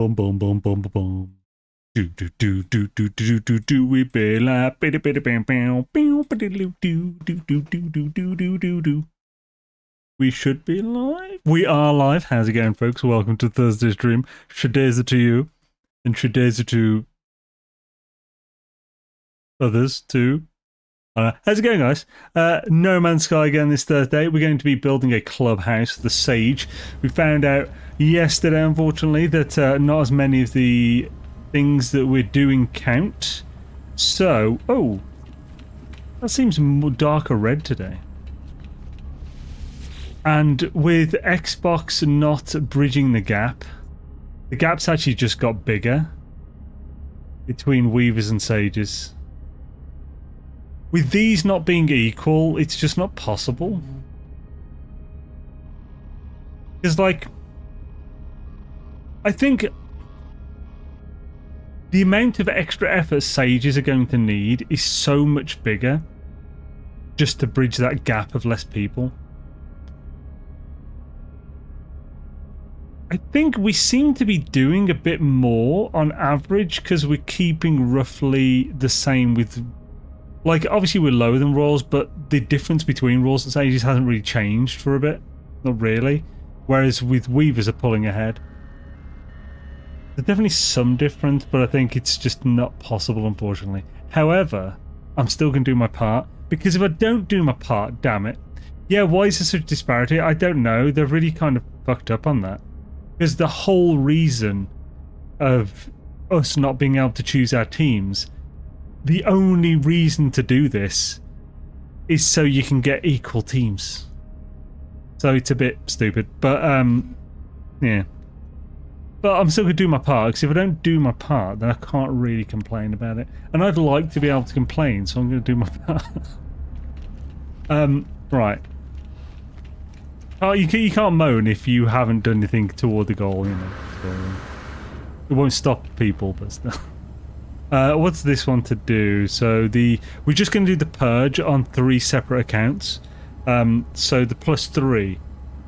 Boom, boom, boom, boom, boom, boom. Do do do do do do do do we Beyla biddy biddy bam bam bam biddy do do do do do do do do do. We should be live. We are live. How's it going, folks? Welcome to Thursday's stream. Shadaza to you, and Shadaza to others too. How's it going, guys? No Man's Sky again this Thursday. We're going to be building a clubhouse, the Sage. We found out yesterday, unfortunately, that not as many of the things that we're doing count. So, oh, that seems more darker red today. And with Xbox not bridging the gap's actually just got bigger between Weavers and Sages. With these not being equal, it's just not possible. Because, like, I think the amount of extra effort Sages are going to need is so much bigger just to bridge that gap of less people. I think we seem to be doing a bit more on average because we're keeping roughly the same with, like, obviously we're lower than Royals, but the difference between Royals and Sages hasn't really changed for a bit. Not really. Whereas with Weavers are pulling ahead. There's definitely some difference, but I think it's just not possible, unfortunately. However, I'm still going to do my part, because if I don't do my part, damn it. Yeah, why is there such disparity? I don't know. They're really kind of fucked up on that. Because the whole reason of us not being able to choose our teams, the only reason to do this is so you can get equal teams. So it's a bit stupid, but yeah. But I'm still going to do my part, because if I don't do my part, then I can't really complain about it. And I'd like to be able to complain, so I'm going to do my part. Right. Oh, you can't moan if you haven't done anything toward the goal, you know. So, it won't stop people, but still. What's this one to do? So we're just going to do the purge on 3 separate accounts. So the +3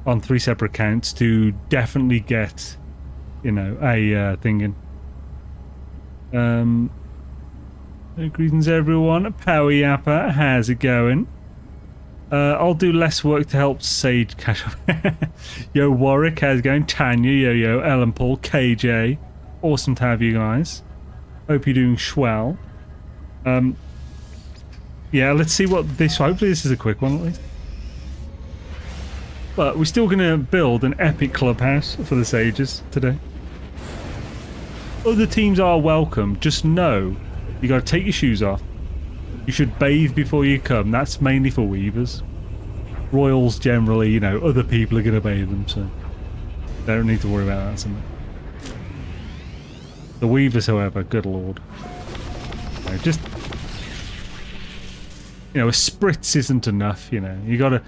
on 3 separate accounts to definitely get, you know, a thing in. Greetings everyone. Power Yapper, how's it going? I'll do less work to help Sage cash up. Yo Warwick, how's it going? Tanya, yo, Ellen Paul, KJ. Awesome to have you guys. Hope you're doing swell. Yeah, let's see what this... Hopefully this is a quick one at least. But we're still going to build an epic clubhouse for the Sages today. Other teams are welcome. Just know you got to take your shoes off. You should bathe before you come. That's mainly for Weavers. Royals generally, you know, other people are going to bathe them, so they don't need to worry about that so much. The Weavers, however, good lord. You know, just, you know, a spritz isn't enough, you know. You gotta...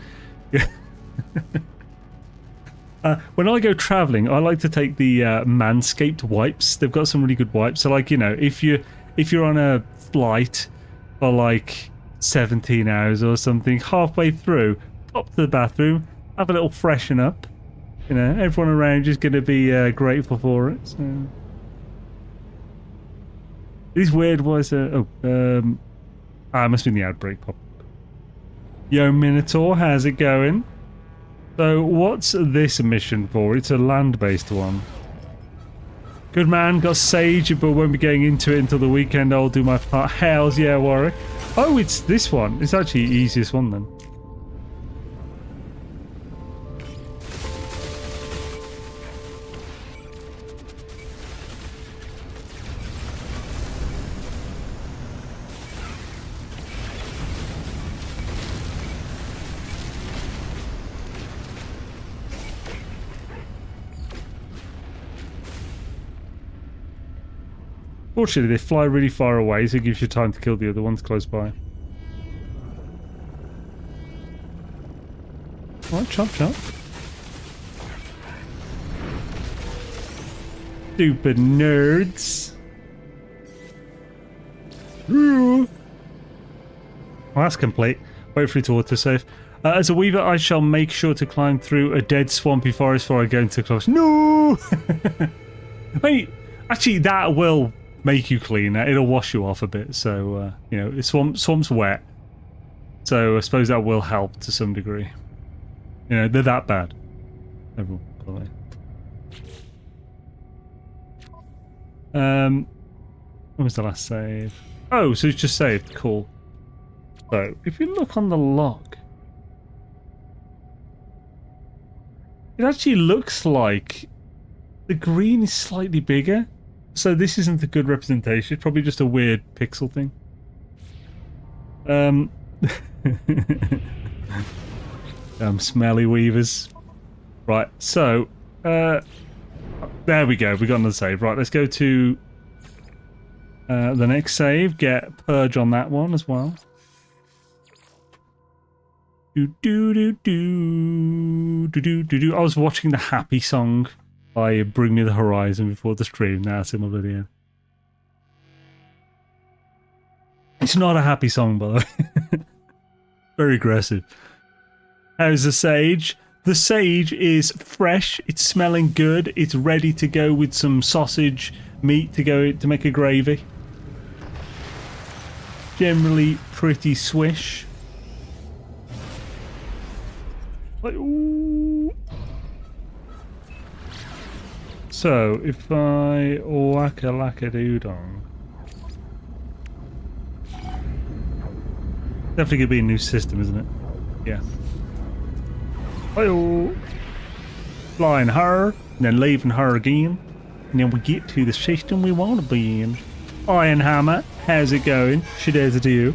when I go travelling, I like to take the Manscaped wipes. They've got some really good wipes. So, like, you know, if you're on a flight for like 17 hours or something, halfway through, pop to the bathroom, have a little freshen up. You know, everyone around you is going to be grateful for it. So. These weird was it must be in the outbreak pop. Yo Minotaur, how's it going? So what's this mission for? It's a land-based one. Good man, got Sage, but won't be getting into it until the weekend. I'll do my part. Hells yeah, Warwick. Oh, it's this one. It's actually the easiest one then. Fortunately, they fly really far away, so it gives you time to kill the other ones close by. Alright, chop, chop. Stupid nerds. Well, that's complete. Wait for it to autosave. As a weaver, I shall make sure to climb through a dead swampy forest before I go into close. No! I mean, actually, that will make you cleaner. It'll wash you off a bit. So, you know, swamp's wet. So I suppose that will help to some degree. You know, they're that bad. Everyone, by the way. When was the last save? Oh, so it's just saved. Cool. So, if you look on the log, it actually looks like the green is slightly bigger. So this isn't a good representation. It's probably just a weird pixel thing. Smelly weavers. Right, so there we go. We got another save. Right, let's go to the next save. Get purge on that one as well. I was watching the happy song by Bring Me the Horizon before the stream. Now it's in my video. It's not a happy song, by the way. Very aggressive. How's the sage? The sage is fresh. It's smelling good. It's ready to go with some sausage meat to make a gravy. Generally pretty swish. Like, ooh. So if I whack a lackadoodle, definitely gonna be a new system, isn't it? Yeah. Hi-oh. Flying her, and then leaving her again, and then we get to the system we want to be in. Iron Hammer, how's it going? Should I to you?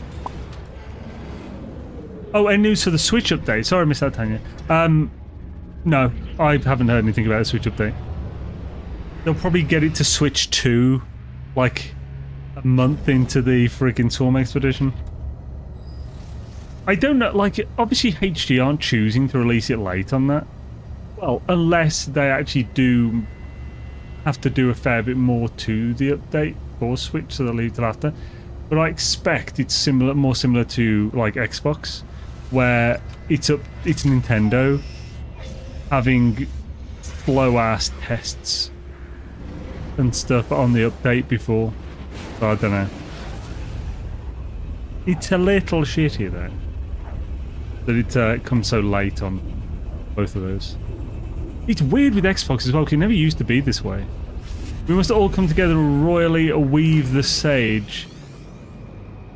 Oh, and news for the Switch update. Sorry, I missed that, Tanya. No, I haven't heard anything about the Switch update. They'll probably get it to Switch 2, like, a month into the friggin' Storm Expedition. I don't know, like, obviously HD aren't choosing to release it late on that. Well, unless they actually do have to do a fair bit more to the update for Switch, so they'll leave till after. But I expect it's more similar to, like, Xbox, where it's Nintendo having slow-ass tests and stuff on the update before. So I don't know. It's a little shitty, though, that it comes so late on both of those. It's weird with Xbox as well, because it never used to be this way. We must all come together and royally weave the sage.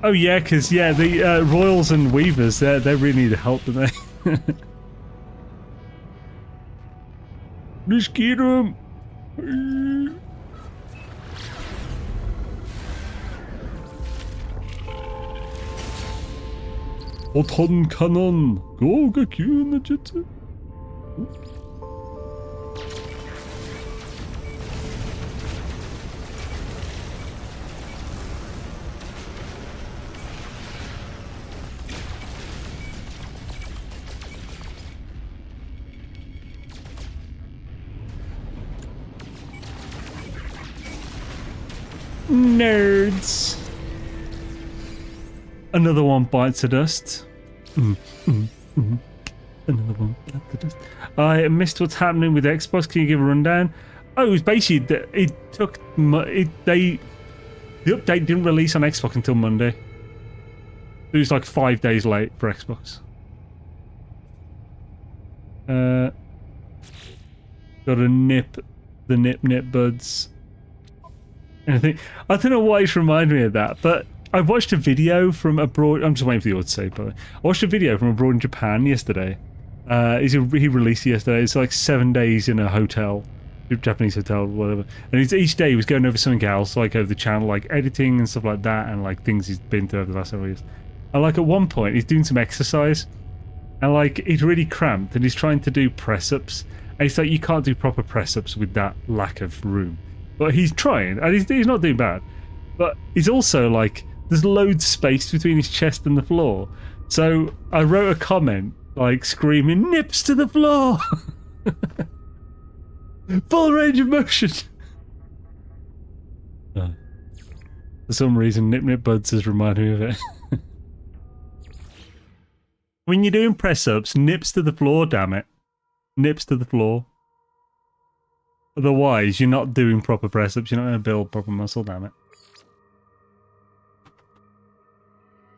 Oh yeah, because yeah, the royals and weavers, they really need help, don't they? Let's get them. Oton Kanon, go Gakyu no Jutsu. Nerds. Another one bites the dust. Another one bites the dust. I missed what's happening with Xbox. Can you give a rundown? Oh, it was basically the update didn't release on Xbox until Monday. It was like 5 days late for Xbox. Got to nip the nip buds. And I don't know why it's reminded me of that, but I watched a video from abroad. I'm just waiting for the audio to say, by the way. I watched a video from abroad in Japan yesterday. He released it yesterday. It's like 7 days in a hotel, Japanese hotel, whatever. And each day he was going over something else, like over the channel, like editing and stuff like that, and like things he's been through over the last several years. And like at one point, he's doing some exercise, and like he's really cramped, and he's trying to do press-ups, and it's like you can't do proper press-ups with that lack of room. But he's trying, and he's not doing bad. But he's also like, there's loads of space between his chest and the floor. So I wrote a comment, like screaming, "Nips to the floor!" Full range of motion. For some reason, Nip Buds has reminded me of it. When you're doing press-ups, nips to the floor, damn it. Nips to the floor. Otherwise, you're not doing proper press-ups. You're not going to build proper muscle, damn it.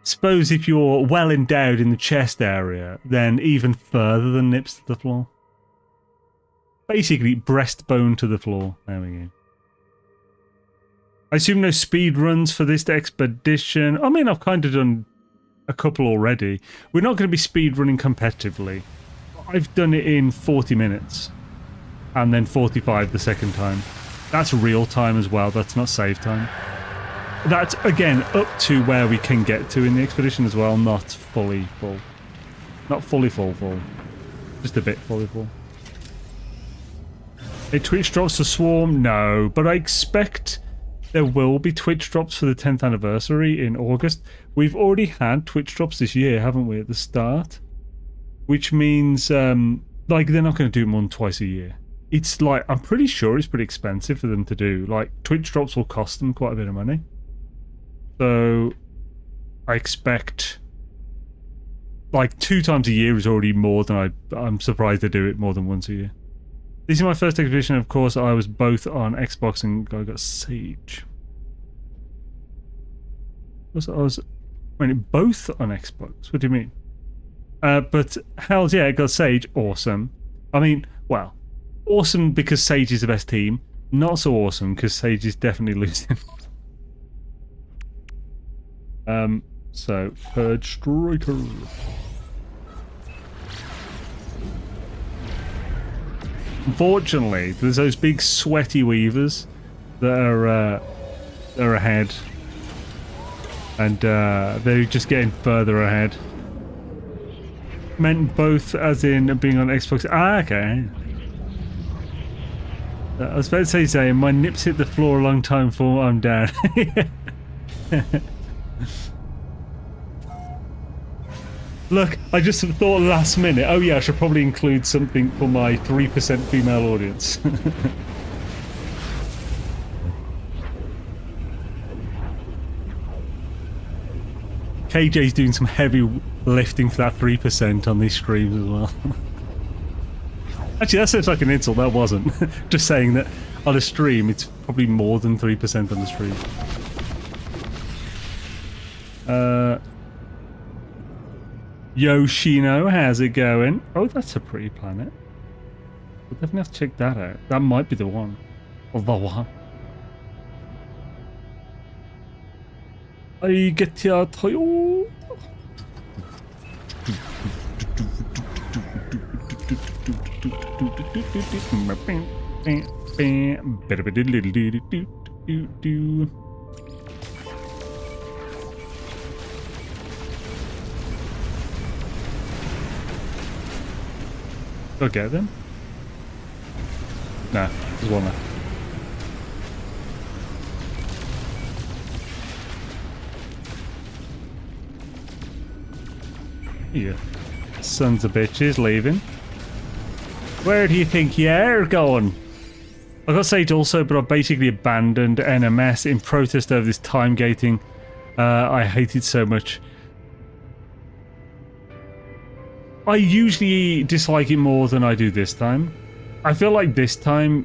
Suppose if you're well endowed in the chest area, then even further than nips to the floor. Basically, breastbone to the floor. There we go. I assume no speed runs for this expedition. I mean, I've kind of done a couple already. We're not going to be speed running competitively. I've done it in 40 minutes. And then 45 the second time. That's real time as well. That's not save time. That's, again, up to where we can get to in the expedition as well, not fully full. Not fully full. Just a bit fully full. Hey, Twitch drops for Swarm? No, but I expect there will be Twitch drops for the 10th anniversary in August. We've already had Twitch drops this year, haven't we, at the start? Which means, like, they're not going to do more than twice a year. It's like, I'm pretty sure it's pretty expensive for them to do. Like, Twitch drops will cost them quite a bit of money. So, I expect, like, 2 times a year is already more than I'm surprised they do it more than once a year. This is my first expedition, of course. I was both on Xbox and I got Sage. I was both on Xbox? What do you mean? But, hells yeah, I got Sage. Awesome. I mean, well, awesome because Sage is the best team. Not so awesome because Sage is definitely losing. So, Purge Striker. Unfortunately, there's those big sweaty weavers that are ahead. And they're just getting further ahead. Meant both as in being on Xbox. Ah, okay. I was about to say, my nips hit the floor a long time before I'm down. Look, I just thought last minute, oh yeah, I should probably include something for my 3% female audience. KJ's doing some heavy lifting for that 3% on these streams as well. Actually, that sounds like an insult, that wasn't. Just saying that on a stream, it's probably more than 3% on the stream. Yoshino, how's it going? Oh, that's a pretty planet. We'll definitely have to check that out. That might be the one. Or the one. I get your toyo. Go get them? Nah, there's one there. Yeah. Sons of bitches leaving. Where do you think you're going? I got Sage also, but I basically abandoned NMS in protest over this time gating. I hate it so much. I usually dislike it more than I do this time. I feel like this time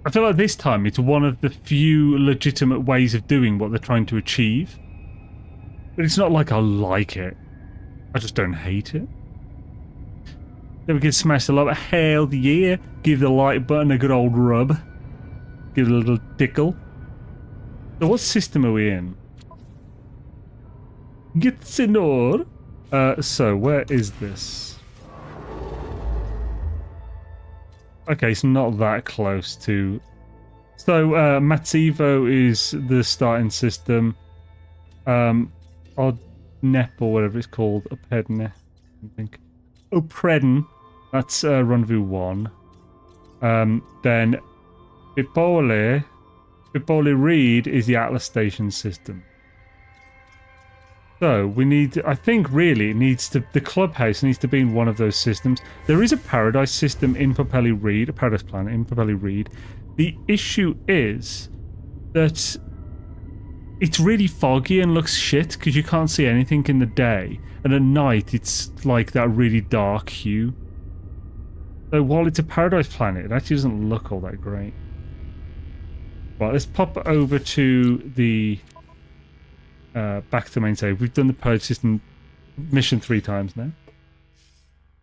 it's one of the few legitimate ways of doing what they're trying to achieve. But it's not like I like it. I just don't hate it. Then we can smash the like. Hell yeah. Give the like button a good old rub. Give it a little tickle. So what system are we in? Gitsinor. So where is this? Okay, it's not that close to... So, Matsevo is the starting system. Nep or whatever it's called. Opedne, I think. Opredden, that's Rendezvous 1. Then Pipole Reed is the Atlas Station system. So we need, I think really it needs to, the Clubhouse needs to be in one of those systems. There is a Paradise system in Papelli Reed, a Paradise planet in Papelli Reed. The issue is that it's really foggy and looks shit because you can't see anything in the day. And at night it's like that really dark hue. So while it's a paradise planet, it actually doesn't look all that great. Right, let's pop over to the back to the main save. We've done the purge system mission 3 times now.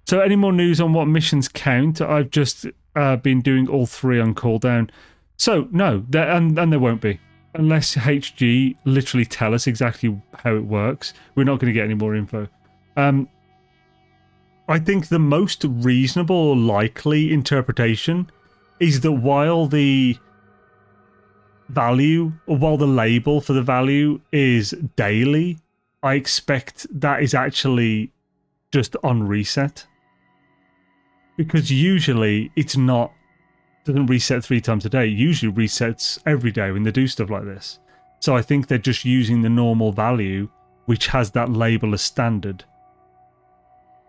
So any more news on what missions count? I've just been doing all 3 on cooldown. So no, and there won't be. Unless HG literally tell us exactly how it works, we're not going to get any more info. I think the most reasonable or likely interpretation is that while the value, or while the label for the value is daily, I expect that is actually just on reset. Because usually it's not, doesn't reset 3 times a day. It usually resets every day when they do stuff like this. So I think they're just using the normal value, which has that label as standard.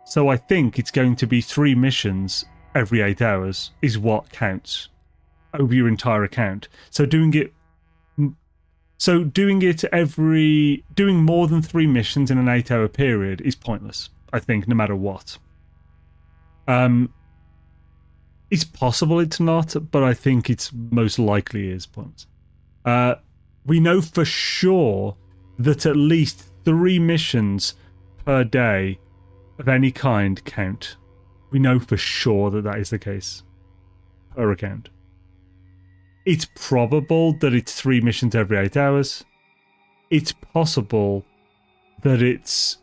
So I think it's going to be 3 missions every 8 hours is what counts over your entire account. So doing more than 3 missions in an 8-hour period is pointless, I think, no matter what. It's possible it's not, but I think it's most likely is pointless. We know for sure that at least 3 missions per day of any kind count. We know for sure that that is the case per account. It's probable that it's 3 missions every 8 hours. It's possible that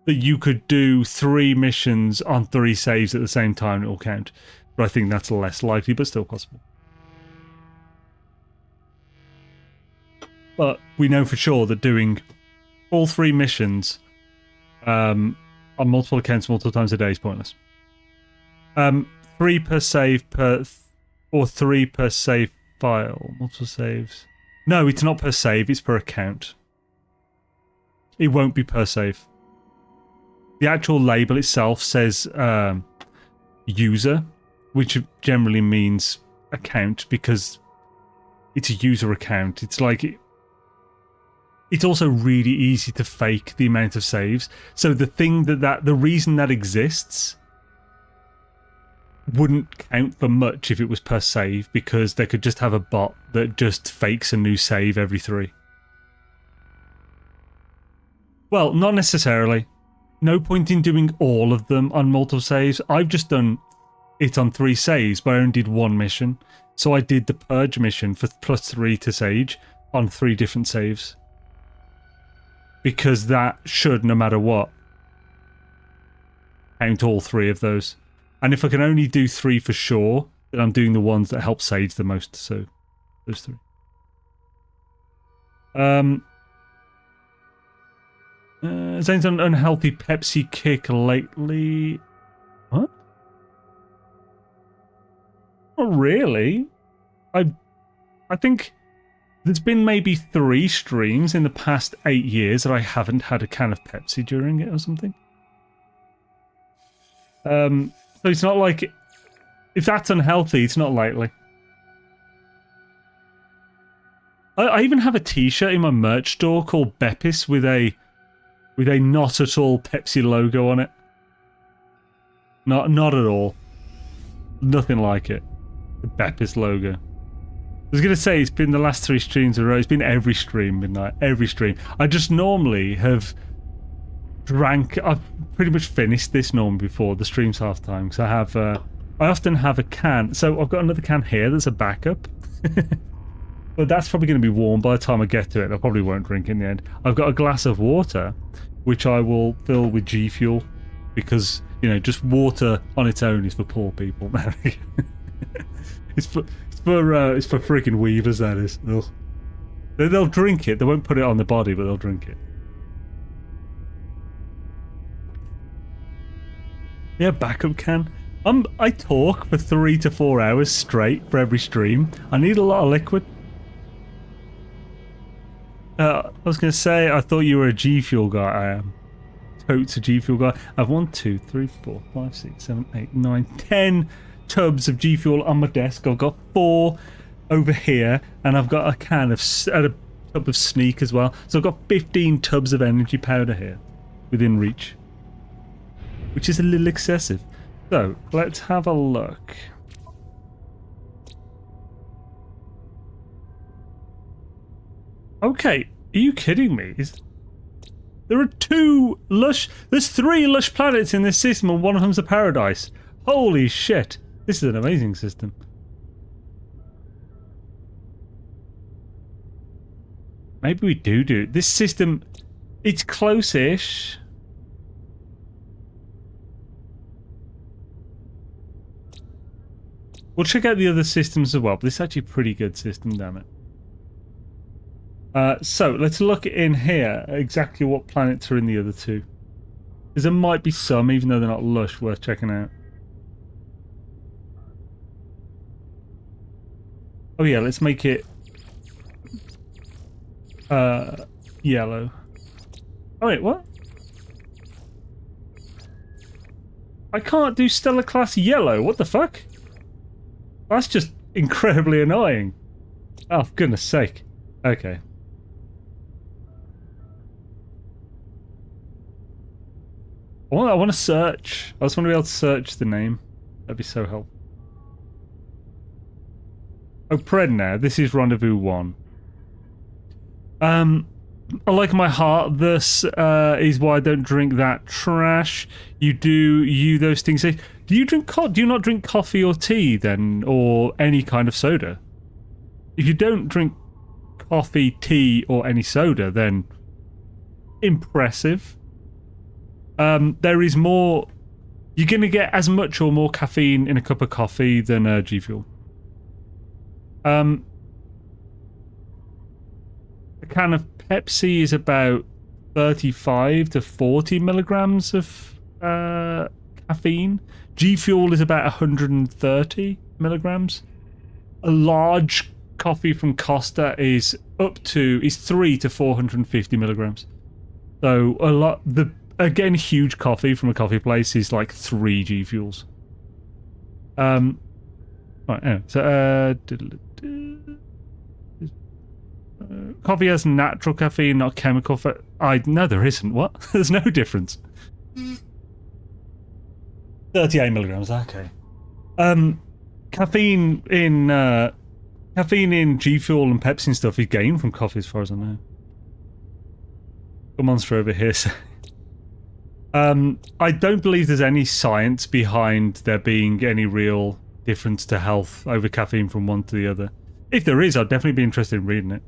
you could do 3 missions on 3 saves at the same time and it will count. But I think that's less likely, but still possible. But we know for sure that doing all 3 missions on multiple accounts multiple times a day is pointless. 3 per save or 3 per save file. Multiple saves. No, it's not per save, it's per account. It won't be per save. The actual label itself says user, which generally means account because it's a user account. It's like it's also really easy to fake the amount of saves. So the thing the reason that exists wouldn't count for much if it was per save, because they could just have a bot that just fakes a new save every 3. Well, not necessarily. No point in doing all of them on multiple saves. I've just done it on 3 saves, but I only did 1 mission. So I did the purge mission for +3 to Sage on 3 different saves. Because that should, no matter what, count all 3 of those. And if I can only do 3 for sure, then I'm doing the ones that help Sage the most. So those 3. Zane's on an unhealthy Pepsi kick lately. What? Not really. I think there's been maybe 3 streams in the past 8 years that I haven't had a can of Pepsi during it or something. So it's not like if that's unhealthy, it's not lately. I even have a T-shirt in my merch store called Beppis with a not at all Pepsi logo on it. Not at all. Nothing like it. The Beppis logo. I was going to say it's been the last 3 streams in a row. It's been every stream, midnight. Every stream. I just normally have drank. I've pretty much finished this normally before the stream's half time. Because I often have a can. So I've got another can here that's a backup. But that's probably going to be warm by the time I get to it. I probably won't drink in the end. I've got a glass of water, which I will fill with G Fuel. Because, you know, just water on its own is for poor people. It's for freaking weavers, that is. Ugh. They'll drink it. They won't put it on the body, but they'll drink it. Yeah, backup can. I talk for 3 to 4 hours straight for every stream. I need a lot of liquid. I was going to say, I thought you were a G Fuel guy. I am. Totes a G Fuel guy. I have 1, 2, 3, 4, 5, 6, 7, 8, 9, 10 tubs of G Fuel on my desk. I've got 4 over here, and I've got a tub of Sneak as well. So I've got 15 tubs of energy powder here within reach, which is a little excessive. So, let's have a look. Okay, are you kidding me? There are there's 3 lush planets in this system and one of them's a paradise. Holy shit. This is an amazing system. Maybe we do it. This system, it's close-ish. We'll check out the other systems as well, but this is actually a pretty good system, damn it. So, let's look in here at exactly what planets are in the other 2. Because there might be some, even though they're not lush, worth checking out. Oh yeah, let's make it yellow. Oh wait, what? I can't do stellar class yellow, what the fuck? That's just incredibly annoying. Oh, for goodness sake. Okay. I want to search. I just want to be able to search the name. That'd be so helpful. Oh, Predna, this is Rendezvous 1. I like my heart. This is why I don't drink that trash. Those things. Do you not drink coffee or tea then, or any kind of soda? If you don't drink coffee, tea, or any soda, then impressive. There is more. You're going to get as much or more caffeine in a cup of coffee than G Fuel. A can of Pepsi is about 35 to 40 milligrams of caffeine. G Fuel is about 130 milligrams. A large coffee from Costa is 3 to 450 milligrams. So a lot. Again, huge coffee from a coffee place is like 3 G Fuels. Right, anyway, so coffee has natural caffeine, not chemical. No, there isn't. What? There's no difference. 38 milligrams. Okay. Caffeine in G Fuel and Pepsi and stuff is gained from coffee, as far as I know. Got Monster over here. So. I don't believe there's any science behind there being any real difference to health over caffeine from one to the other. If there is, I'd definitely be interested in reading it.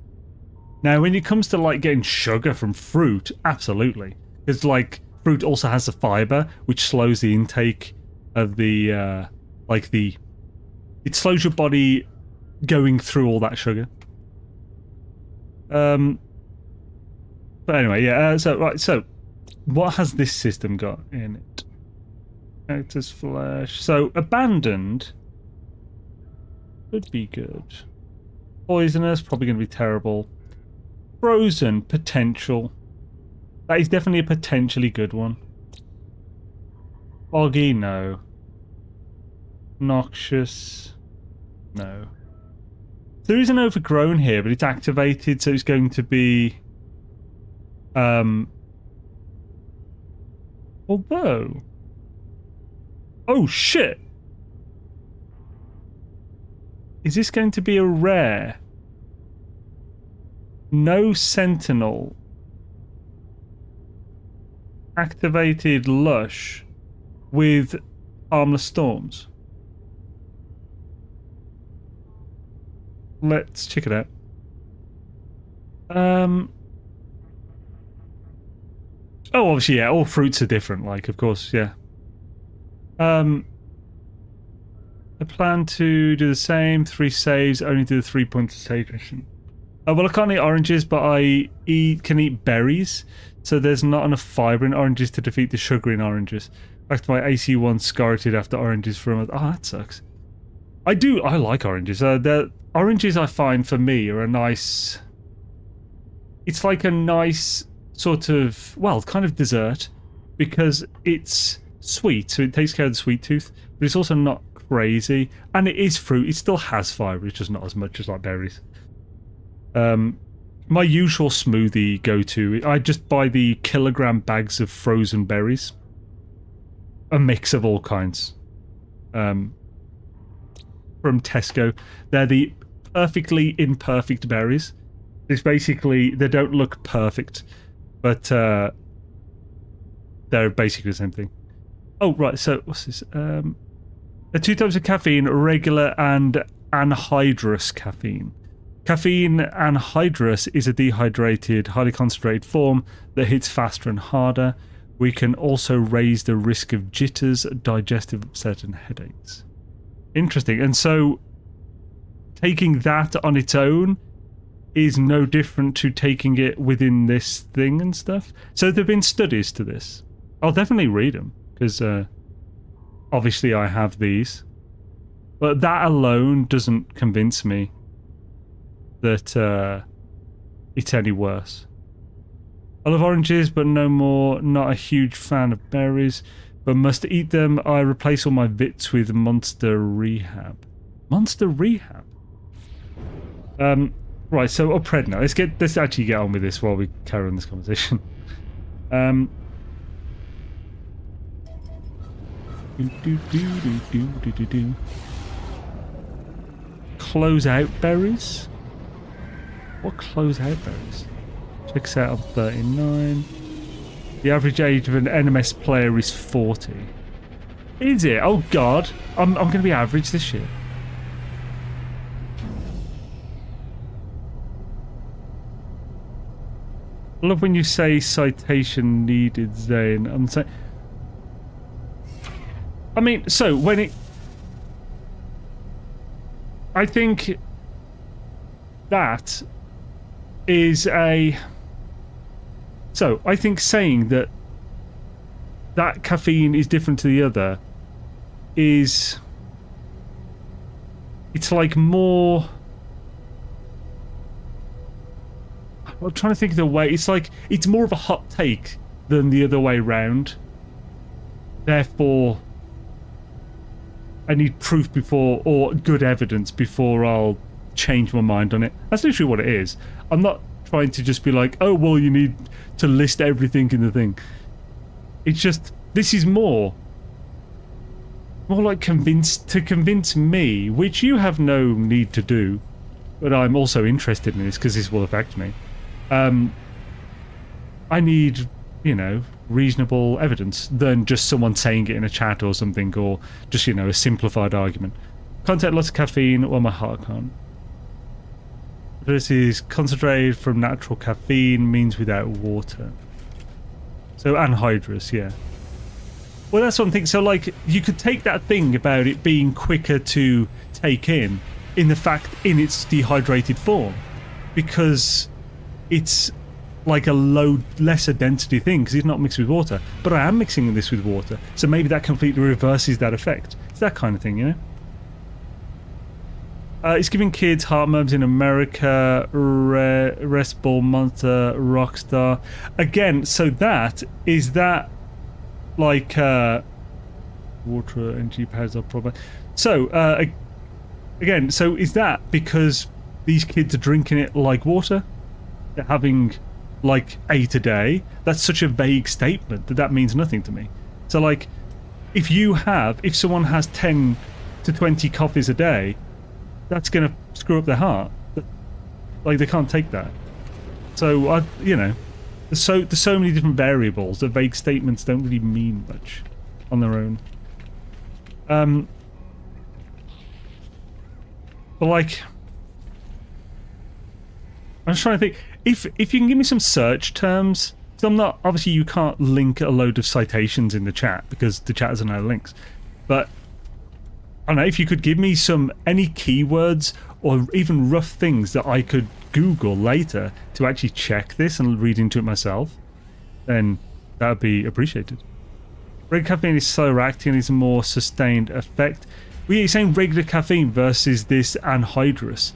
Now, when it comes to like getting sugar from fruit, absolutely. Because like fruit also has the fiber, which slows the intake of the it slows your body going through all that sugar. But anyway, yeah. So what has this system got in it? Character's flesh. So abandoned could be good. Poisonous, probably going to be terrible. Frozen, potential. That is definitely a potentially good one. Foggy, no. Noxious, no. There is an overgrown here, but it's activated, so it's going to be... Although... Oh, shit! Is this going to be a rare? No Sentinel. Activated Lush with Harmless Storms. Let's check it out. Oh, obviously, yeah, all fruits are different, like, of course, yeah. I plan to do the same, 3 saves, only do the 3 points of save mission. Well, I can't eat oranges, but I can eat berries, so there's not enough fibre in oranges to defeat the sugar in oranges. Back to my AC1 scarted after oranges for a month. Oh, that sucks. I like oranges. The oranges I find, for me, are a nice... It's like a nice sort of, well, kind of dessert, because it's sweet, so it takes care of the sweet tooth, but it's also not crazy, and it is fruit. It still has fibre, it's just not as much as like berries. My usual smoothie go-to, I just buy the kilogram bags of frozen berries. A mix of all kinds. from Tesco. They're the perfectly imperfect berries. It's basically, they don't look perfect, but they're basically the same thing. Oh, right, so what's this? There are 2 types of caffeine, regular and anhydrous caffeine. Caffeine anhydrous is a dehydrated, highly concentrated form that hits faster and harder. We can also raise the risk of jitters, digestive upset, and headaches. Interesting. And so taking that on its own is no different to taking it within this thing and stuff. So there have been studies to this. I'll definitely read them because obviously I have these. But that alone doesn't convince me that it's any worse. I love oranges, but no more. Not a huge fan of berries, but must eat them. I replace all my vits with Monster Rehab. Monster Rehab? Right, so Upredna. Let's actually get on with this while we carry on this conversation. Close out berries? What close out berries? Checks out of 39. The average age of an NMS player is 40. Is it? Oh god. I'm going to be average this year. I love when you say citation needed, Zane. I'm saying... I mean, so when it... I think that is a... So, I think saying that caffeine is different to the other is... It's like more... I'm trying to think of the way... It's like, it's more of a hot take than the other way round. Therefore, I need proof before, or good evidence before I'll change my mind on it. That's literally what it is. I'm not trying to just be like, oh, well, you need to list everything in the thing. It's just, this is more like to convince me, which you have no need to do, but I'm also interested in this because this will affect me. I need, reasonable evidence than just someone saying it in a chat or something, or just, a simplified argument. Content lots of caffeine, well, my heart can't. This is concentrated from natural caffeine, means without water. So anhydrous, yeah. Well, that's one thing. So, like, you could take that thing about it being quicker to take in the fact in its dehydrated form, because it's like a lesser density thing, because it's not mixed with water. But I am mixing this with water, so maybe that completely reverses that effect. It's that kind of thing, It's giving kids heart murmurs in America, Rest Ball Monster, Rockstar. Again, so is that like water energy powers up problem. So again, so is that because these kids are drinking it like water? They're having like 8 a day? That's such a vague statement that means nothing to me. So like, if someone has 10 to 20 coffees a day, that's going to screw up their heart. Like, they can't take that. So, there's so many different variables that vague statements don't really mean much on their own. But, like, I'm just trying to think. If you can give me some search terms, so I'm not... Obviously, you can't link a load of citations in the chat, because the chat doesn't have links. But... I don't know, if you could give me any keywords or even rough things that I could Google later to actually check this and read into it myself, then that would be appreciated. Regular caffeine is slower acting, is a more sustained effect. We're saying regular caffeine versus this anhydrous,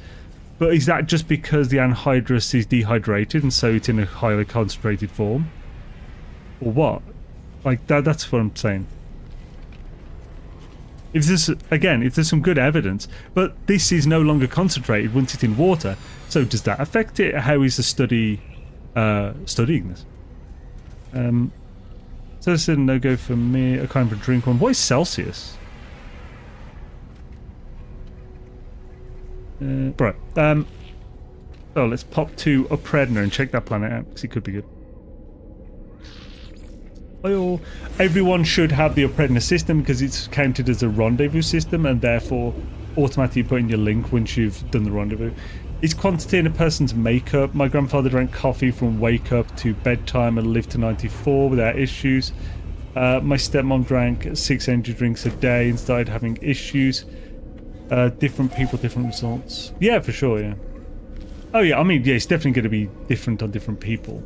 but is that just because the anhydrous is dehydrated and so it's in a highly concentrated form? Or what? Like, that's what I'm saying. If there's some good evidence, but this is no longer concentrated once it's in water, so does that affect it? How is the study studying this? So this is a no-go for me. I can't even drink one. What is Celsius? Right. So let's pop to Upredna and check that planet out, because it could be good. Well, everyone should have the Upredna system because it's counted as a rendezvous system and therefore automatically put in your link once you've done the rendezvous. It's quantity in a person's makeup. My grandfather drank coffee from wake up to bedtime and lived to 94 without issues. My stepmom drank 6 energy drinks a day and started having issues. Different people, different results. Yeah, for sure, yeah. Oh yeah, I mean, yeah, it's definitely going to be different on different people.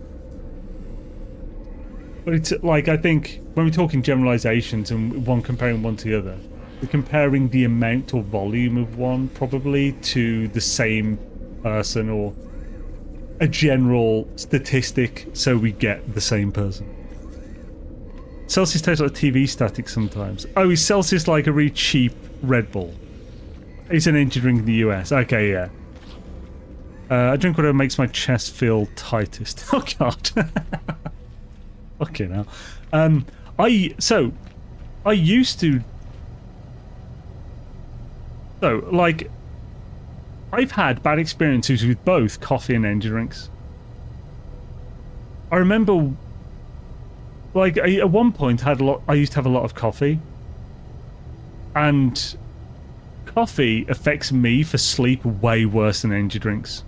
But it's like, I think, when we're talking generalizations and one comparing one to the other, we're comparing the amount or volume of one, probably, to the same person or a general statistic, so we get the same person. Celsius tastes like TV static sometimes. Oh, is Celsius like a really cheap Red Bull? It's an energy drink in the US. Okay, yeah. I drink whatever makes my chest feel tightest. Oh, God. Okay, now. I used to... So, like, I've had bad experiences with both coffee and energy drinks. I remember, like, at one point I used to have a lot of coffee. And coffee affects me for sleep way worse than energy drinks.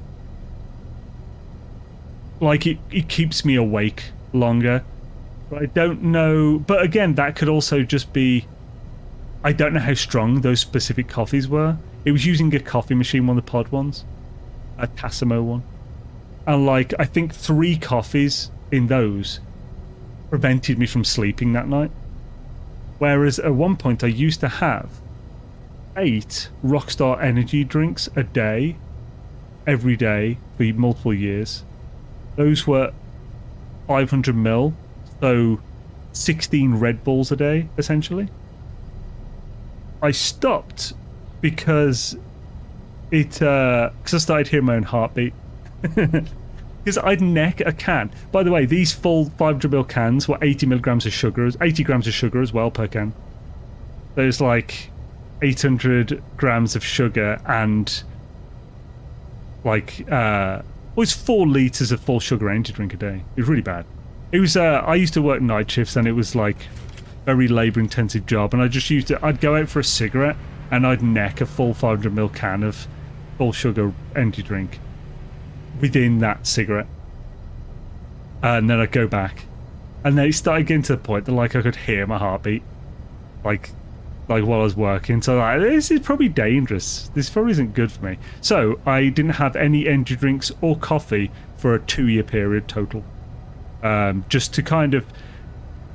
Like, it keeps me awake longer. But I don't know... But again, that could also just be... I don't know how strong those specific coffees were. It was using a coffee machine, one of the pod ones. A Tassimo one. And, like, I think 3 coffees in those prevented me from sleeping that night. Whereas at one point I used to have 8 Rockstar energy drinks a day, every day, for multiple years. Those were 500 ml, so 16 Red Bulls a day, essentially. I stopped because I started hearing my own heartbeat. Because I'd neck a can. By the way, these full 500 ml cans were 80 milligrams of sugar, 80 grams of sugar as well per can. There's like 800 grams of sugar and like it's 4 liters of full sugar energy drink a day. It was really bad. It was I used to work night shifts and it was like very labor intensive job, and I just used to, I'd go out for a cigarette and I'd neck a full 500 ml can of full sugar energy drink within that cigarette, and then I'd go back, and then it started getting to the point that like I could hear my heartbeat like while I was working. So like, this is probably dangerous. This probably isn't good for me. So I didn't have any energy drinks or coffee for a 2-year period total. Just to kind of,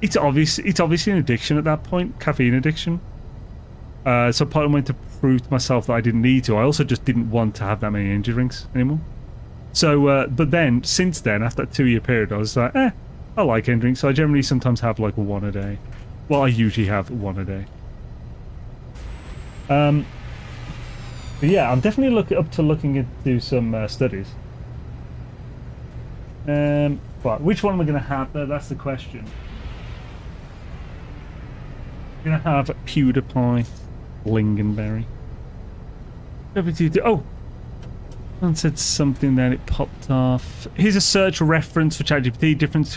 it's obviously an addiction at that point, caffeine addiction. So part of me to prove to myself that I didn't need to. I also just didn't want to have that many energy drinks anymore. So, but then, since then, after that 2-year period, I was like, I like energy drinks. So I generally sometimes have like 1 a day. Well, I usually have 1 a day. But yeah, I'm definitely looking into some studies. Right, which one am I going to have though? That's the question. I'm going to have PewDiePie, Lingonberry. Oh! Someone said something, then it popped off. Here's a search reference for ChatGPT. Difference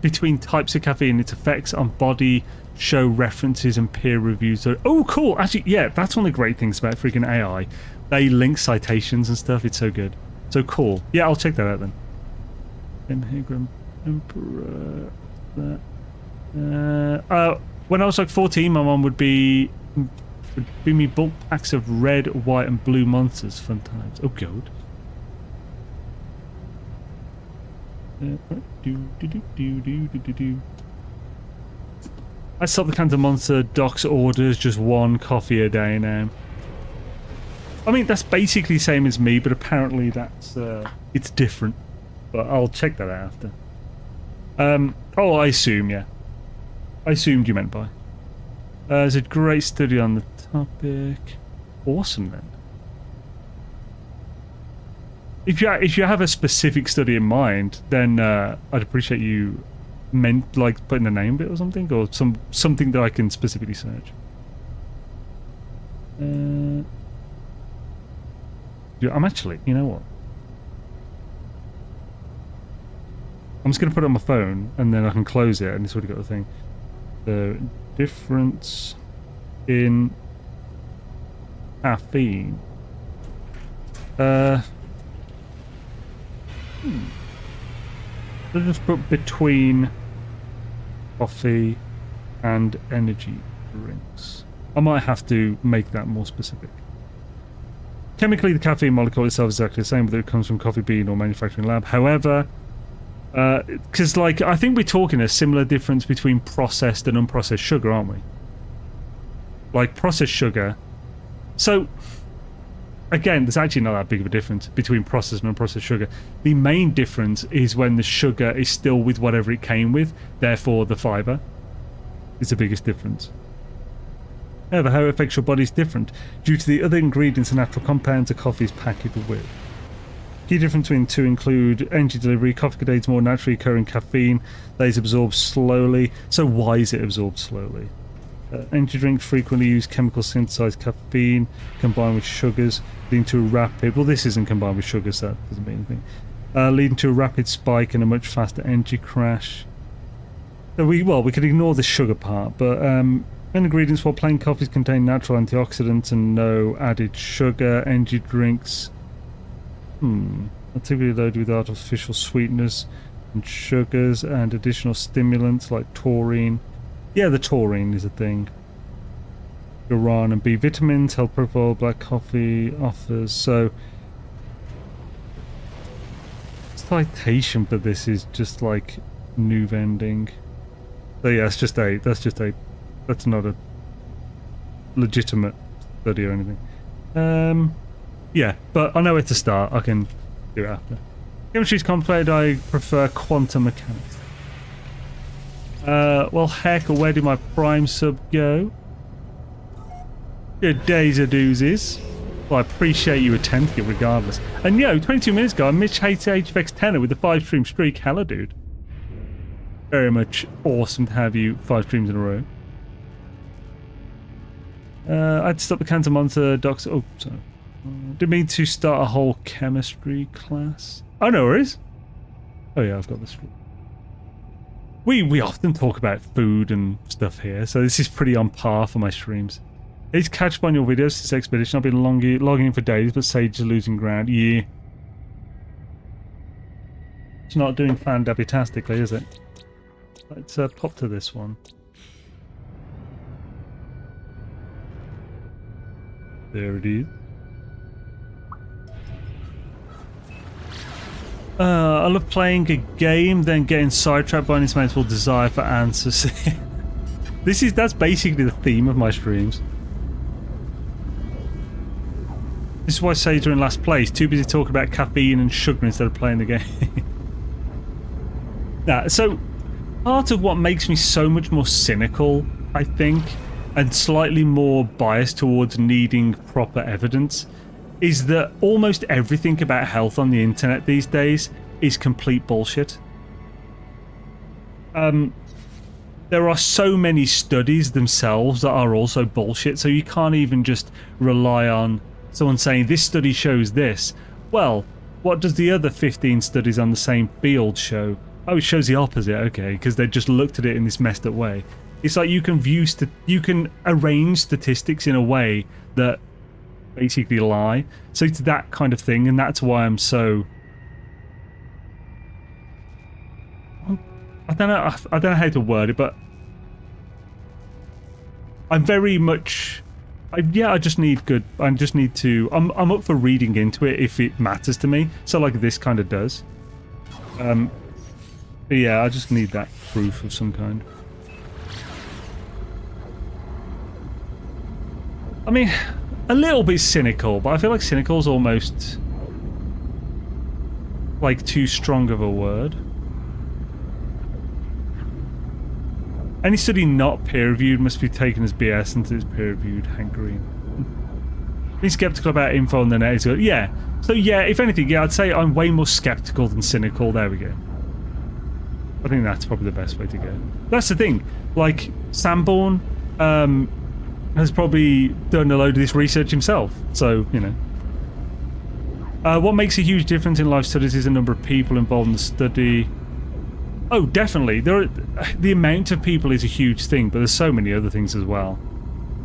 between types of caffeine and its effects on body. Show references and peer reviews. So, oh, cool. Actually, yeah, that's one of the great things about freaking AI. They link citations and stuff. It's so good. So cool. Yeah, I'll check that out then. Emperor. When I was like 14, my mom would bring me bulk packs of red, white, and blue monsters. Fun times. Oh, God. I stopped the cans of Monster. Doc's orders just 1 coffee a day now. I mean, that's basically the same as me, but apparently that's it's different. But I'll check that out after. Oh, I assume, yeah. I assumed you meant by. There's a great study on the topic. Awesome, then. If you have a specific study in mind, then I'd appreciate you like putting the name bit or something, or something that I can specifically search. I'm actually, you know what? I'm just going to put it on my phone and then I can close it and it's already got the thing. The difference in caffeine. Let's just put between coffee and energy drinks. I might have to make that more specific. Chemically, the caffeine molecule itself is exactly the same, whether it comes from coffee bean or manufacturing lab. However, because like I think we're talking a similar difference between processed and unprocessed sugar, aren't we? Like processed sugar. So again, there's actually not that big of a difference between processed and unprocessed sugar. The main difference is when the sugar is still with whatever it came with, therefore the fiber is the biggest difference. However, how it affects your body is different due to the other ingredients and natural compounds a coffee is packaged with. Key difference between the two include energy delivery. Coffee contains more naturally occurring caffeine that is absorbed slowly. So why is it absorbed slowly? Energy drinks frequently use chemical synthesized caffeine combined with sugars, leading to a rapid... Well, this isn't combined with sugars, so that doesn't mean anything. Leading to a rapid spike and a much faster energy crash. So we could ignore the sugar part, but ingredients for plain coffees contain natural antioxidants and no added sugar. Energy drinks are typically loaded with artificial sweeteners and sugars and additional stimulants like taurine. Yeah, the taurine is a thing. Guaran and B vitamins, health profile, black coffee offers. So citation for this is just like new vending. So yeah, that's not a legitimate study or anything. Yeah, but I know where to start. I can do it after. Chemistry's complicated. I prefer quantum mechanics. Well, heck, where did my prime sub go? Good days of doozies. Well, I appreciate you attending it regardless. And yo, 22 minutes ago, I Mitch hates HFX Tenor with the 5-stream streak. Hello, dude. Very much awesome to have you 5 streams in a row. I had to stop the cancer monitor docs. Oh, sorry. Didn't mean to start a whole chemistry class. Oh, no worries. Oh, yeah, I've got this. We often talk about food and stuff here, so this is pretty on par for my streams. It's catch up on your videos this expedition. I've been logging in for days, but Sage is losing ground. Yeah. It's not doing fantastically, is it? Let's pop to this one. There it is. I love playing a game, then getting sidetracked by an insatiable desire for answers. That's basically the theme of my streams. This is why Sage are in last place, too busy talking about caffeine and sugar instead of playing the game. So part of what makes me so much more cynical, I think, and slightly more biased towards needing proper evidence, is that almost everything about health on the internet these days is complete bullshit. There are so many studies themselves that are also bullshit, so you can't even just rely on someone saying this study shows this. Well, what does the other 15 studies on the same field show? Oh, it shows the opposite. Okay, because they just looked at it in this messed up way. It's like you can arrange statistics in a way that basically lie. So it's that kind of thing, and that's why I'm so... I don't know how to word it, but I'm very much... I just need to... I'm up for reading into it if it matters to me. So like this kind of does. But yeah, I just need that proof of some kind. I mean, a little bit cynical, but I feel like cynical is almost like too strong of a word. Any study not peer-reviewed must be taken as BS until it's peer-reviewed. Hank Green. Being skeptical about info on the net is good. Yeah. So yeah, if anything, yeah, I'd say I'm way more skeptical than cynical. There we go. I think that's probably the best way to go. That's the thing. Like, Sanborn has probably done a load of this research himself. So, you know. What makes a huge difference in life studies is the number of people involved in the study. Oh, definitely. The amount of people is a huge thing, but there's so many other things as well.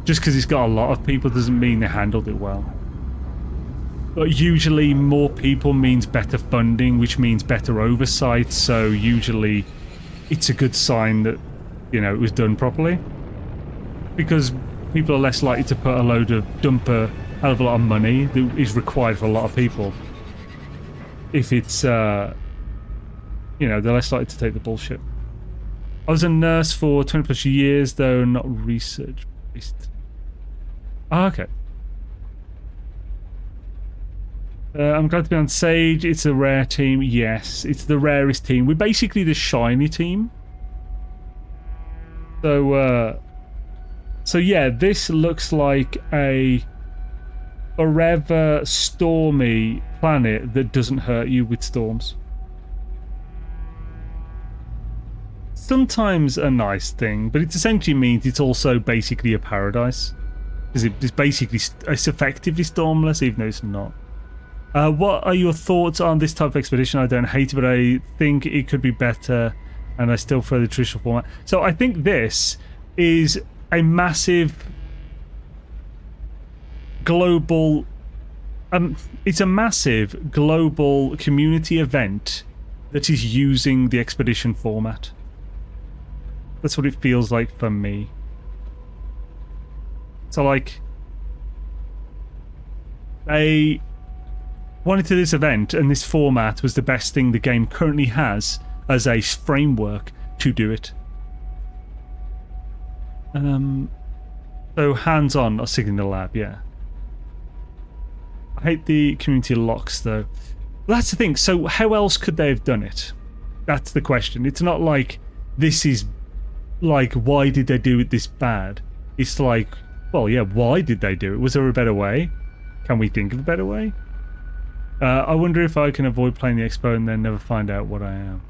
Just because it's got a lot of people doesn't mean they handled it well. But usually more people means better funding, which means better oversight, so usually it's a good sign that, you know, it was done properly. Because people are less likely to put dump a hell of a lot of money that is required for a lot of people. If it's, you know, they're less likely to take the bullshit. I was a nurse for 20 plus years, though not research based. Oh, okay. I'm glad to be on Sage. It's a rare team. Yes, it's the rarest team. We're basically the shiny team. So yeah, this looks like a forever stormy planet that doesn't hurt you with storms. Sometimes a nice thing, but it essentially means it's also basically a paradise. Because it's effectively stormless, even though it's not. What are your thoughts on this type of expedition? I don't hate it, but I think it could be better, and I still prefer the traditional format. So I think this is a massive global... it's a massive global community event that is using the expedition format. That's what it feels like for me. So, like, they wanted to do this event, and this format was the best thing the game currently has as a framework to do it. So hands-on or sitting in the lab, yeah. I hate the community locks, though. Well, that's the thing. So how else could they have done it? That's the question. It's not like this is like, why did they do it this bad? It's like, well, yeah, why did they do it? Was there a better way? Can we think of a better way? I wonder if I can avoid playing the expo and then never find out what I am.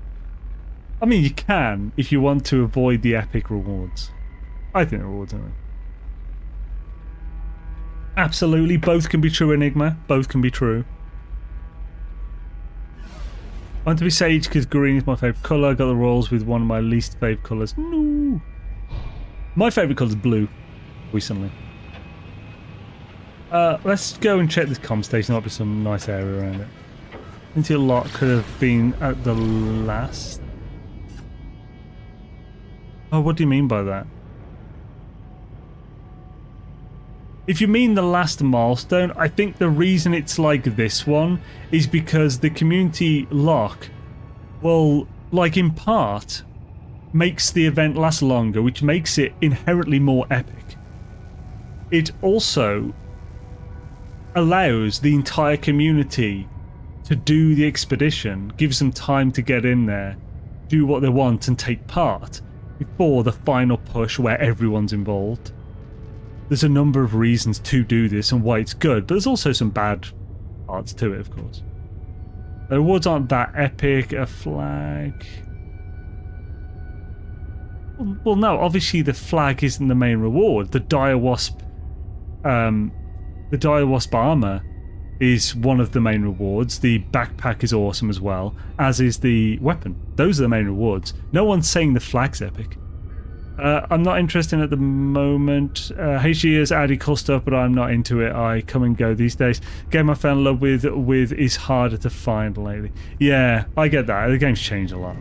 I mean, you can if you want to avoid the epic rewards. I think the rewards are. Absolutely, both can be true, Enigma. Both can be true. I want to be Sage because green is my favourite colour. I got the rolls with one of my least favourite colours. No. My favourite colour is blue, recently. Let's go and check this comm station. There might be some nice area around it. I think a lot could have been at the last... Oh, what do you mean by that? If you mean the last milestone, I think the reason it's like this one is because the community lock will, like in part, makes the event last longer, which makes it inherently more epic. It also allows the entire community to do the expedition, gives them time to get in there, do what they want and take part before the final push where everyone's involved. There's a number of reasons to do this and why it's good, but there's also some bad parts to it, of course. The rewards aren't that epic. A flag... Well, no, obviously the flag isn't the main reward. The dire wasp armor is one of the main rewards. The backpack is awesome as well, as is the weapon. Those are the main rewards. No one's saying the flag's epic. I'm not interested at the moment. HG has added cool stuff, but I'm not into it. I come and go these days. Game I fell in love with is harder to find lately. Yeah, I get that. The game's changed a lot.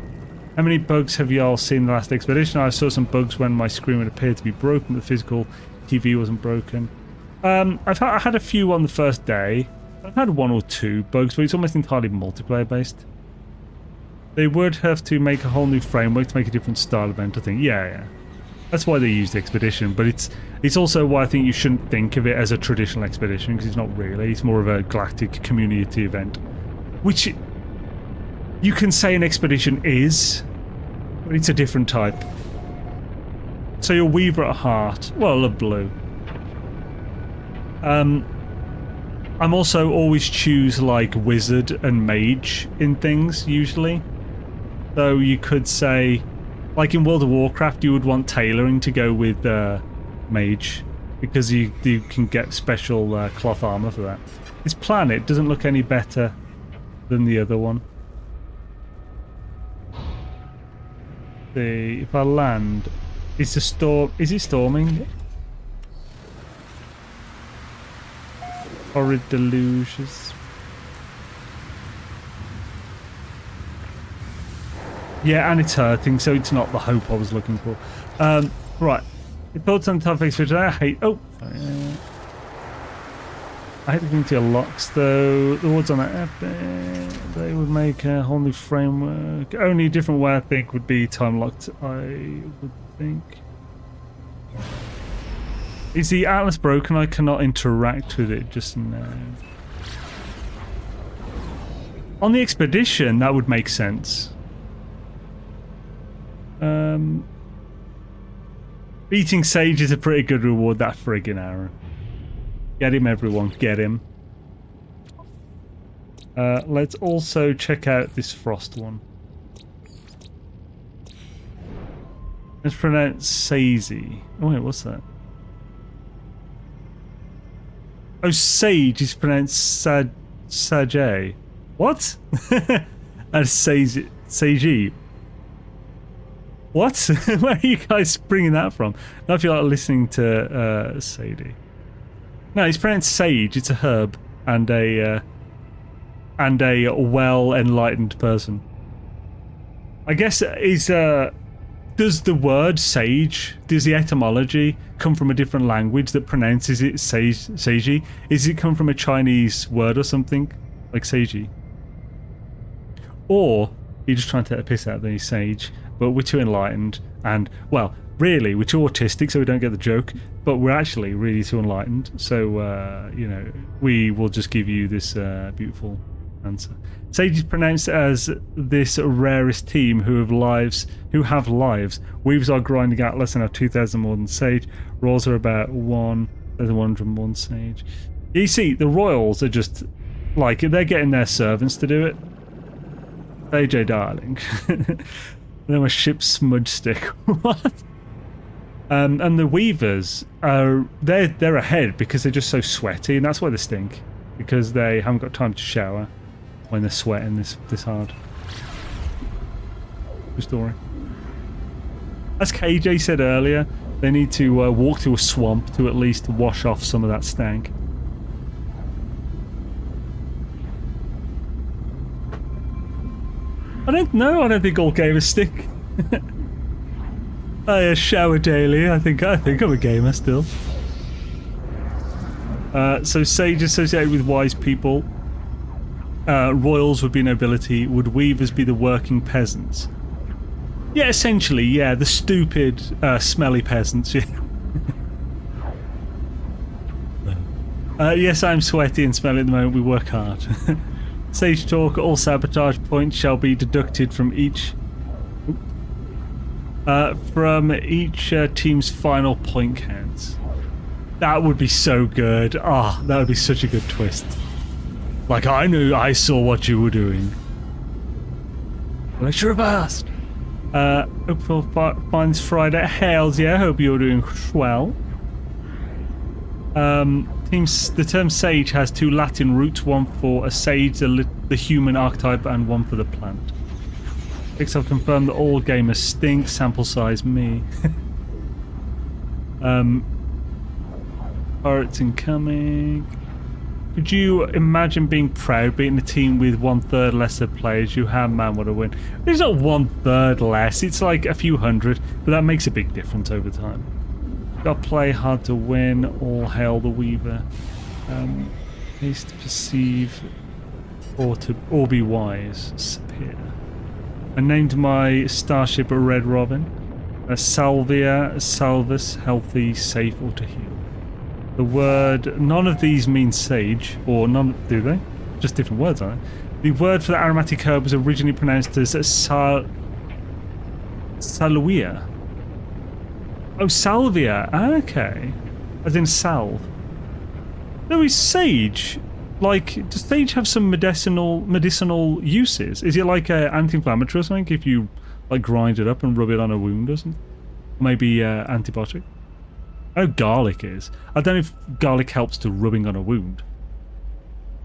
How many bugs have y'all seen in the last expedition? I saw some bugs when my screen would appear to be broken, but the physical TV wasn't broken. I had a few on the first day. I've had one or two bugs, but it's almost entirely multiplayer based. They would have to make a whole new framework to make a different style event, I think. Yeah. That's why they used Expedition, but it's also why I think you shouldn't think of it as a traditional expedition, because it's not really. It's more of a galactic community event, which you can say an expedition is, but it's a different type. So you're Weaver at heart. Well, I love blue. I'm also always choose like wizard and mage in things usually. So you could say, like in World of Warcraft, you would want tailoring to go with mage because you can get special cloth armor for that. This planet doesn't look any better than the other one. See, if I land, is it storming? Horrid delusions. Yeah, and it's hurting, so it's not the hope I was looking for. Right. Your thoughts on the topics for today? I hate the community of locks, though. The words on that app, they would make a whole new framework. Only a different way, I think, would be time locked, I would think. Is the atlas broken? I cannot interact with it just now. On the expedition, that would make sense. Beating Sage is a pretty good reward, that friggin' Aaron. Get him, everyone, get him. Let's also check out this Frost one. Let's pronounce Sazy. Oh wait, what's that? Oh, Sage is pronounced Sajay. What? And Seiji. What? Where are you guys bringing that from? I feel like listening to Sadie. No, it's pronounced sage. It's a herb and a well-enlightened person. I guess does the word sage, does the etymology come from a different language that pronounces it seiji? Is it come from a Chinese word or something like seiji? Or you're just trying to take a piss out of the sage, but we're too enlightened and, well, really, we're too autistic, so we don't get the joke, but we're actually really too enlightened, so, you know, we will just give you this beautiful answer. Sage is pronounced as this rarest team who have lives. Weavers are grinding out less than 2,000 more than Sage. Royals are about 1,100 more than Sage. You see, the Royals are just, like, they're getting their servants to do it. AJ darling. Then my ship's smudge stick. What? And the Weavers are they're ahead because they're just so sweaty, and that's why they stink. Because they haven't got time to shower when they're sweating this hard. True story. As KJ said earlier, they need to walk to a swamp to at least wash off some of that stank. I don't know. I don't think all gamers stink. I shower daily. I think I'm a gamer still. So Sage associated with wise people. Royals would be nobility. Would Weavers be the working peasants? Yeah, essentially, yeah. The stupid, smelly peasants, yeah. Yes, I'm sweaty and smelly at the moment. We work hard. Sage talk, all sabotage points shall be deducted from each team's final point counts. That would be so good. Ah, that would be such a good twist. Like, I saw what you were doing. Well, I should have asked. Hope you'll find this Friday. Hells yeah, hope you're doing well. The term sage has two Latin roots, one for a sage, the human archetype, and one for the plant. I've confirmed that all gamers stink, sample size me. Pirates incoming. Could you imagine being proud beating a team with 1/3 lesser players? You have, man, what a win. It's not 1/3 less, it's like a few hundred, but that makes a big difference over time. Gotta play hard to win, all hail the Weaver. Needs to perceive or be wise. Sapir. I named my starship a Red Robin. Salvia, Salvus, healthy, safe, or to heal. The word, none of these mean sage, or none, do they? Just different words, aren't they? The word for the aromatic herb was originally pronounced as salvia. Oh, salvia, okay. As in salve. No, is sage, like, does sage have some medicinal uses? Is it like anti-inflammatory or something if you, like, grind it up and rub it on a wound or something? Or maybe antibiotic? Oh, garlic is. I don't know if garlic helps to rubbing on a wound.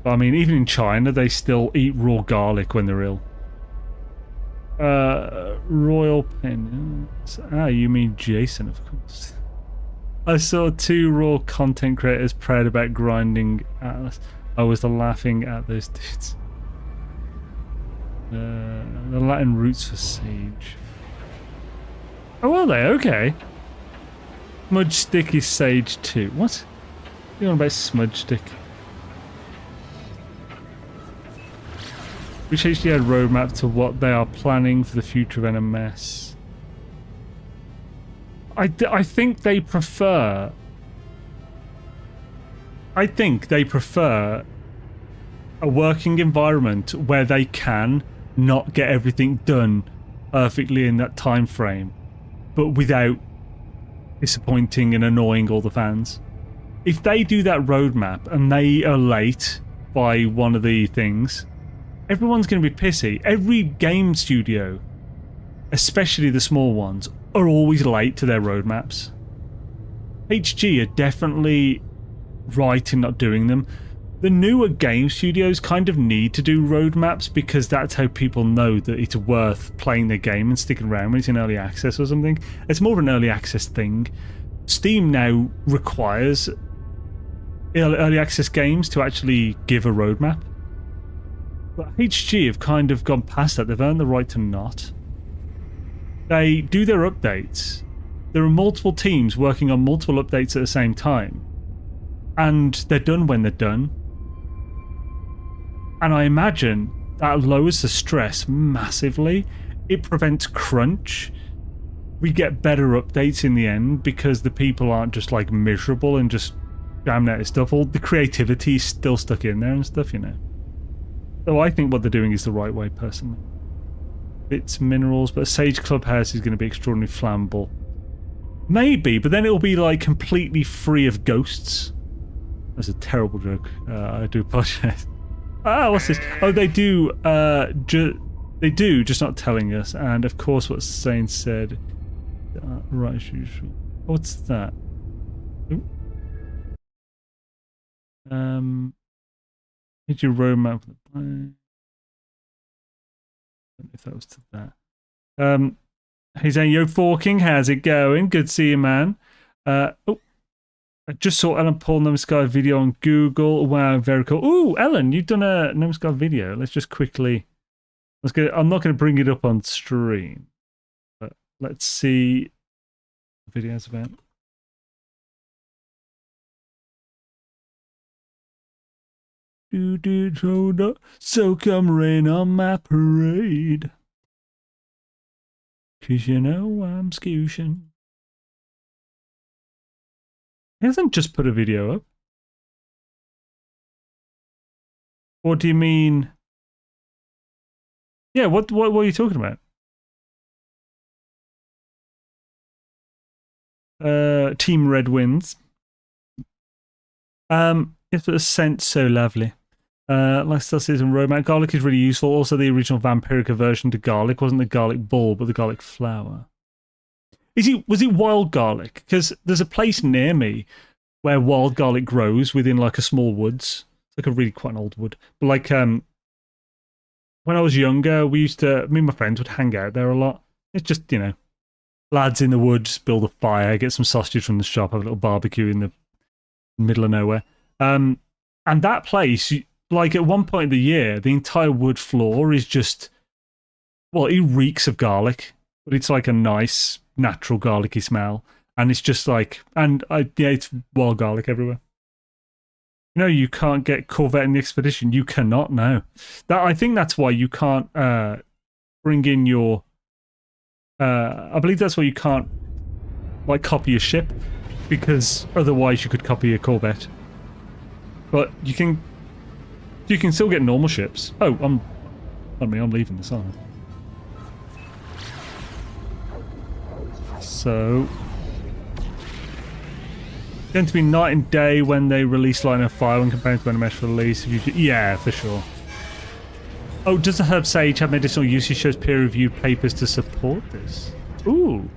I mean, even in China, they still eat raw garlic when they're ill. Royal Pen. You mean Jason, of course. I saw 2 raw content creators proud about grinding Atlas. I was laughing at those dudes. The Latin roots for sage. Oh, are they? Okay. Smudge stick is sage too. What? You're on about smudge stick. Which HDR roadmap to what they are planning for the future of NMS? I think they prefer... I think they prefer a working environment where they can not get everything done perfectly in that time frame, but without disappointing and annoying all the fans. If they do that roadmap and they are late by one of the things, everyone's going to be pissy. Every game studio, especially the small ones, are always late to their roadmaps. HG are definitely right in not doing them. The newer game studios kind of need to do roadmaps because that's how people know that it's worth playing their game and sticking around when it's in early access or something. It's more of an early access thing. Steam now requires early access games to actually give a roadmap. But HG have kind of gone past that. They've earned the right to not. They do their updates. There are multiple teams working on multiple updates at the same time. And they're done when they're done. And I imagine that lowers the stress massively. It prevents crunch. We get better updates in the end because the people aren't just like miserable and just jamming out of stuff. All the creativity is still stuck in there and stuff, you know. So I think what they're doing is the right way, personally. Bits, minerals, but a Sage Clubhouse is going to be extraordinarily flammable. Maybe, but then it'll be like completely free of ghosts. That's a terrible joke. I do apologize. What's this? Oh, they do. They do, just not telling us. And of course, what Sane said. Right as usual. What's that? Ooh. Did you roadmap the plan? I don't know if that was to that. He's saying, yo, Forking, how's it going? Good to see you, man. I just saw Ellen Paul Namaskar video on Google. Wow, very cool. Ooh, Ellen, you've done a Namaskar video. Let's just quickly... I'm not going to bring it up on stream, but let's see the video's about. So come rain on my parade. 'Cause you know I'm scooshin'. He hasn't just put a video up. What do you mean? Yeah, what are you talking about? Team Red wins. It's a scent so lovely. Lifestyle season roadmap. Garlic is really useful. Also, the original vampiric aversion to garlic wasn't the garlic ball, but the garlic flower. Was it wild garlic? Because there's a place near me where wild garlic grows within like a small woods. It's like a really quite an old wood. But like when I was younger, me and my friends would hang out there a lot. It's just, you know, lads in the woods, build a fire, get some sausage from the shop, have a little barbecue in the middle of nowhere. And that place, like at one point of the year, the entire wood floor is just, well, it reeks of garlic, but it's like a nice, natural garlicky smell. And it's just like, it's wild garlic everywhere. No, you can't get Corvette in the expedition. You cannot, no. I think that's why you can't bring in your... I believe that's why you can't like copy a ship, because otherwise you could copy a Corvette. But you can still get normal ships. Oh, I'm leaving this, aren't I? So... going to be night and day when they release Line of Fire when compared to NMS release. Yeah, for sure. Oh, does the herb sage have medicinal use? It shows peer-reviewed papers to support this. Ooh.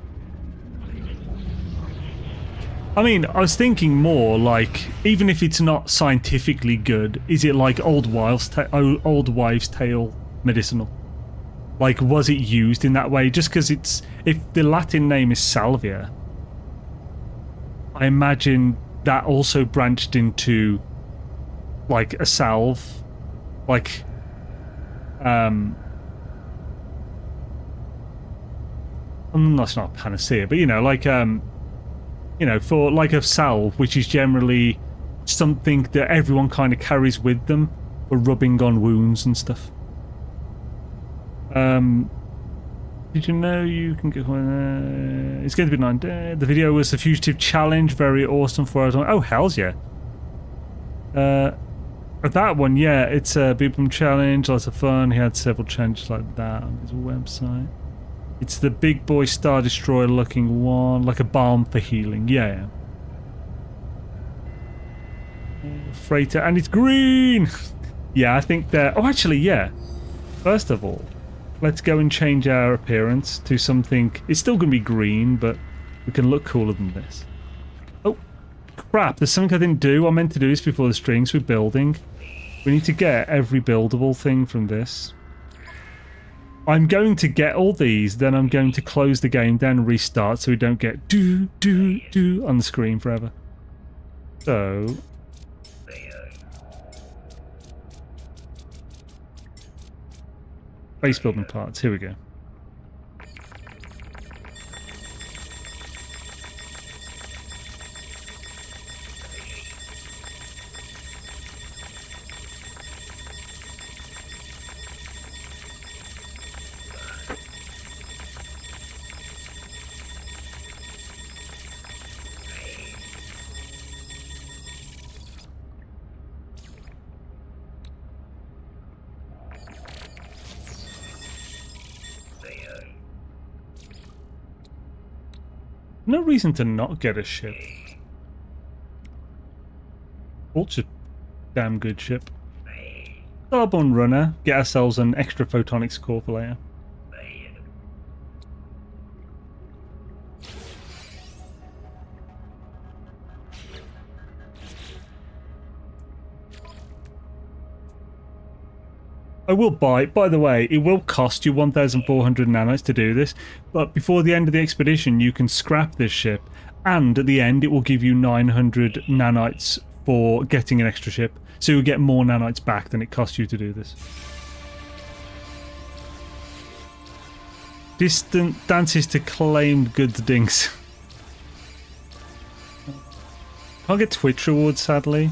I mean, I was thinking more like, even if it's not scientifically good, is it like old wives' tale medicinal? Like, was it used in that way? Just because if the Latin name is salvia, I imagine that also branched into like a salve, like that's not a panacea, but you know, like you know, for like a salve, which is generally something that everyone kind of carries with them for rubbing on wounds and stuff. Did you know you can get it's going to be 9 days. The video was the Fugitive Challenge, very awesome for us. Oh, hells yeah. That one, yeah, it's a Beepum Challenge, lots of fun. He had several challenges like that on his website. It's the big boy Star Destroyer looking one, like a balm for healing. Yeah. Freighter, and it's green! Yeah, I think that... Oh, actually, yeah. First of all, let's go and change our appearance to something... It's still going to be green, but we can look cooler than this. Oh, crap. There's something I didn't do. I meant to do this before the strings we're building. We need to get every buildable thing from this. I'm going to get all these, then I'm going to close the game down and restart so we don't get do on the screen forever. So... base building parts, here we go. No reason to not get a ship. Ultra damn good ship. Starborn Runner. Get ourselves an extra photonics core for later. I will buy, by the way, it will cost you 1,400 nanites to do this, but before the end of the expedition you can scrap this ship, and at the end it will give you 900 nanites for getting an extra ship, so you'll get more nanites back than it cost you to do this. Distant dances to claimed goods dinks. Can't get Twitch rewards, sadly.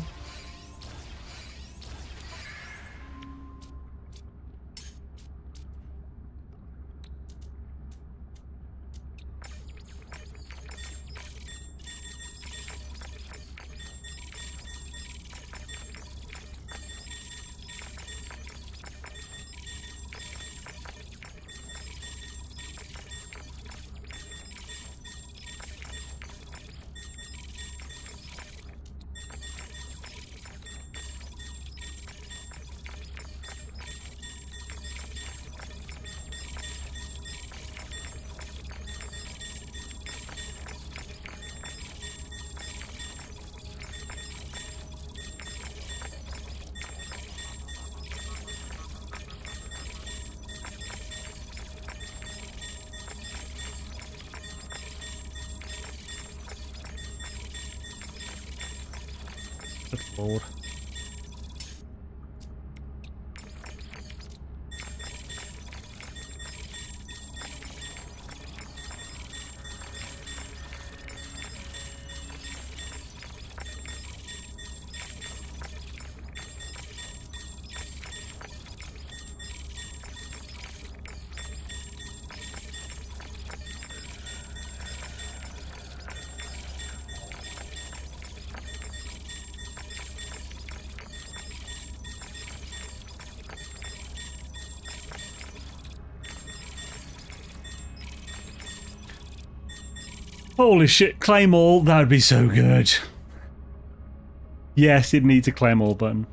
Good lord. Holy shit, claim all, that would be so good. Yes, it needs a claim all button.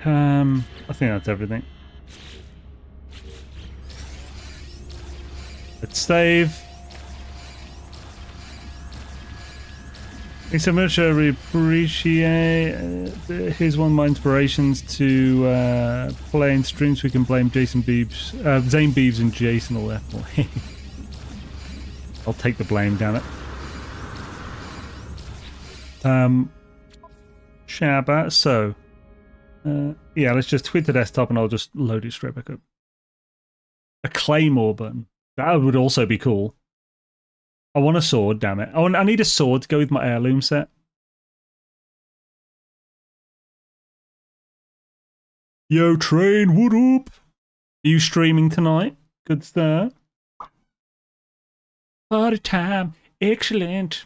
I think that's everything. Let's save. Thanks so much. I really appreciate. Here's one of my inspirations to play in streams. We can blame Zane Beeves and Jason all that. I'll take the blame, damn it. Shabba. So, yeah, let's just tweet the desktop and I'll just load it straight back up. A claymore button. That would also be cool. I want a sword, damn it. I need a sword to go with my heirloom set. Yo, train, what up? Are you streaming tonight? Good stuff. Party time. Excellent.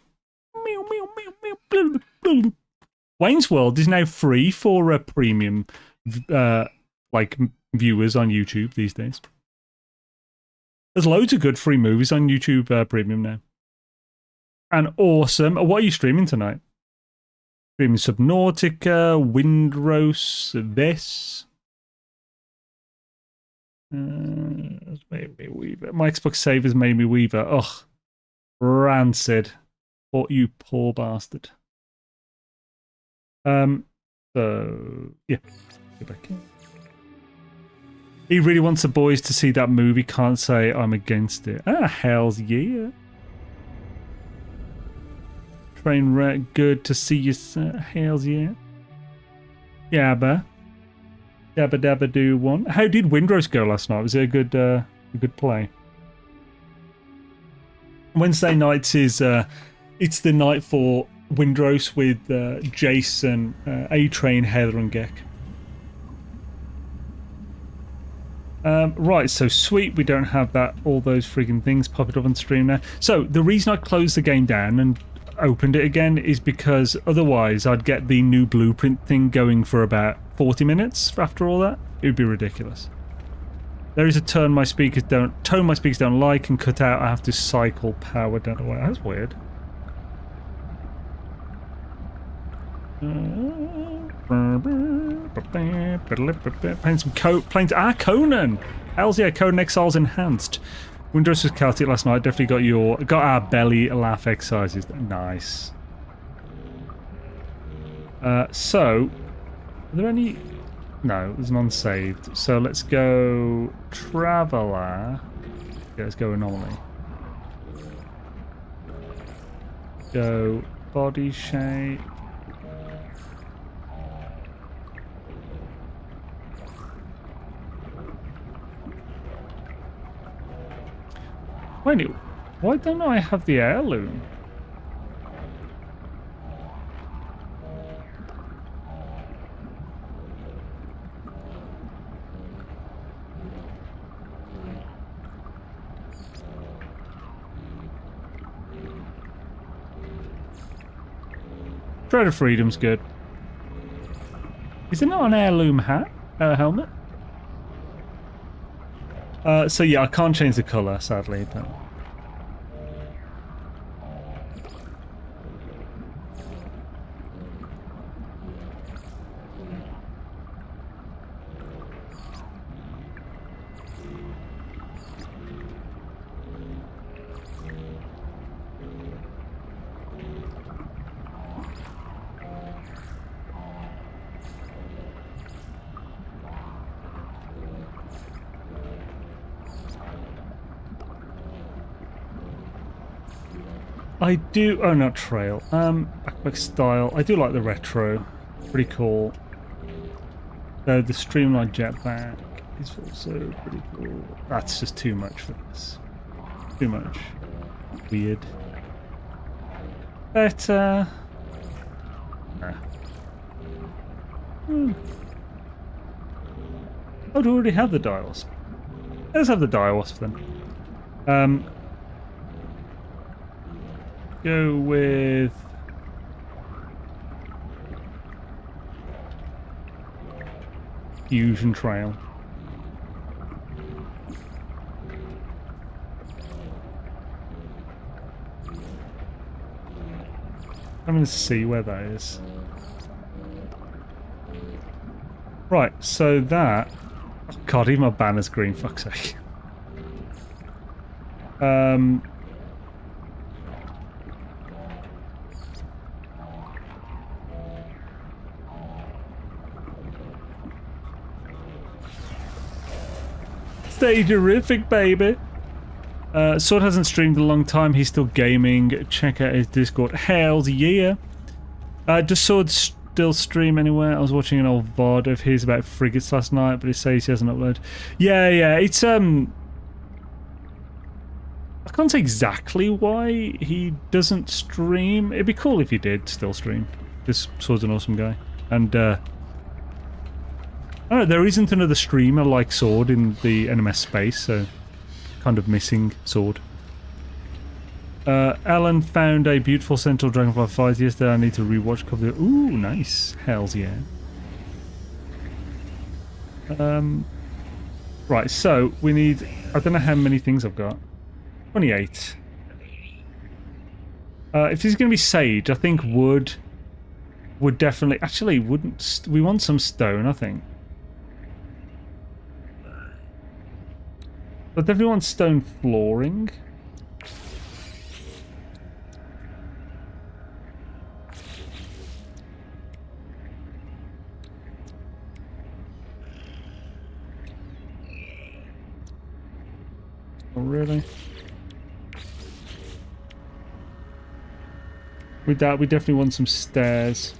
Wayne's World is now free for premium like viewers on YouTube these days. There's loads of good free movies on YouTube Premium now. And awesome. What are you streaming tonight? Streaming Subnautica, Windrose, this. Made me Weaver. My Xbox save has made me Weaver. Ugh. Rancid. Oh, you poor bastard. So yeah. Go back in. He really wants the boys to see that movie. Can't say I'm against it. Ah, hells yeah. Train wreck. Good to see you, sir. Hells yeah. Yabba. Dabba dabba do one. How did Windrose go last night? Was it a good play? Wednesday nights is it's the night for Windrose with Jason, A-Train, Heather and Gek. Right, so sweet, we don't have that, all those friggin' things popping up on stream now. So the reason I closed the game down and opened it again is because otherwise I'd get the new blueprint thing going for about 40 minutes after all that. It would be ridiculous. There is a tone my speakers don't like and cut out. I have to cycle power down the way. That's weird. Playing some Conan. Hells yeah, Conan Exiles Enhanced. Windrose was Celtic last night. Definitely got our belly laugh exercises. Nice. So, are there any? No, there's none saved. So let's go Traveller. Yeah, let's go Anomaly. Go Body Shape. Wait, why don't I have the heirloom? Thread of Freedom's good. Is it not an heirloom hat? Helmet? So yeah, I can't change the colour, sadly, but... I do... Oh, not trail. Backpack style. I do like the retro. Pretty cool. Though the streamlined jetpack is also pretty cool. That's just too much for this. Too much. Weird. Better. Nah. Oh, do we already have the dials? Let's have the dials then. Go with Fusion Trail. I'm going to see where that is. Right, so that... Oh God, even my banner's green, fuck's sake. Stay terrific, baby. Sword hasn't streamed in a long time. He's still gaming. Check out his Discord. Hells yeah. Does Sword still stream anywhere? I was watching an old VOD of his about frigates last night, but it says he hasn't uploaded. Yeah. It's I can't say exactly why he doesn't stream. It'd be cool if he did still stream. This Sword's an awesome guy, and I don't know, there isn't another streamer like Sword in the NMS space, so kind of missing Sword. Alan found a beautiful Central Dragonfly fight yesterday. I need to rewatch a couple of... Ooh, nice. Hells yeah. Right, so we need... I don't know how many things I've got. 28. If this is going to be sage, I think wood would definitely... Actually, wouldn't... We want some stone, I think. But definitely want stone flooring. Oh, really? With that, we definitely want some stairs.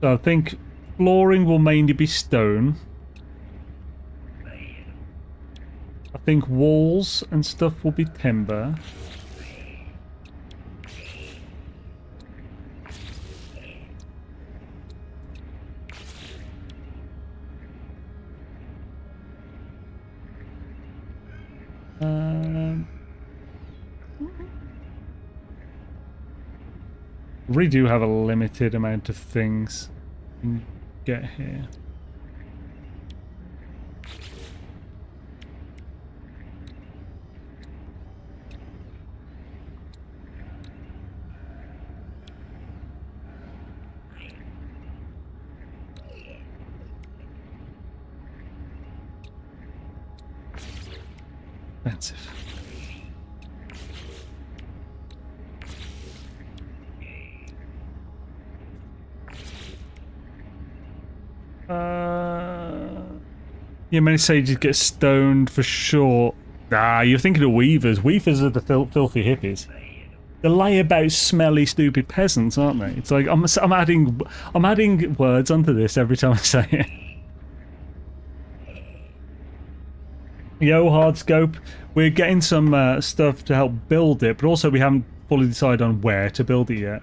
So I think flooring will mainly be stone. I think walls and stuff will be timber. We do have a limited amount of things we can get here. Expensive. Yeah, many sages get stoned for sure. Ah, you're thinking of weavers. Weavers are the filthy hippies. The layabout, smelly, stupid peasants, aren't they? It's like I'm adding words onto this every time I say it. Yo, Hardscope, we're getting some stuff to help build it, but also we haven't fully decided on where to build it yet.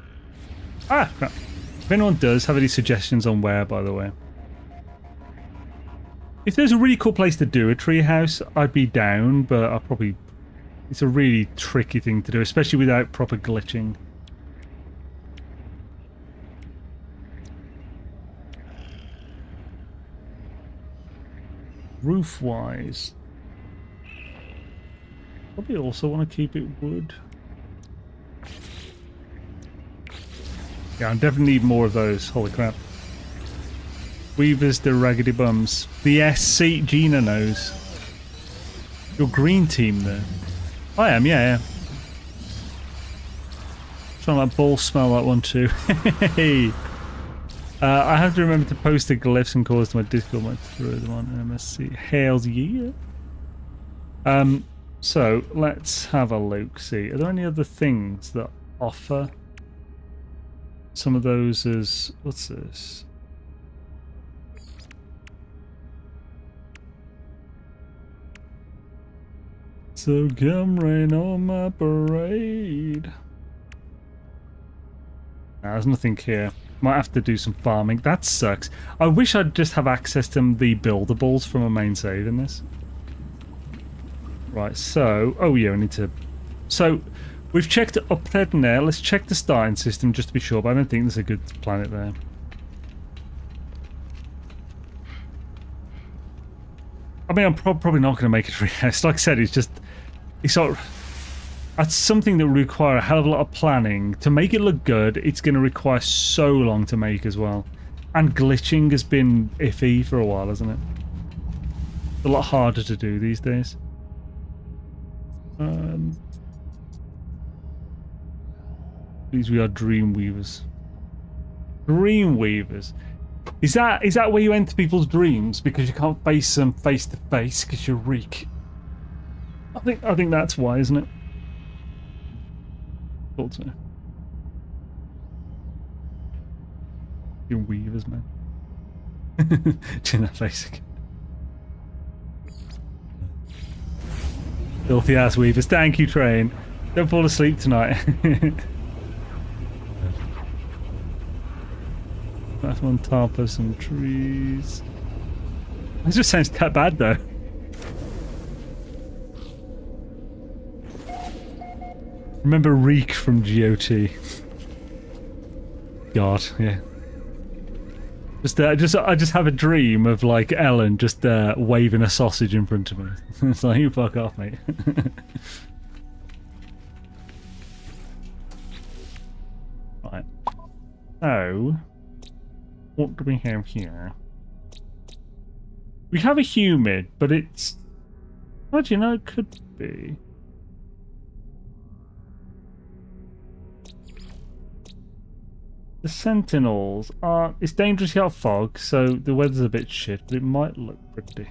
Ah, crap. If anyone does have any suggestions on where, by the way. If there's a really cool place to do a treehouse, I'd be down, but I'll probably... It's a really tricky thing to do, especially without proper glitching. Roof-wise... Probably also want to keep it wood. Yeah, I definitely need more of those. Holy crap. Weavers, the raggedy bums. The SC Gina knows. Your green team there. I am, yeah. Trying to let ball smell that one too. Hey. I have to remember to post the glyphs and calls to my Discord. Might throw them on MSC. Hails yeah. So let's have a look. See, are there any other things that offer some of those as... What's this? So come rain on my parade. Nah, there's nothing here. Might have to do some farming. That sucks. I wish I'd just have access to the buildables from a main save in this. Right, so... Oh yeah, we need to... So, we've checked up there. Let's check the starting system just to be sure, but I don't think there's a good planet there. I mean, I'm probably not going to make it real. Like I said, it's just... It's sort of... That's something that will require a hell of a lot of planning. To make it look good, it's going to require so long to make as well. And glitching has been iffy for a while, hasn't it? It's a lot harder to do these days. These we are dream weavers. Dream weavers. Is that where you enter people's dreams because you can't face them face to face because you reek? I think that's why, isn't it? Thought so. You're weavers, man. Chin that face again. Filthy ass weavers. Thank you, Train. Don't fall asleep tonight. That's on top of some trees. That just sounds that bad though. Remember Reek from GOT. God, yeah. I just have a dream of like Ellen just waving a sausage in front of me. It's like, you fuck off, mate. Right. So, what do we have here? We have a humid, but it's... How do you know it could be? The Sentinels are... It's dangerous to have fog, so the weather's a bit shit, but it might look pretty.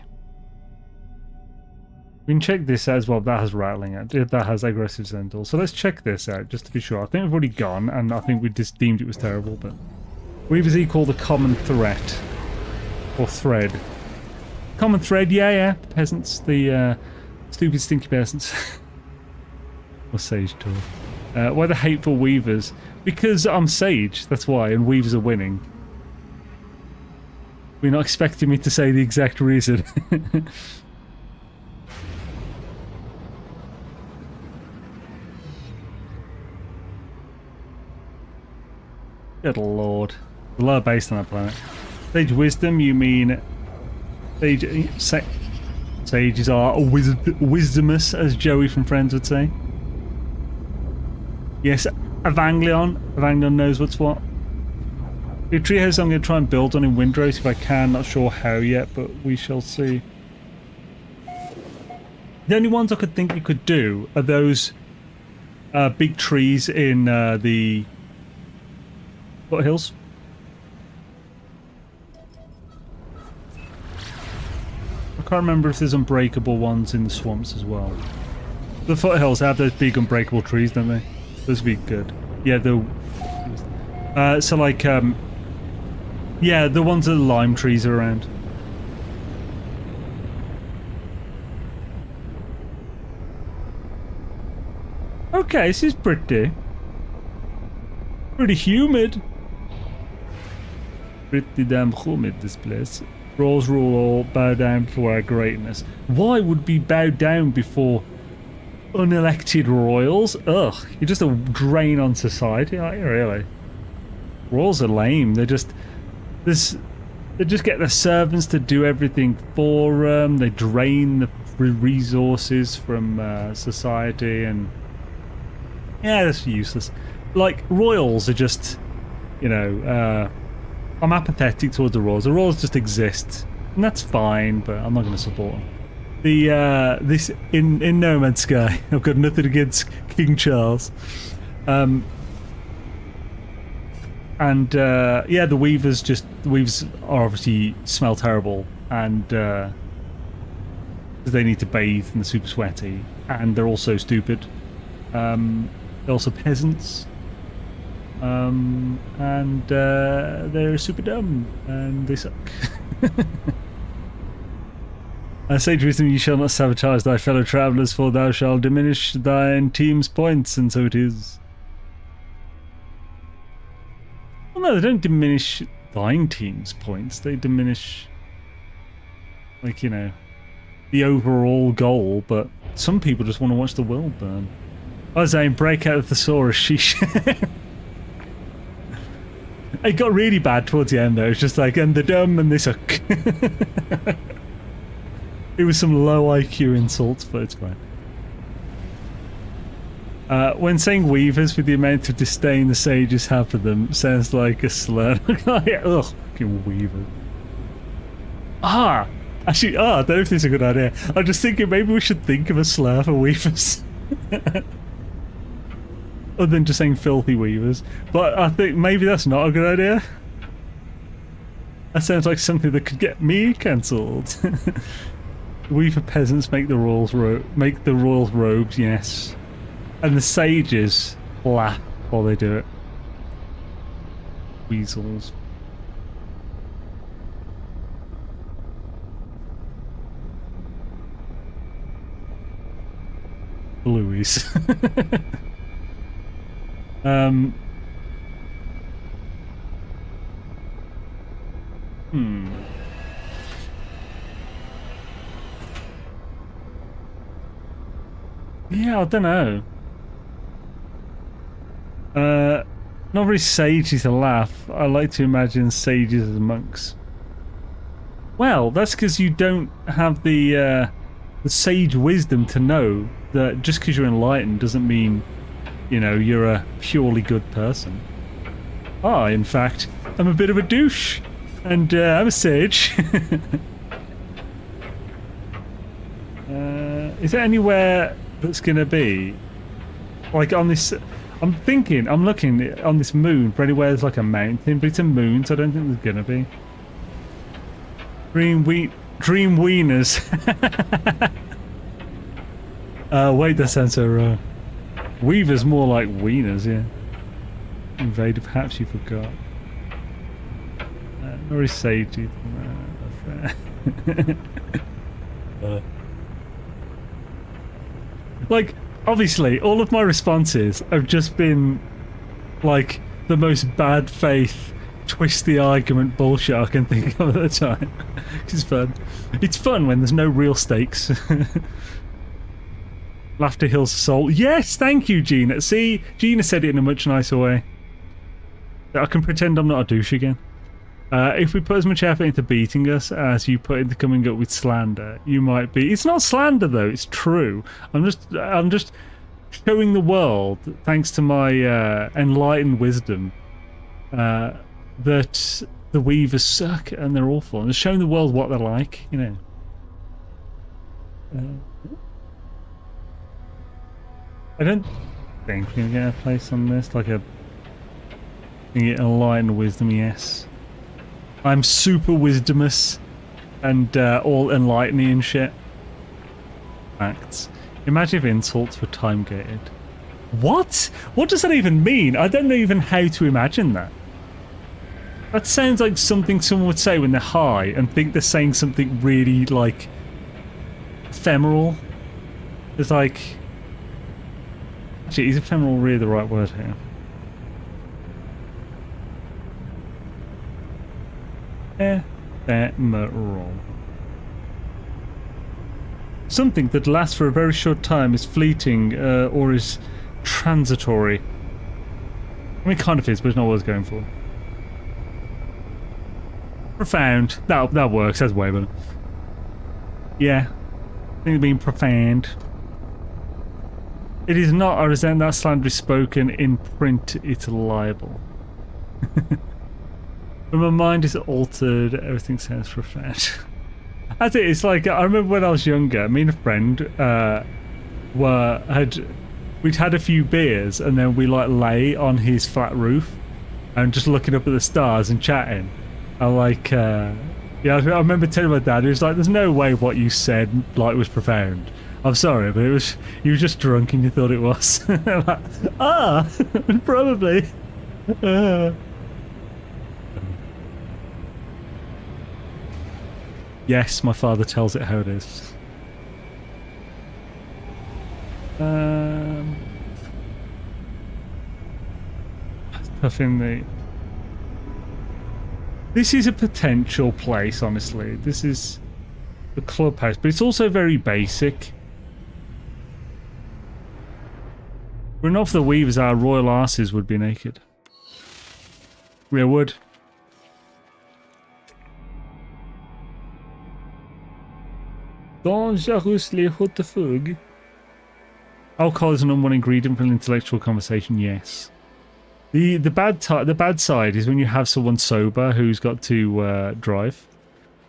We can check this out as well. That has rattling out. That has aggressive Sentinels. So let's check this out, just to be sure. I think we've already gone, and I think we just deemed it was terrible, but... Weavers equal the common threat. Or thread. Common thread, yeah. The peasants. The stupid, stinky peasants. Or Sage Tour. Why the hateful weavers? Because I'm Sage, that's why, and weavers are winning. We're not expecting me to say the exact reason. Good lord. There's a lot based on that planet. Sage wisdom, you mean... Sages are wisdomous, as Joey from Friends would say. Yes, Evanglion. Evanglion knows what's what. The treehouse I'm going to try and build on in Windrose if I can. Not sure how yet, but we shall see. The only ones I could think you could do are those big trees in the foothills. I can't remember if there's unbreakable ones in the swamps as well. The foothills have those big unbreakable trees, don't they? Those would be good. Yeah, so like, yeah, the ones that the lime trees are around. Okay, this is pretty humid. Pretty damn humid, this place. Rolls rule all, bow down before our greatness. Why would we bow down before unelected royals? Ugh, you're just a drain on society, aren't you, really? Royals are lame. They just get their servants to do everything for them. They drain the resources from society, and yeah, that's useless. Like, royals are just, you know, I'm apathetic towards the royals. The royals just exist, and that's fine, but I'm not going to support them. This in No Man's Sky, I've got nothing against King Charles, and yeah, the weavers are obviously smell terrible, and they need to bathe and they're super sweaty, and they're also stupid. They're also peasants, and they're super dumb and they suck. I say to wisdom, you shall not sabotage thy fellow travellers, for thou shalt diminish thine team's points, and so it is. Well, no, they don't diminish thine team's points. They diminish, like, you know, the overall goal, but some people just want to watch the world burn. I was saying, break out of the thesaurus, sheesh. It got really bad towards the end, though. It's just like, and they're dumb and they suck. It was some low IQ insults, but it's fine. When saying weavers with the amount of disdain the sages have for them sounds like a slur. Ugh, fucking weavers. Actually, I don't know if this is a good idea. I'm just thinking maybe we should think of a slur for weavers. Other than just saying filthy weavers. But I think maybe that's not a good idea. That sounds like something that could get me cancelled. Weaver peasants make the royals robes, yes. And the sages laugh while they do it. Weasels. Blueies. Yeah, I don't know. Not very sagey to laugh. I like to imagine sages as monks. Well, that's because you don't have the sage wisdom to know that just because you're enlightened doesn't mean, you know, you're a purely good person. In fact, I'm a bit of a douche, and I'm a sage. Is there anywhere that's gonna be like on this? I'm looking on this moon for anywhere there's like a mountain, but it's a moon, so I don't think there's gonna be. Dream wieners. Wait, that sounds so wrong. Weaver's more like wieners, yeah. Invader, perhaps you forgot. Very sagey. Like, obviously, all of my responses have just been like the most bad faith, twist the argument bullshit I can think of at the time. It's fun. It's fun when there's no real stakes. Laughter heals the soul. Yes, thank you, Gina. See, Gina said it in a much nicer way. I can pretend I'm not a douche again. If we put as much effort into beating us as you put into coming up with slander, you might be. It's not slander though. It's true. I'm just showing the world, thanks to my enlightened wisdom, that the weavers suck and they're awful. And just showing the world what they're like, you know. I don't think we're gonna get a place on this, like a enlightened wisdom. Yes. I'm super wisdomous and all enlightening and shit. Facts. Imagine if insults were time gated. What? What does that even mean? I don't know even how to imagine that. That sounds like something someone would say when they're high and think they're saying something really, like, ephemeral. It's like... Actually, is ephemeral really the right word here? Ephemeral. Something that lasts for a very short time is fleeting or is transitory. I mean, it kind of is, but it's not what I was going for. Profound. That works. That's way better. Yeah. I think being profound. It is not. I resent that slander is spoken in print. It's a libel. When my mind is altered, everything sounds profound. That's it. It's like, I remember when I was younger, me and a friend we'd had a few beers, and then we like lay on his flat roof and just looking up at the stars and chatting. And like, yeah, I remember telling my dad, he was like, "There's no way what you said like was profound. I'm sorry, but it was, you were just drunk and you thought it was." Like, probably. Yes, my father tells it how it is. Stuff in the... This is a potential place, honestly. This is the clubhouse, but it's also very basic. Were not for the weavers, our royal asses would be naked. We would. Dans Jarusli Hotefug. Alcohol is an unwanted ingredient for an intellectual conversation. Yes. The bad side is when you have someone sober who's got to drive,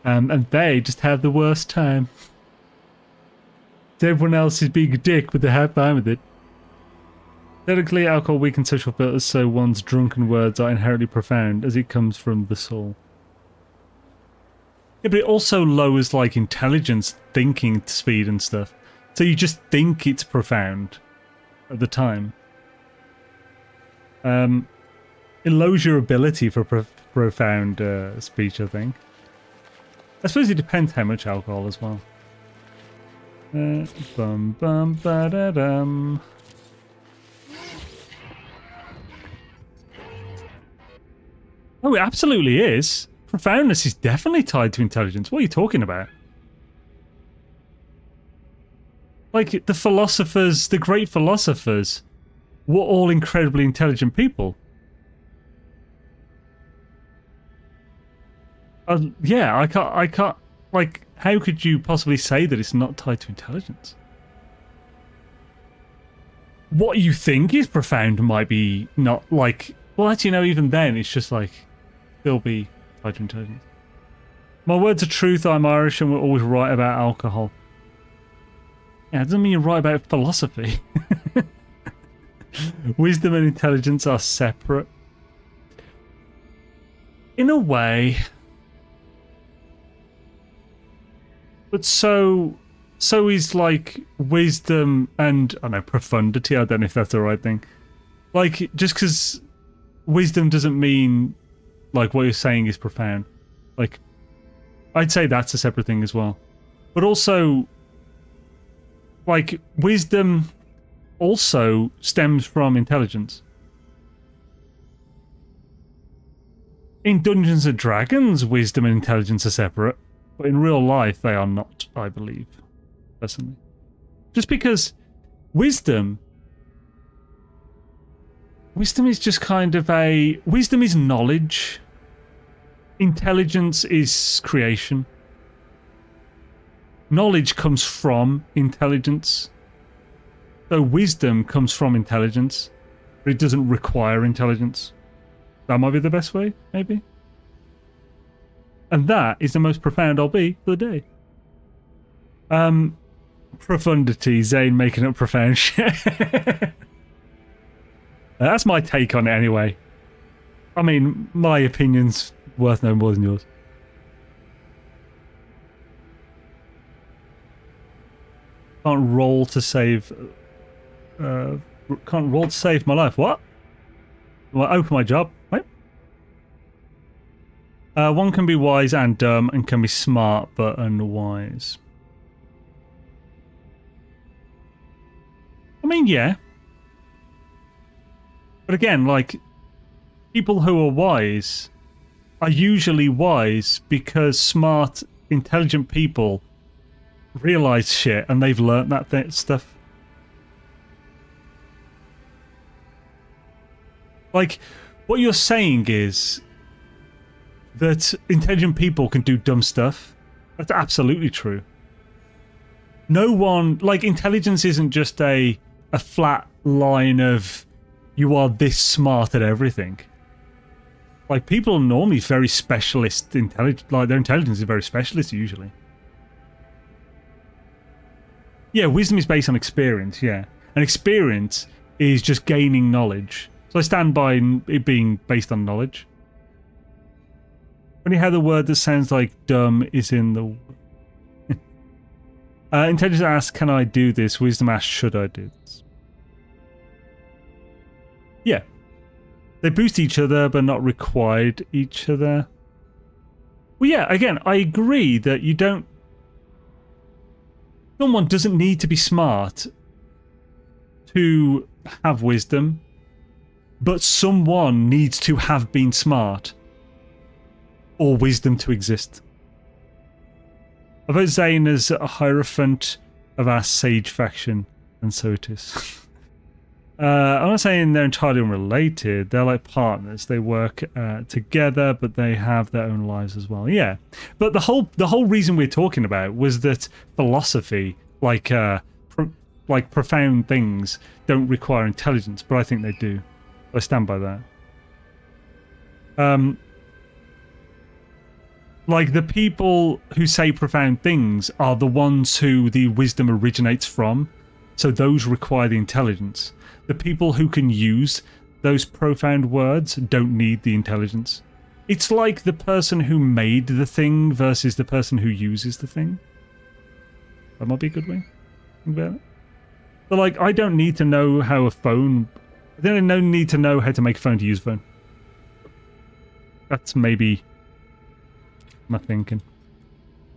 and they just have the worst time. Everyone else is being a dick, but they have fun with it. Technically, alcohol weakens social filters, so one's drunken words are inherently profound, as it comes from the soul. Yeah, but it also lowers, like, intelligence, thinking speed and stuff. So you just think it's profound at the time. It lowers your ability for profound speech, I think. I suppose it depends how much alcohol as well. Bum bum ba da dum. Oh, it absolutely is. Profoundness is definitely tied to intelligence. What are you talking about? Like, the philosophers, the great philosophers, were all incredibly intelligent people. Yeah, I can't, like, how could you possibly say that it's not tied to intelligence? What you think is profound might be not, like, well, actually, no, even then, it's just like, still be tied to intelligence. My words are truth, I'm Irish, and we're always right about alcohol. Yeah, it doesn't mean you're right about philosophy. Wisdom and intelligence are separate. In a way. But so is, like, wisdom and, I don't know, profundity. I don't know if that's the right thing. Like, just because wisdom doesn't mean, like, what you're saying is profound. Like, I'd say that's a separate thing as well. But also, like, wisdom also stems from intelligence. In Dungeons and Dragons, wisdom and intelligence are separate. But in real life, they are not, I believe. Personally. Just because wisdom is just kind of a... Wisdom is knowledge. Intelligence is creation. Knowledge comes from intelligence. So wisdom comes from intelligence, but it doesn't require intelligence. That might be the best way, maybe. And that is the most profound I'll be for the day. Profundity, Zane making up profound shit. That's my take on it anyway. I mean, my opinion's worth no more than yours. Can't roll to save my life. What? Well, open my job. Wait. One can be wise and dumb, and can be smart but unwise. I mean, yeah. But again, like, people who are wise are usually wise because smart, intelligent people realize shit and they've learnt that stuff. Like, what you're saying is that intelligent people can do dumb stuff. That's absolutely true. No one... Like, intelligence isn't just a flat line of you are this smart at everything. Like, people are normally very specialist like, their intelligence is very specialist usually. Yeah, wisdom is based on experience, yeah. And experience is just gaining knowledge. So I stand by it being based on knowledge. Funny how the word that sounds like dumb is in the... Intelligence asks, can I do this? Wisdom asks, should I do this? Yeah. They boost each other, but not required each other. Well, yeah, again, I agree that you don't... Someone doesn't need to be smart to have wisdom, but someone needs to have been smart or wisdom to exist. I vote Zane as a hierophant of our sage faction, and so it is. I'm not saying they're entirely unrelated. They're like partners. They work together, but they have their own lives as well. Yeah, but the whole reason we're talking about was that philosophy, like like profound things don't require intelligence, but I think they do. I stand by that. Like the people who say profound things are the ones who the wisdom originates from, so those require the intelligence. The people who can use those profound words don't need the intelligence. It's like the person who made the thing versus the person who uses the thing. That might be a good way to think about it. But like, I don't need to know how a phone... I don't need to know how to make a phone to use a phone. That's maybe my thinking.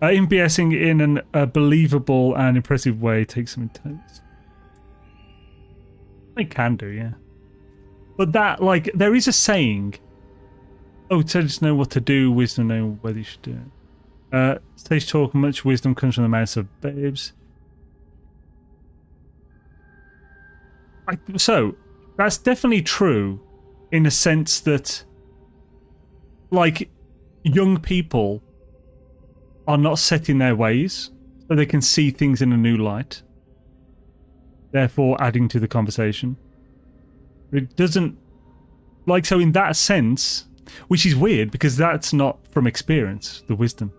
MBSing in a believable and impressive way takes some intelligence. I can do, yeah. But that, like, there is a saying... Oh, sages know what to do, wisdom know whether you should do it. Sage talk, much wisdom comes from the mouths of babes. So, that's definitely true in a sense that, like, young people are not set in their ways, so they can see things in a new light, therefore adding to the conversation. It doesn't... Like, so in that sense... Which is weird, because that's not from experience, the wisdom.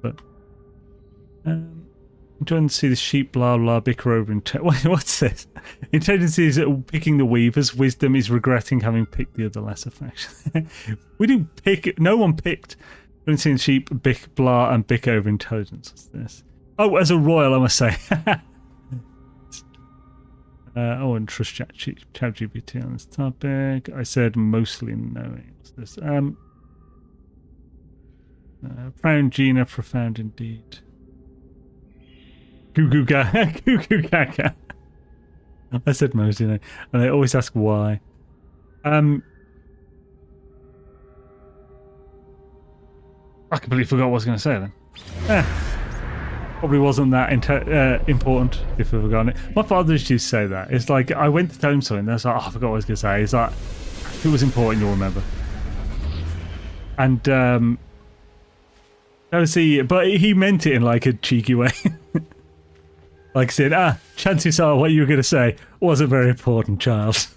But I'm trying to see the sheep, blah, blah, bicker over... What's this? Intelligence is picking the weavers. Wisdom is regretting having picked the other lesser faction. We didn't pick... No one picked... I've seen sheep, bick, blah, and bicker over intelligence. What's this? Oh, as a royal, I must say. I wouldn't trust ChatGPT on this topic. I said mostly no. What's this? Profound Gina, profound indeed. Goo goo gaga. Goo goo gaga. I said mostly no. And they always ask why. I completely forgot what I was going to say then. Probably wasn't that important if I've forgotten it. My father used to say that. It's like, I went to tell him something, and I was like, oh, I forgot what I was going to say. It's like, if it was important, you'll remember. And, obviously, but he meant it in like a cheeky way. Like I said, chances are what you were going to say wasn't very important, child.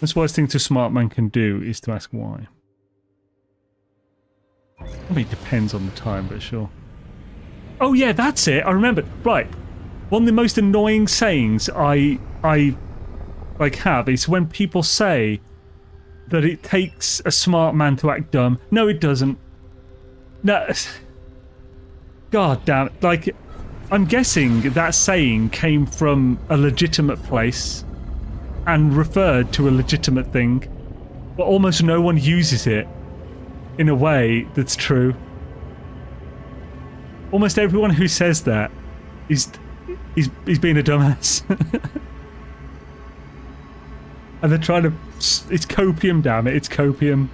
That's the worst thing a smart man can do is to ask why. I mean, it depends on the time, but sure. Oh yeah, that's it. I remember. Right. One of the most annoying sayings I like have is when people say that it takes a smart man to act dumb. No, it doesn't. No. God damn it. Like, I'm guessing that saying came from a legitimate place and referred to a legitimate thing, but almost no one uses it in a way that's true. Almost everyone who says that is being a dumbass. And they're trying to... It's copium, damn it, it's copium.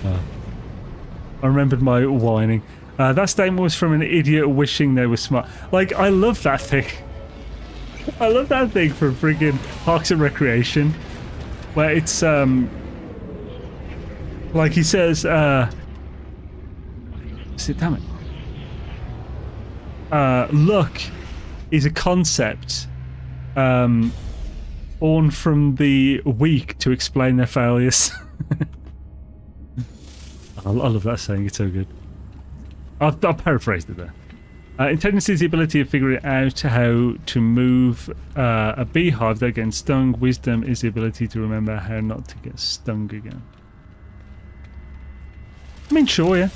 I remembered my whining. That statement was from an idiot wishing they were smart. Like, I love that thing. I love that thing from friggin' Parks and Recreation, where it's like he says, damn it. Luck is a concept born from the weak to explain their failures. I love that saying, it's so good. I'll paraphrase it there. Intelligence is the ability of figuring out how to move a beehive that gets stung. Wisdom is the ability to remember how not to get stung again. I mean, sure, yeah.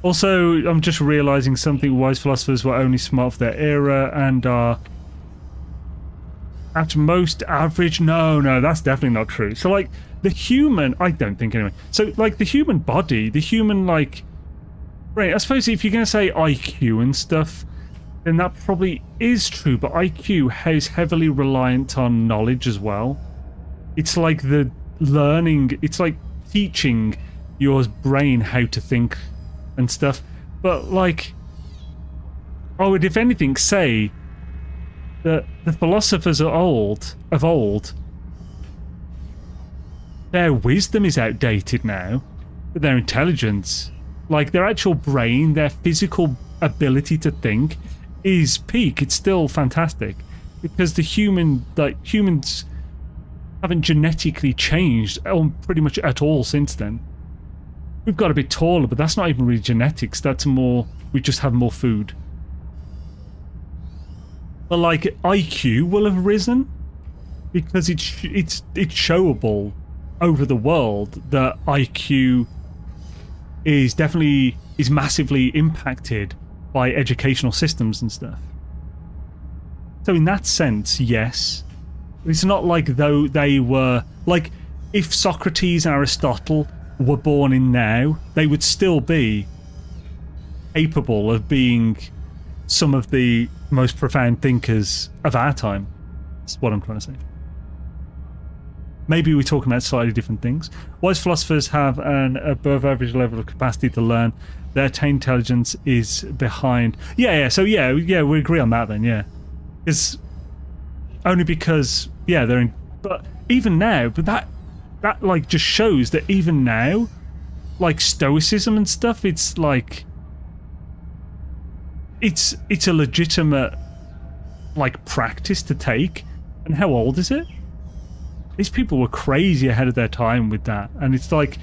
Also, I'm just realizing something. Wise philosophers were only smart for their era and are at most average. No, that's definitely not true. So, like, the human... I don't think anyway. So, like, the human body, the human, like... Right, I suppose if you're going to say IQ and stuff, then that probably is true, but IQ is heavily reliant on knowledge as well. It's like the learning, it's like teaching your brain how to think and stuff. But, like, I would, if anything, say that the philosophers of old their wisdom is outdated now, but their intelligence, like their actual brain, their physical ability to think is peak. It's still fantastic because humans haven't genetically changed pretty much at all since then. We've got a bit taller, but that's not even really genetics. That's more, we just have more food. But like IQ will have risen because it's showable over the world that IQ is massively impacted by educational systems and stuff. So in that sense, yes. It's not like though they were like, if Socrates and Aristotle were born in now, they would still be capable of being some of the most profound thinkers of our time. That's what I'm trying to say. Maybe we're talking about slightly different things. Wise philosophers have an above average level of capacity to learn. Their attained intelligence is behind. So we agree on that then, yeah. It's only because, yeah, they're in. But even now, that like just shows that even now, like stoicism and stuff, it's like it's a legitimate like practice to take. And how old is it? These people were crazy ahead of their time with that, and it's like,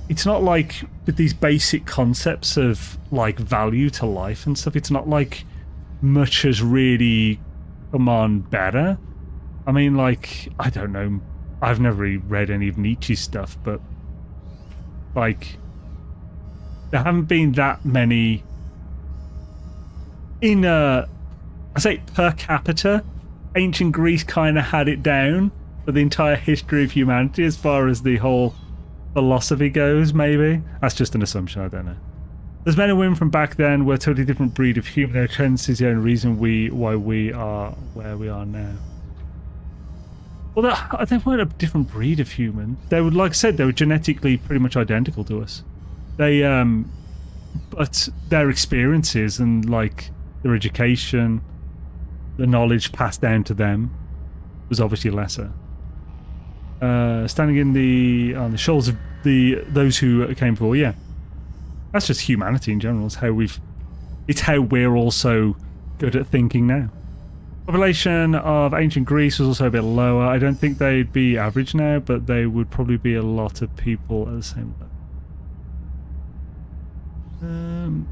it's not like with these basic concepts of like value to life and stuff, it's not like much has really come on better. I mean, like, I don't know, I've never really read any of Nietzsche's stuff, but like there haven't been that many in I say per capita. Ancient Greece kind of had it down for the entire history of humanity as far as the whole philosophy goes, maybe. That's just an assumption, I don't know. There's men and women from back then were a totally different breed of human. Their tendency is the only reason why we are where we are now. Well, they weren't a different breed of human. They would, like I said, they were genetically pretty much identical to us. They, but their experiences and like their education, the knowledge passed down to them was obviously lesser. Standing on the shoulders of those who came before, yeah. That's just humanity in general. It's how we're also good at thinking now. Population of ancient Greece was also a bit lower. I don't think they'd be average now, but they would probably be a lot of people at the same level.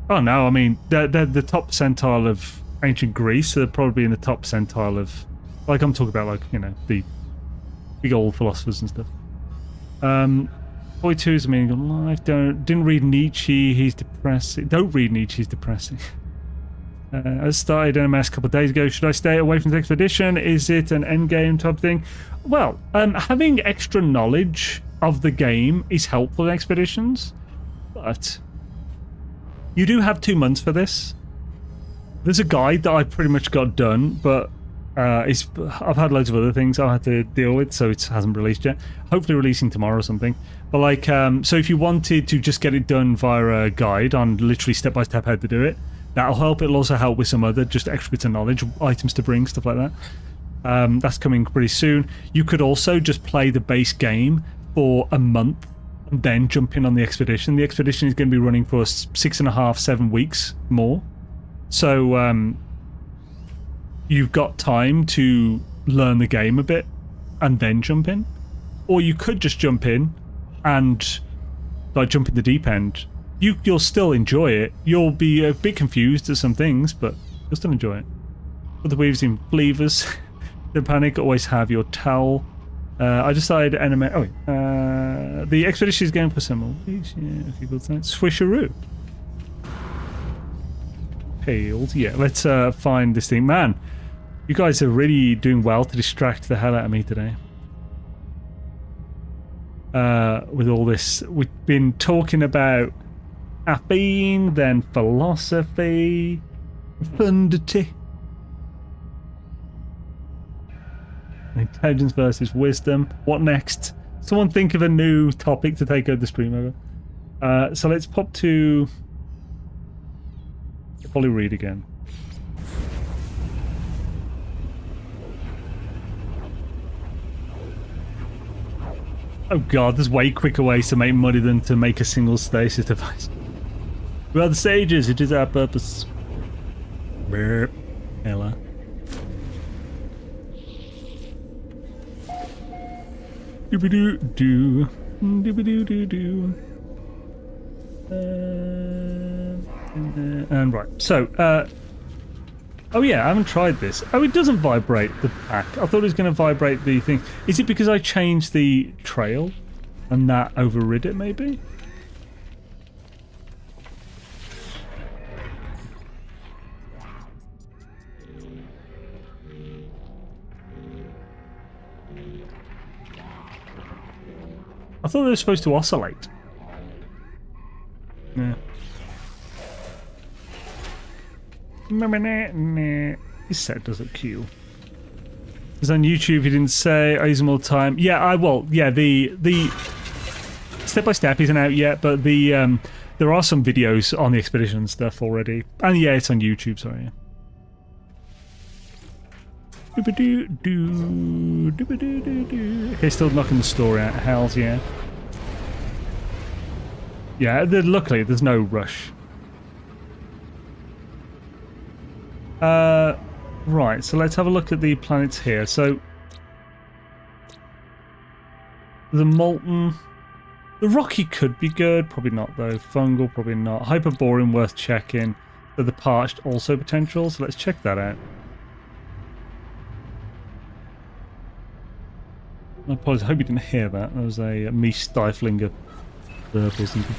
Oh no, I mean they're the top percentile of ancient Greece, so they're probably in the top percentile of, like, I'm talking about, like, you know, the big old philosophers and stuff. 42 is the meaning of life. Didn't read Nietzsche, he's depressing. Don't read Nietzsche, he's depressing. I started NMS a couple of days ago. Should I stay away from the expedition? Is it an endgame type thing? Well, having extra knowledge of the game is helpful in expeditions, but you do have 2 months for this. There's a guide that I pretty much got done, but I've had loads of other things I had to deal with, so it hasn't released yet. Hopefully releasing tomorrow or something. But like, so if you wanted to just get it done via a guide on literally step-by-step how to do it, that'll help. It'll also help with some other just extra bits of knowledge, items to bring, stuff like that. That's coming pretty soon. You could also just play the base game for a month and then jump in on the expedition. The expedition is going to be running for 6.5-7 weeks more. So you've got time to learn the game a bit and then jump in. Or you could just jump in and like jump in the deep end. You'll still enjoy it. You'll be a bit confused at some things, but you'll still enjoy it. Put the weaves in levers. Don't panic, always have your towel. I decided NMS. Oh, wait. The expedition is going for some. Swisheroo. Hailed. Yeah, let's find this thing. Man, you guys are really doing well to distract the hell out of me today. With all this, we've been talking about caffeine, then philosophy, profundity, intelligence versus wisdom. What next? Someone think of a new topic to take over the stream over. So let's pop to probably read again. Oh god, there's way quicker ways to make money than to make a single stasis device. We are the sages, it is our purpose. Brr. Ella. Doobie-doo-doo. Doobie-doo-doo-doo. And right, so, oh yeah, I haven't tried this. Oh, it doesn't vibrate the pack. I thought it was going to vibrate the thing. Is it because I changed the trail and that overrid it, maybe? I thought they were supposed to oscillate. Yeah. This set does look cute. Because on YouTube he didn't say I use them all the time. Yeah, the step by step isn't out yet, but the there are some videos on the expedition and stuff already. And yeah, it's on YouTube, sorry. Okay, still knocking the store out. Hells yeah. Yeah, luckily there's no rush. Right, so let's have a look at the planets here. So the molten, the rocky could be good, probably not though. Fungal, probably not. Hyperborean, worth checking. So the parched also potential. So let's check that out. I apologize, I hope you didn't hear that. That was a me stifling a burp or something.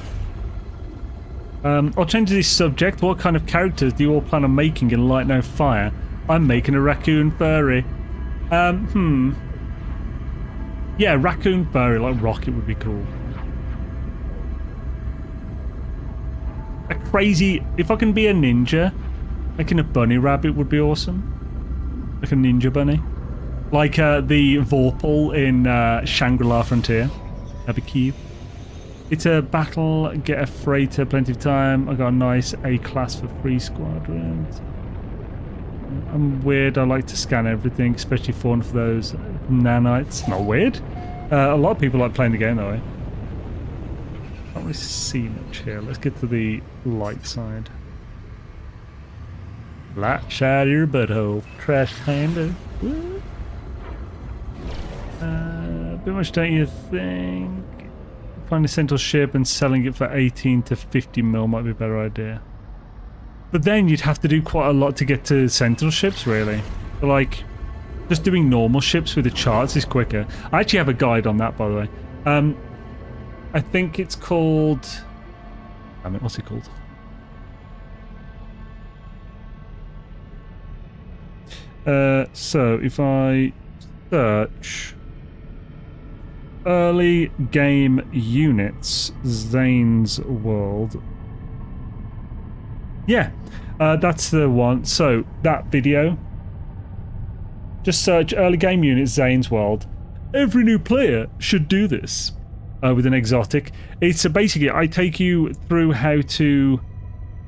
I'll change the subject. What kind of characters do you all plan on making in Light No Fire? I'm making a raccoon furry. Yeah, raccoon furry, like Rocket would be cool. A crazy... If I can be a ninja, making a bunny rabbit would be awesome. Like a ninja bunny. Like the Vorpal in Shangri-La Frontier. That'd be cute. It's a battle, get a freighter, plenty of time. I got a nice A-class for free squadrons. I'm weird, I like to scan everything, especially for those nanites. Not weird. A lot of people like playing the game that way. Can't really see much here. Let's get to the light side. Light side of your butthole. Trash panda. A bit much, don't you think? Find a central ship and selling it for 18 to 50 mil might be a better idea. But then you'd have to do quite a lot to get to central ships, really. Like, just doing normal ships with the charts is quicker. I actually have a guide on that, by the way. I think it's called... I mean, what's it called? So, if I search... Early game units, Zane's World. Yeah, that's the one. So that video, just search early game units, Zane's World. Every new player should do this with an exotic. It's basically, I take you through how to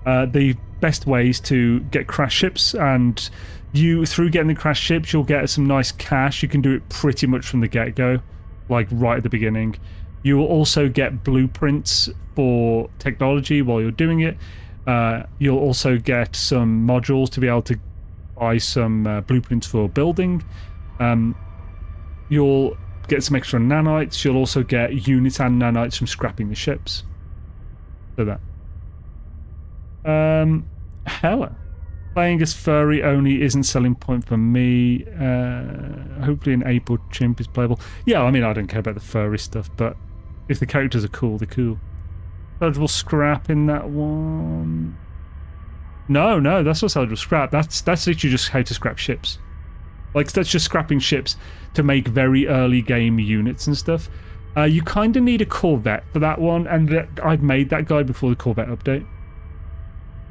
the best ways to get crash ships, and you through getting the crash ships, you'll get some nice cash. You can do it pretty much from the get-go. Like right at the beginning. You will also get blueprints for technology while you're doing it. You'll also get some modules to be able to buy some blueprints for building. You'll get some extra nanites. You'll also get units and nanites from scrapping the ships. So that. Hella. Playing as furry only isn't selling point for me. Hopefully an ape or chimp is playable. Yeah, I mean, I don't care about the furry stuff, but if the characters are cool, they're cool. Salvageable scrap in that one. No, that's not salvageable scrap. That's literally just how to scrap ships. Like, that's just scrapping ships to make very early game units and stuff. You kind of need a Corvette for that one, and I've made that guide before the Corvette update.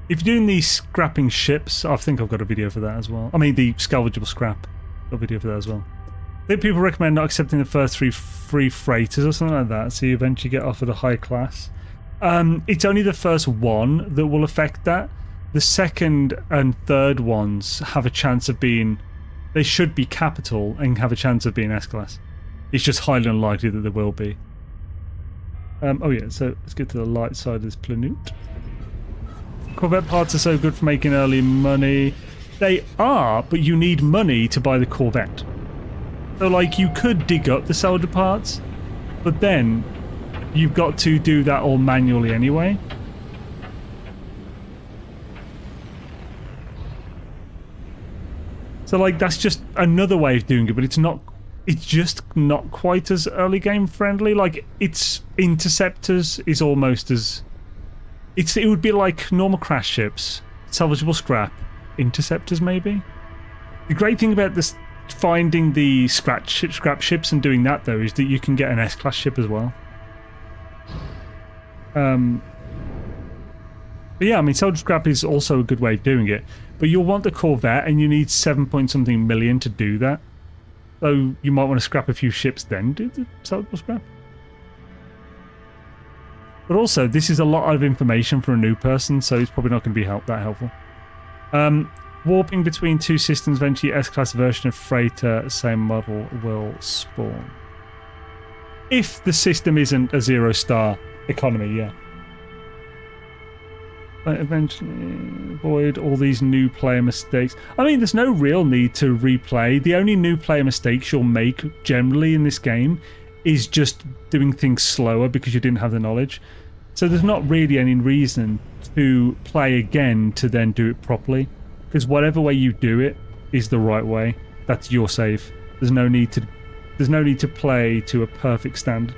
If you're doing the scrapping ships, I think I've got a video for that as well. I mean, the salvageable scrap. Got a video for that as well. I think people recommend not accepting the first 3 free freighters or something like that, so you eventually get offered a high class. It's only the first one that will affect that. The second and third ones have a chance of being... They should be capital and have a chance of being S-class. It's just highly unlikely that there will be. Oh yeah, so let's get to the light side of this planet. Corvette parts are so good for making early money. They are, but you need money to buy the Corvette. So like you could dig up the soldier parts, but then you've got to do that all manually anyway. So like that's just another way of doing it, but it's just not quite as early game friendly. Like its interceptors is almost as it would be like normal crash ships, salvageable scrap, interceptors maybe. The great thing about this finding the scrap ships and doing that though is that you can get an S-class ship as well. But yeah, I mean, soldier scrap is also a good way of doing it, but you'll want the Corvette and you need 7-point-something million to do that. So you might want to scrap a few ships then do the salvageable scrap. But also, this is a lot of information for a new person, so it's probably not going to be that helpful. Warping between two systems, eventually S-class version of freighter, same model, will spawn. If the system isn't a 0-star economy, yeah. But eventually avoid all these new player mistakes. I mean, there's no real need to replay. The only new player mistakes you'll make generally in this game is just doing things slower because you didn't have the knowledge. So there's not really any reason to play again to then do it properly, because whatever way you do it is the right way. That's your save. There's no need to play to a perfect standard.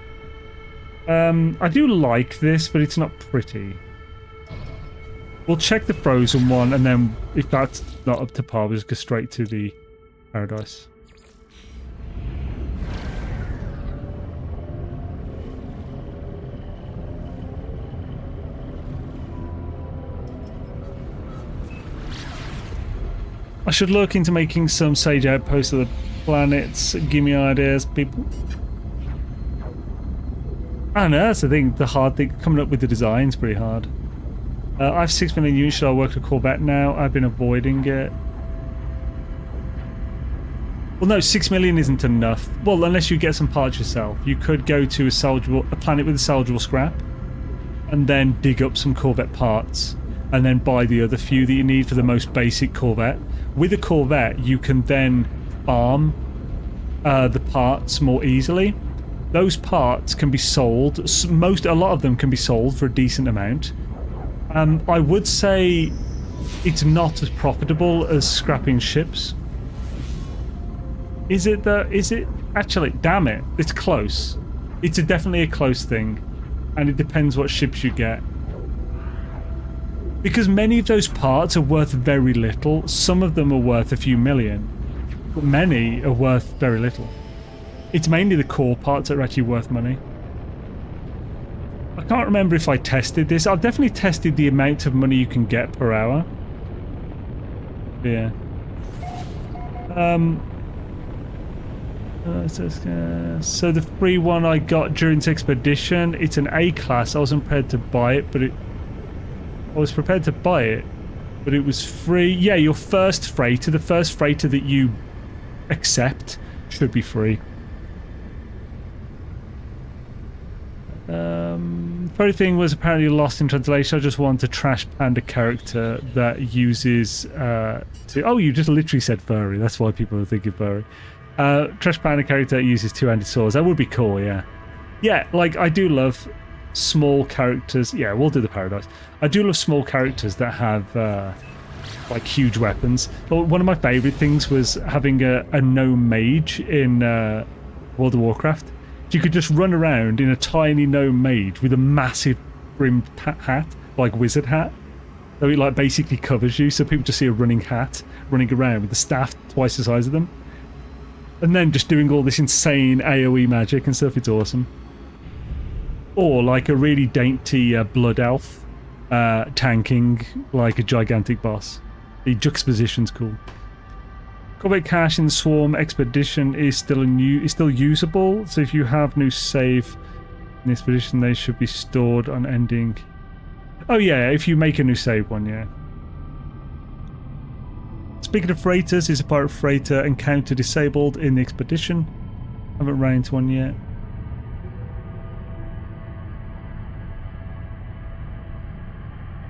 I do like this, but it's not pretty. We'll check the frozen one, and then if that's not up to par, we'll just go straight to the paradise. I should look into making some Sage outposts of the planets. Give me ideas, people. I don't know, that's the thing. The hard thing, coming up with the design's pretty hard. I have 6 million units. Should I work a Corvette now? I've been avoiding it. Well, no, 6 million isn't enough. Well, unless you get some parts yourself. You could go to a planet with a salvageable scrap, and then dig up some Corvette parts, and then buy the other few that you need for the most basic Corvette. With a Corvette, you can then farm the parts more easily. Those parts can be sold. A lot of them can be sold for a decent amount. I would say it's not as profitable as scrapping ships. Is it though? Is it? Actually, damn it, it's close. It's definitely a close thing, and it depends what ships you get. Because many of those parts are worth very little. Some of them are worth a few million, but many are worth very little. It's mainly the core parts that are actually worth money. I can't remember if I tested this. I've definitely tested the amount of money you can get per hour. Yeah. So the free one I got during this expedition, it's an A class. I wasn't prepared to buy it, but I was prepared to buy it, but it was free. Yeah, your first freighter, the first freighter that you accept, should be free. Funny thing was apparently lost in translation. I just want a Trash Panda character that uses oh, you just literally said furry. That's why people are thinking furry. Trash Panda character that uses two-handed swords. That would be cool, yeah. Yeah, like I do love small characters. Yeah, we'll do the paradise. I do love small characters that have like huge weapons. But one of my favorite things was having a gnome mage in World of Warcraft. You could just run around in a tiny gnome mage with a massive brimmed hat, like wizard hat. So it like basically covers you, so people just see a running hat running around with the staff twice the size of them. And then just doing all this insane AoE magic and stuff. It's awesome. Or like a really dainty blood elf tanking like a gigantic boss. The juxtaposition's cool. Corvette cache in the Swarm Expedition is still usable, so if you have new save in the expedition, they should be stored on ending. Oh yeah, if you make a new save one, yeah. Speaking of freighters, is a pirate freighter encounter disabled in the expedition? Haven't ran into one yet.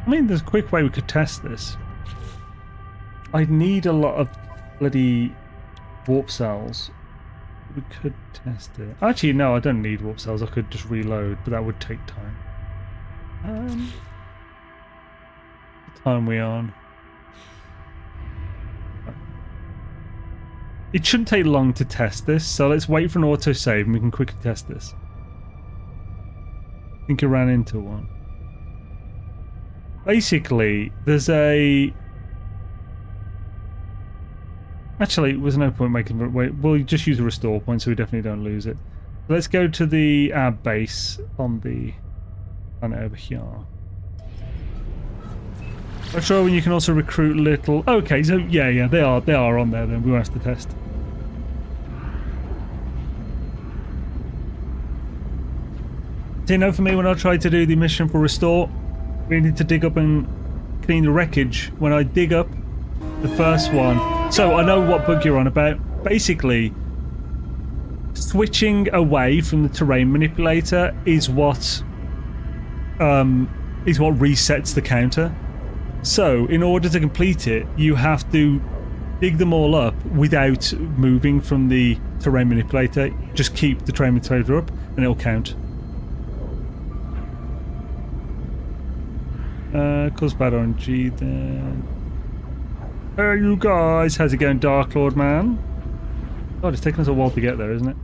I mean, there's a quick way we could test this. I'd need a lot of bloody warp cells. We could test it. Actually, no, I don't need warp cells. I could just reload, but that would take time. What time are we on? It shouldn't take long to test this, so let's wait for an autosave and we can quickly test this. I think I ran into one. Basically, there's a... Actually, there's no point making... Wait, we'll just use a restore point so we definitely don't lose it. Let's go to the base on the planet over here. I'm sure when you can also recruit little... Okay, so yeah, they are on there then. We won't have to test. So, you know, for me, when I tried to do the mission for restore, we need to dig up and clean the wreckage. When I dig up the first one... So, I know what bug you're on about. Basically, switching away from the terrain manipulator is what resets the counter. So, in order to complete it, you have to dig them all up without moving from the terrain manipulator. Just keep the terrain manipulator up and it'll count. Cause bad RNG then. Hey you guys, how's it going, Dark Lord man? God, it's taking us a while to get there, isn't it?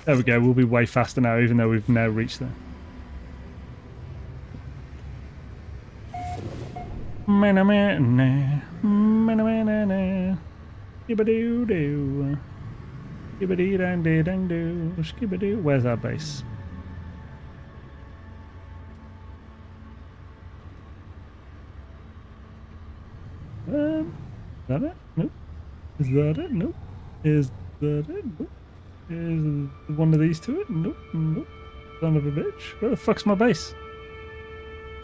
There we go, we'll be way faster now, even though we've now reached there. Where's our base? Is that it? Nope. Is that it? Nope. Is that it? Nope. Is one of these to it? Nope, nope. Son of a bitch. Where the fuck's my base?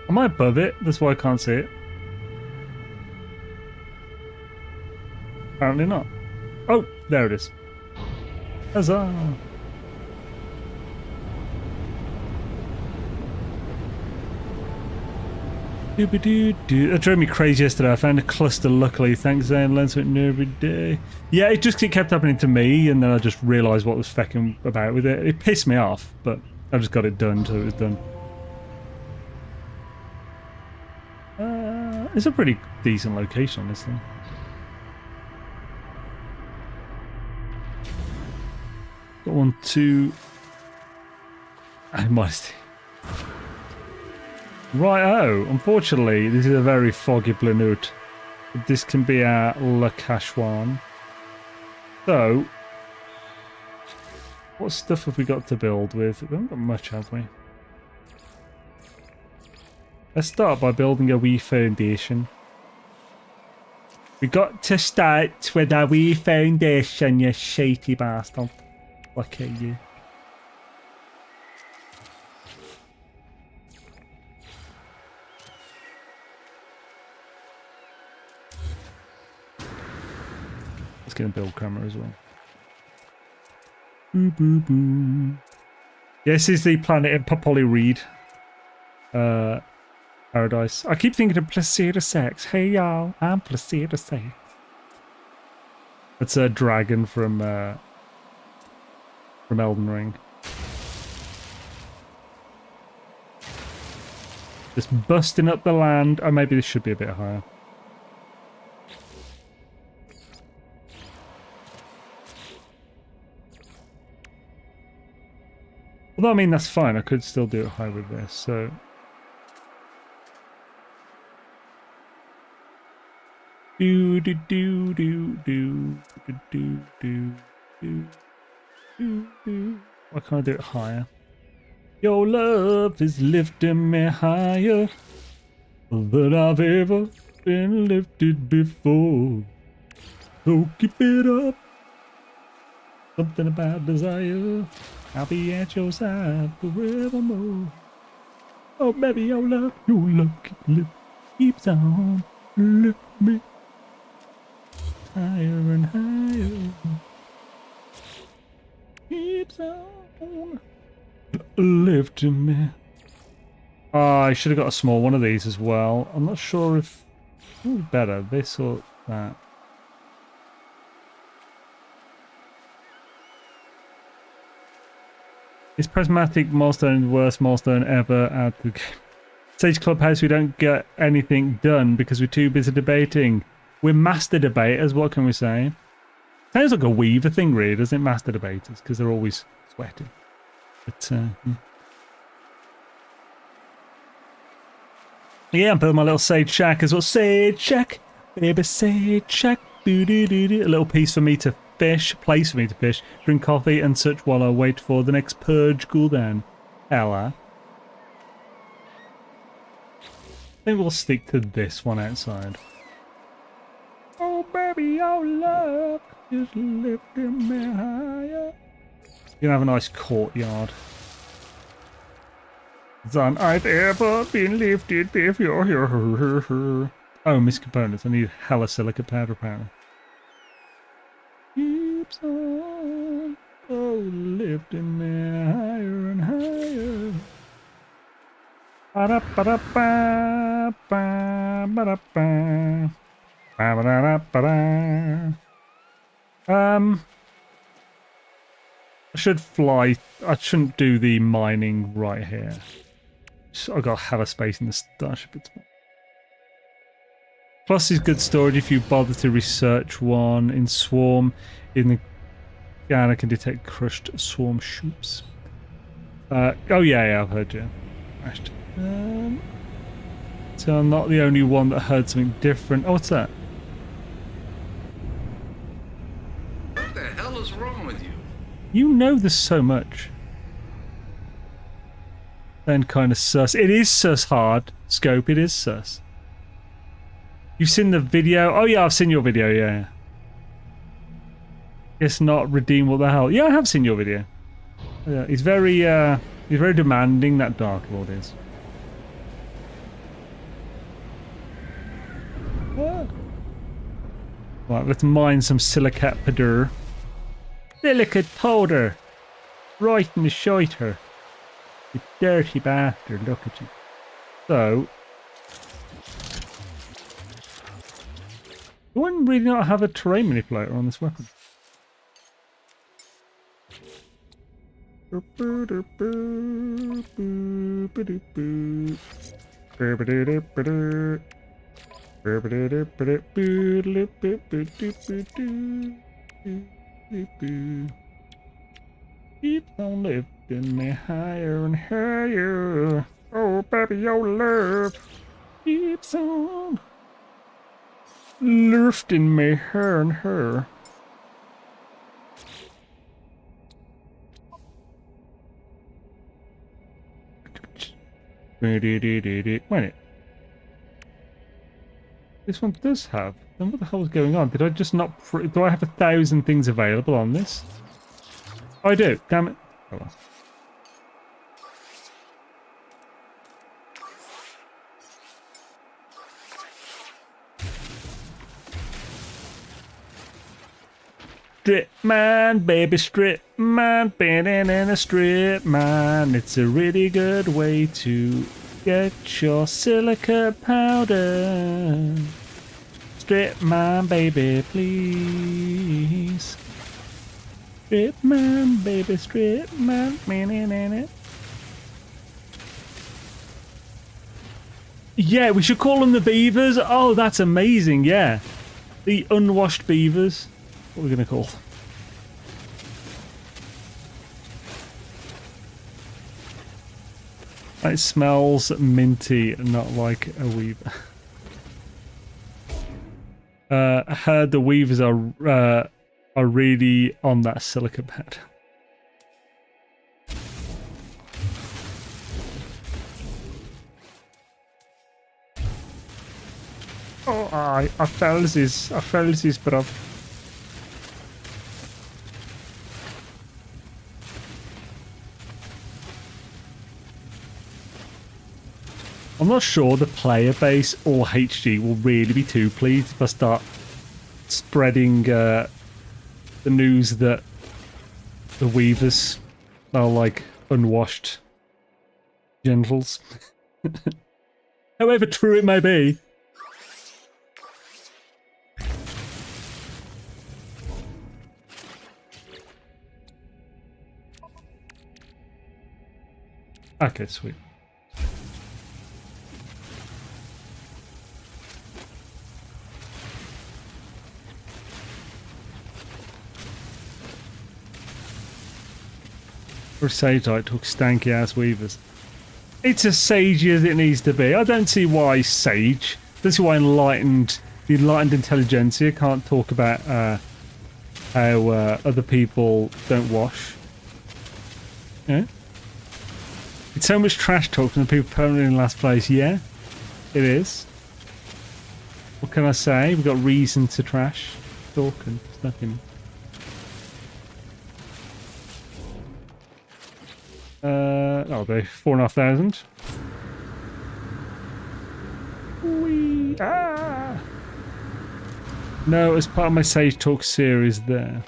Am I above it? That's why I can't see it. Apparently not. Oh, there it is. Huzzah! That drove me crazy yesterday. I found a cluster, luckily. Thanks, Zane. Learn something new every day. Yeah, it kept happening to me, and then I just realised what was fecking about with it. It pissed me off, but I just got it done, so it was done. It's a pretty decent location on this thing. Got 1, 2... I must... Right-oh, unfortunately, this is a very foggy planute. This can be our Lakashwan. So, what stuff have we got to build with? We haven't got much, have we? Let's start by building a wee foundation. We got to start with a wee foundation, you shitey bastard. Look at you. Let's get a build camera as well. Boo boo boo. This is the planet in Popoli Reed. Paradise. I keep thinking of Placida Sex. Hey y'all, I'm Placida Sex. It's a dragon from Elden Ring. Just busting up the land. Oh, maybe this should be a bit higher. Although, I mean, that's fine. I could still do it high with this, so... Do do do do do do do do do do do. Why can't I do it higher? Your love is lifting me higher than I've ever been lifted before. So keep it up. Something about desire. I'll be at your side forevermore. Oh, baby, your love keeps on lifting me higher and higher. Keeps on lifting me. Oh, I should have got a small one of these as well. I'm not sure if better this or that. Is Prismatic milestone the worst milestone ever at the Sage Clubhouse? We don't get anything done because we're too busy debating. We're master debaters, what can we say? Sounds like a Weaver thing, really, doesn't it? Master debaters, because they're always sweating. But, yeah, I'm building my little Sage Shack as well. Sage Shack, baby, Sage Shack. A little piece for me to fish, place for me to fish, drink coffee and such while I wait for the next purge cooldown. Ella. I think we'll stick to this one outside. Oh baby, your love is lifting me higher. You can have a nice courtyard. Than I've ever been lifted before. Oh, missed components. I need hella silica powder apparently. Keeps on, oh, lifting me higher and higher. Ba-da-ba-da-ba, ba-da-ba, ba-da-da-ba-da. I should fly. I shouldn't do the mining right here. I got hella space in the starship. It's fine. Plus is good storage if you bother to research one in Swarm. In the scanner can detect crushed Swarm shoops. Oh yeah, I've heard you. So I'm not the only one that heard something different. Oh, what's that? What the hell is wrong with you? You know there's so much. Then kind of sus. It is sus hard. Scope, it is sus. You've seen the video? Oh yeah, I've seen your video, yeah. Guess not redeem what the hell. Yeah, I have seen your video. Yeah, he's very demanding, that Dark Lord is. What? Right, let's mine some silicate powder. Silicate powder! Right in the shiter. You dirty bastard, look at you. So... you wouldn't really not have a terrain manipulator on this weapon. Keep on lifting me higher and higher. Oh, baby, your love keeps on lifting me her and her. Wait it. This one does have. Then what the hell is going on? Did I just not? Do I have 1,000 things available on this? Oh, I do. Damn it. Oh well. Strip mine, baby, strip mine, bending in a strip mine. It's a really good way to get your silica powder. Strip mine, baby, please. Strip mine, baby, strip mine, it. Yeah, we should call them the beavers. Oh, that's amazing, yeah. The unwashed beavers. What are we going to call them? It smells minty, not like a weaver. I heard the weavers are really on that silica pad. Oh, I felt this, bruv. I'm not sure the player base or HG will really be too pleased if I start spreading the news that the Weavers are like unwashed genitals. However true it may be. Okay, sweet. For a sage like took stanky ass weavers. It's as sagey as it needs to be. I don't see why sage. This is why the enlightened intelligentsia can't talk about how other people don't wash. Yeah. It's so much trash talk from the people permanently in last place. Yeah, it is. What can I say? We've got reason to trash talk and stuff in. That'll be 4,500. Whee! Ah! No, as part of my Sage Talk series there.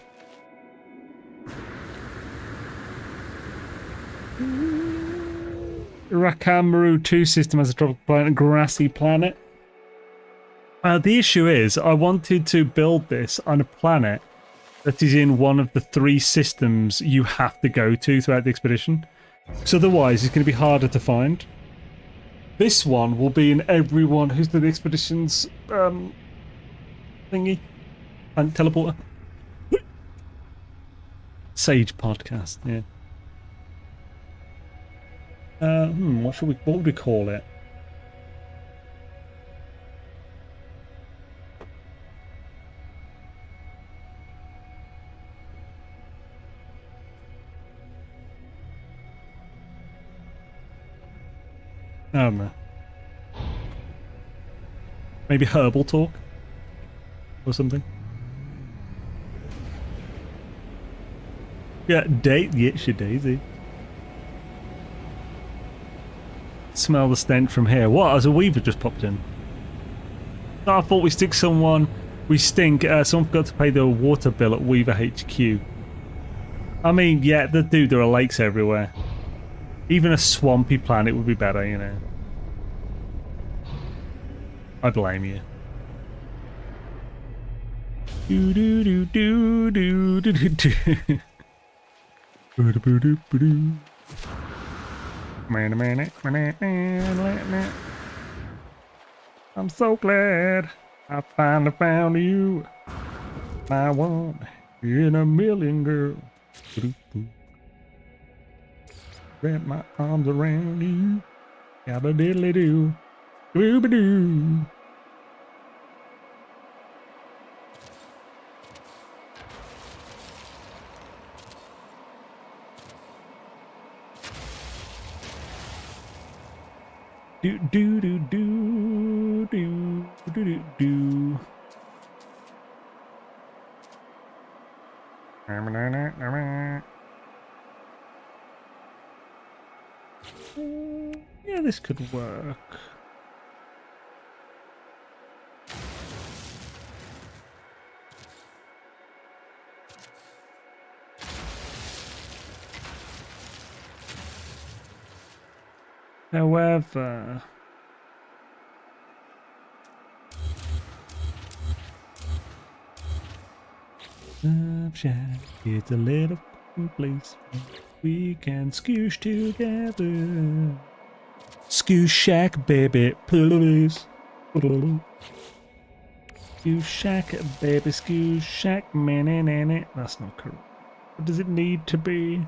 Rakamaru 2 system has a tropical planet, a grassy planet. The issue is, I wanted to build this on a planet that is in one of the 3 systems you have to go to throughout the expedition. So otherwise, it's going to be harder to find. This one will be in everyone who's done the expedition's thingy and teleporter. Sage podcast, yeah. What would we call it? I don't know. Maybe herbal talk? Or something? Yeah, daisy. Smell the stench from here. What? As a weaver just popped in. I thought we stink. Someone forgot to pay the water bill at Weaver HQ. I mean, yeah, there are lakes everywhere. Even a swampy planet would be better, you know. I blame you. Do do do do do do do do. I'm so glad I finally found you. My one in a million, girl. Wrap my arms around you. Yabba diddly doo. Dooba doo. Do do do do do do do do. Yeah, this could work. However, Subshack, it's a little place we can scoosh together. Scoosh shack, baby, please. Scoosh shack, baby, scoosh shack, man. That's not correct. What does it need to be?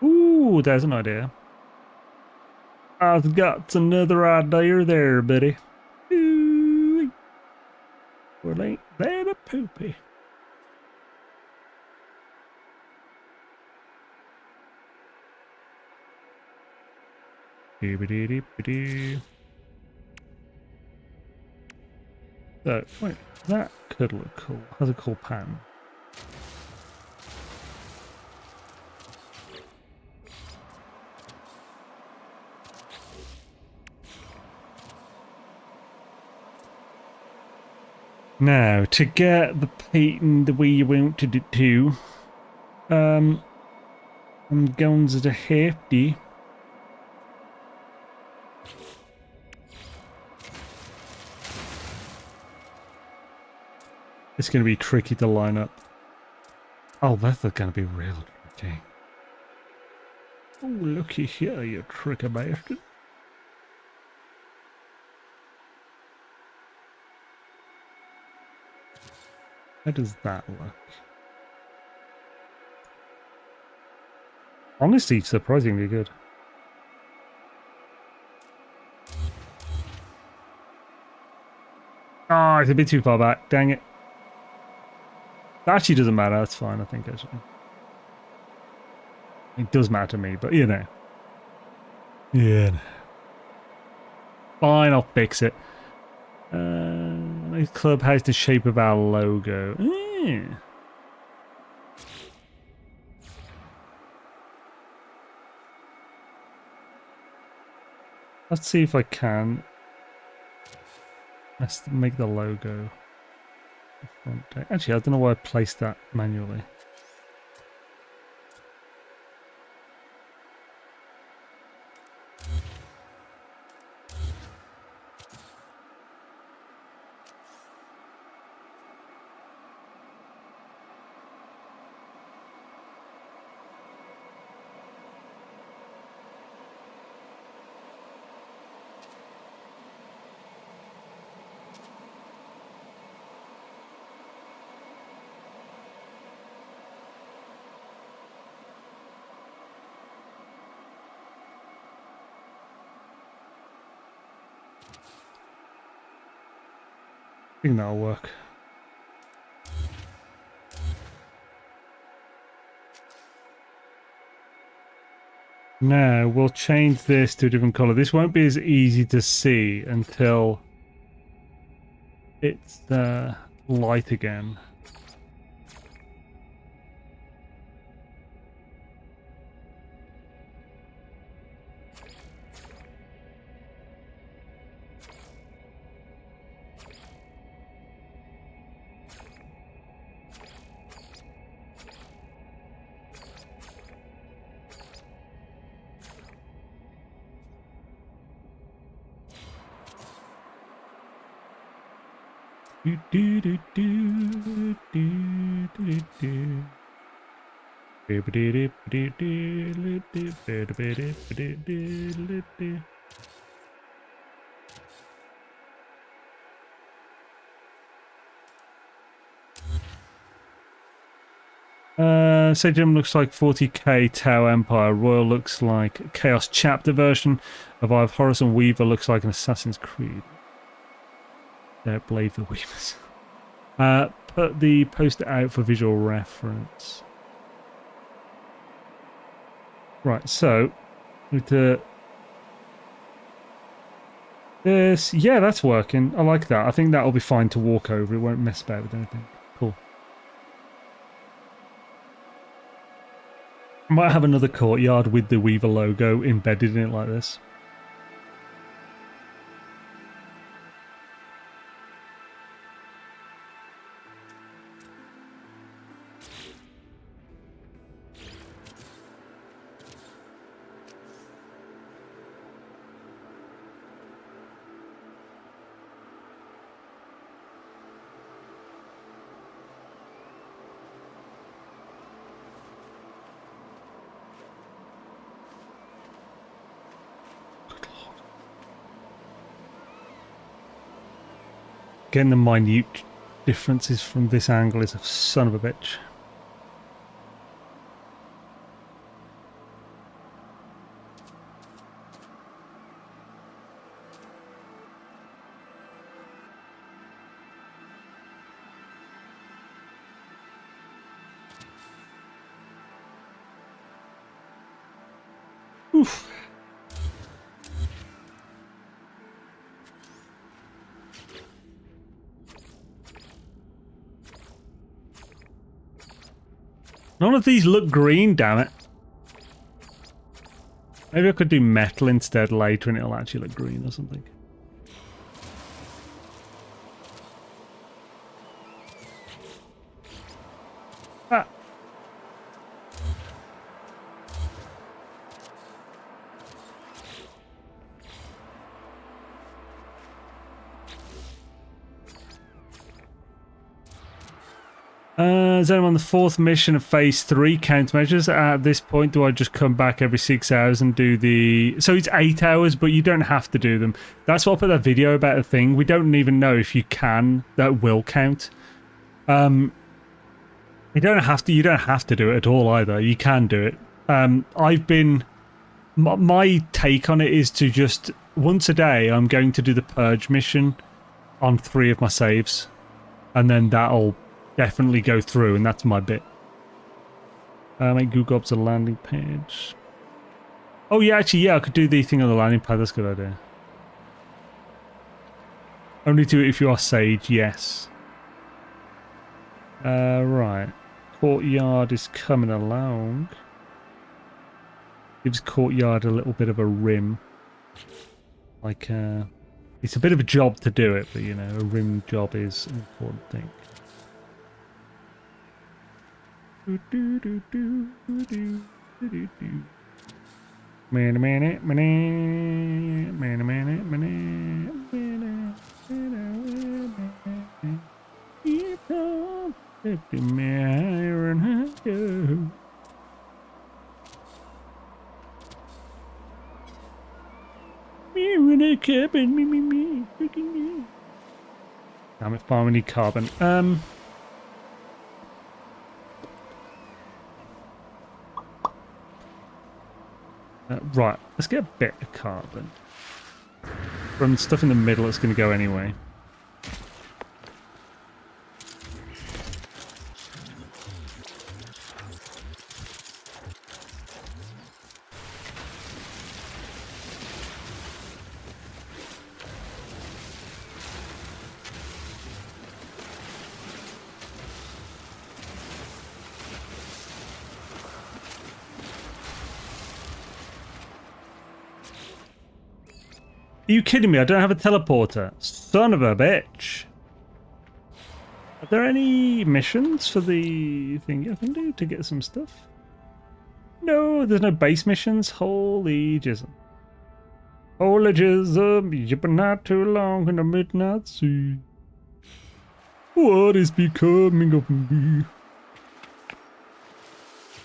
Ooh, there's an idea. I've got another idea there, buddy. Ooh. Well, ain't that a poopy? So, wait, that could look cool. Has a cool pattern. Now, to get the painting the way you wanted it to, I'm going to hefty. It's going to be tricky to line up. Oh, that's going to be real tricky. Oh, looky here, you tricky bastard. How does that look? Honestly, surprisingly good. Oh, it's a bit too far back. Dang it. That actually doesn't matter. That's fine, I think, actually. It does matter to me, but you know. Yeah. Fine, I'll fix it. Clubhouse the shape of our logo. Let's see if I can. Let's make the logo. Actually, I don't know why I placed that manually. I think that'll work. Now we'll change this to a different color. This won't be as easy to see until it's light again. Sagem looks like 40k Tau Empire. Royal looks like Chaos Chapter version of I've Horus and Weaver looks like an Assassin's Creed. Blade for Weavers. Put the poster out for visual reference. Right, so with this, yeah, that's working. I like that. I think that'll be fine to walk over. It won't mess about with anything. Cool. I might have another courtyard with the Weaver logo embedded in it like this. Getting the minute differences from this angle is a son of a bitch. Oof. None of these look green, damn it. Maybe I could do metal instead later and it'll actually look green or something. Ah. So I'm on the 4th mission of phase 3 countermeasures. At this point, do I just come back every 6 hours and do the... So it's 8 hours, but you don't have to do them. That's what I put that video about the thing. We don't even know if you can. That will count. You don't have to do it at all either. You can do it. I've been... My take on it is to just... Once a day, I'm going to do the purge mission on 3 of my saves. And then that'll definitely go through, and that's my bit. Make Googobs a landing page. Oh yeah, actually, yeah, I could do the thing on the landing pad. That's a good idea. Only do it if you are Sage, yes. Right. Courtyard is coming along. Gives Courtyard a little bit of a rim. Like, it's a bit of a job to do it, but you know, a rim job is an important thing. Damn it, fine, we need carbon. Right, let's get a bit of carbon. From stuff in the middle, it's going to go anyway. Are you kidding me? I don't have a teleporter. Son of a bitch. Are there any missions for the thing I can do to get some stuff? No, there's no base missions. Holy jism. Holy jism, you've been not too long in the midnight sea. What is becoming of me?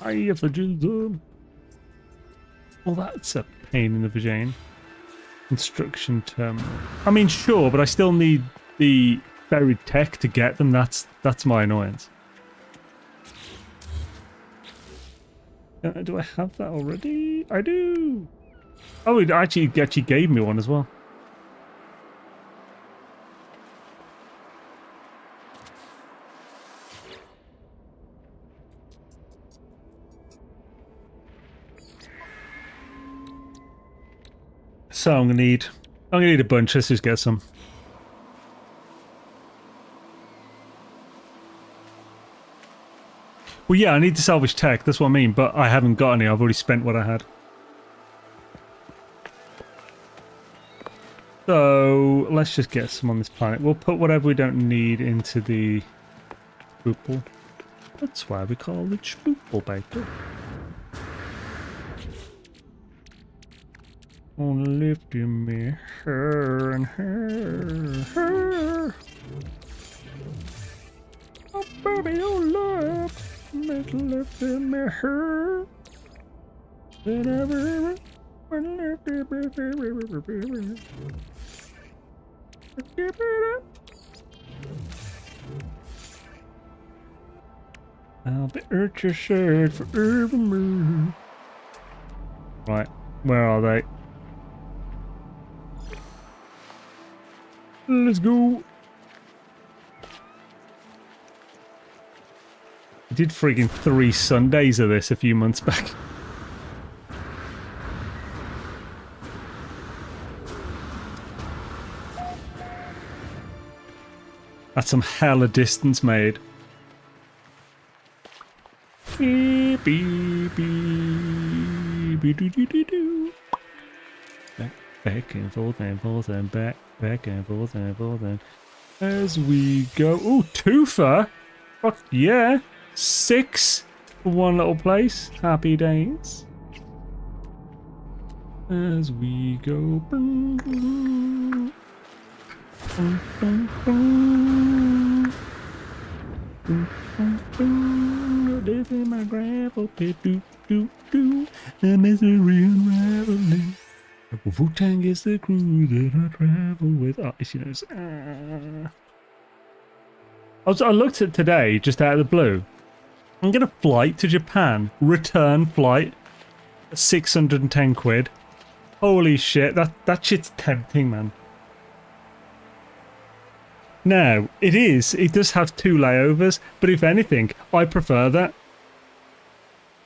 I have the jism. Well, that's a pain in the vagina. Construction terminal. I mean, sure, but I still need the buried tech to get them. That's my annoyance. Do I have that already? I do. Oh, it actually gave me one as well. So I'm gonna need a bunch. Let's just get some. Well, yeah, I need to salvage tech. That's what I mean. But I haven't got any. I've already spent what I had. So let's just get some on this planet. We'll put whatever we don't need into the spoople. That's why we call it spoople, baker. Only lift me her and her. Oh, baby, oh, love. Let's lift me her. I'll be at your side forevermore. Right, where are they? Let's go. I did friggin' 3 Sundays of this a few months back. That's some hella distance made. Beep, beep, beep, beep, doo, doo, doo, doo. Back and forth and forth and back and forth and forth and as we go. Ooh, twofer! Fuck yeah! 6 for one little place. Happy days. As we go. This is my gravel pit. The misery unraveling. Wu-Tang is the crew that I travel with. Oh, she knows. I looked at today, just out of the blue. I'm going to flight to Japan. Return flight. 610 quid. Holy shit, that shit's tempting, man. Now, it does have 2 layovers, but if anything, I prefer that.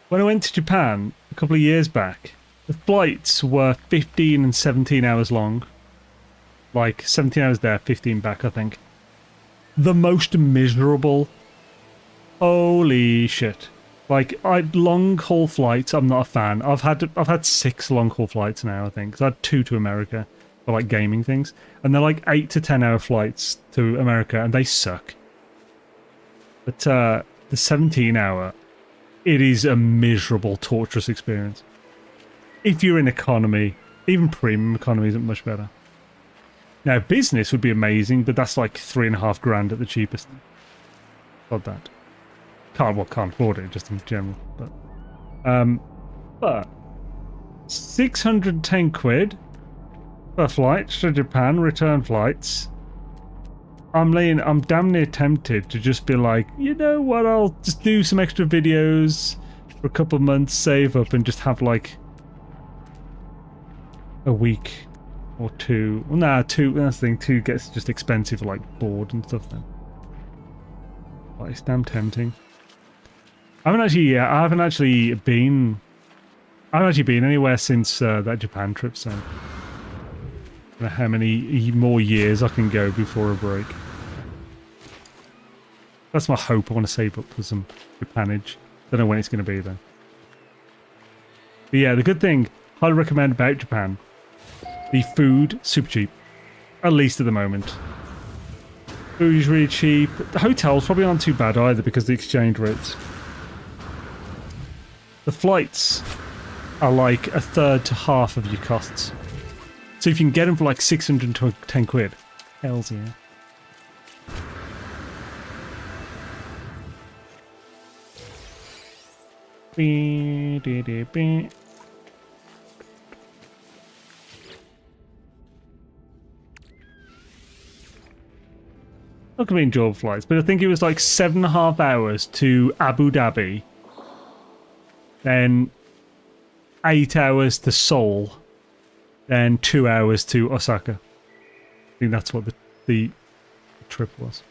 When I went to Japan a couple of years back, the flights were 15 and 17 hours long. Like, 17 hours there, 15 back, I think. The most miserable. Holy shit. Like, long haul flights, I'm not a fan. I've had 6 long haul flights now, I think. 'Cause I had 2 to America for like gaming things. And they're like 8 to 10 hour flights to America, and they suck. But the 17 hour, it is a miserable, torturous experience. If you're in economy, even premium economy isn't much better. Now, business would be amazing, but that's like $3.5 grand at the cheapest. Not that. Can't afford it, just in general. But 610 quid per flight to Japan, return flights. I'm damn near tempted to just be like, you know what, I'll just do some extra videos for a couple of months, save up, and just have like a week or 2. Well, nah, 2, that's the thing, 2 gets just expensive, like board and stuff then. But it's damn tempting. I haven't actually been anywhere since that Japan trip, so I don't know how many more years I can go before a break. That's my hope. I want to save up for some Japanage. Don't know when it's going to be though. But yeah, the good thing, highly recommend about Japan, the food, super cheap. At least at the moment. Food is really cheap. The hotels probably aren't too bad either because of the exchange rates. The flights are like a third to half of your costs. So if you can get them for like 610 quid, hells yeah. Not gonna be enjoyable flights, but I think it was like 7.5 hours to Abu Dhabi, then 8 hours to Seoul, then 2 hours to Osaka. I think that's what the trip was.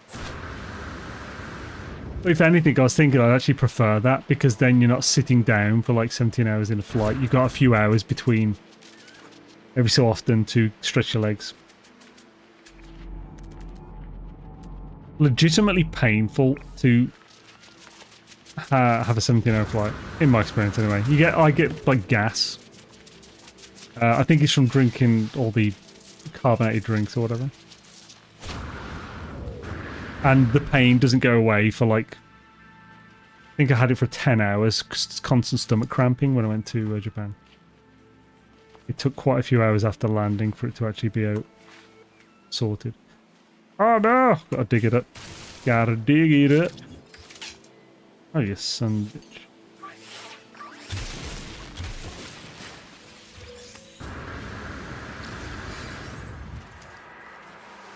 But if anything, I was thinking I'd actually prefer that, because then you're not sitting down for like 17 hours in a flight. You've got a few hours between every so often to stretch your legs. Legitimately painful to have a 17-hour flight, in my experience anyway. I get like gas. I think it's from drinking all the carbonated drinks or whatever. And the pain doesn't go away for like, I think I had it for 10 hours, constant stomach cramping when I went to Japan. It took quite a few hours after landing for it to actually be out sorted. Oh no! Gotta dig it up. Gotta dig it up. Oh, you son of a bitch.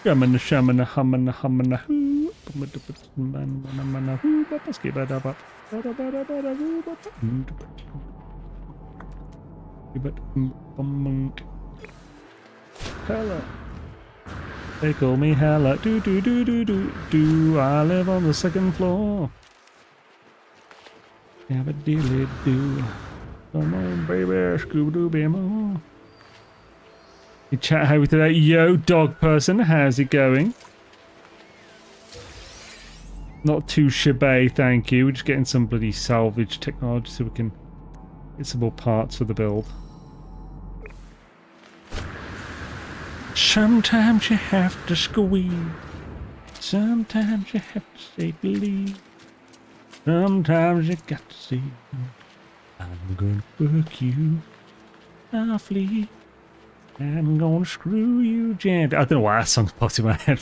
Shamana shamana hamana hamana hoo. Mana hoo. Skibadaba. Hello. They call me Hella. Do do do do do do. I live on the 2nd floor. Yabba dilly do. Come on, baby, Scooby Doo Bamo. You chat how we today? Yo, dog person, how's it going? Not too shabby, thank you. We're just getting some bloody salvage technology so we can get some more parts for the build. Sometimes you have to squeeze. Sometimes you have to say believe. Sometimes you got to see. I'm gonna fuck you softly. I'm gonna screw you gently. I don't know why that song's popped in my head.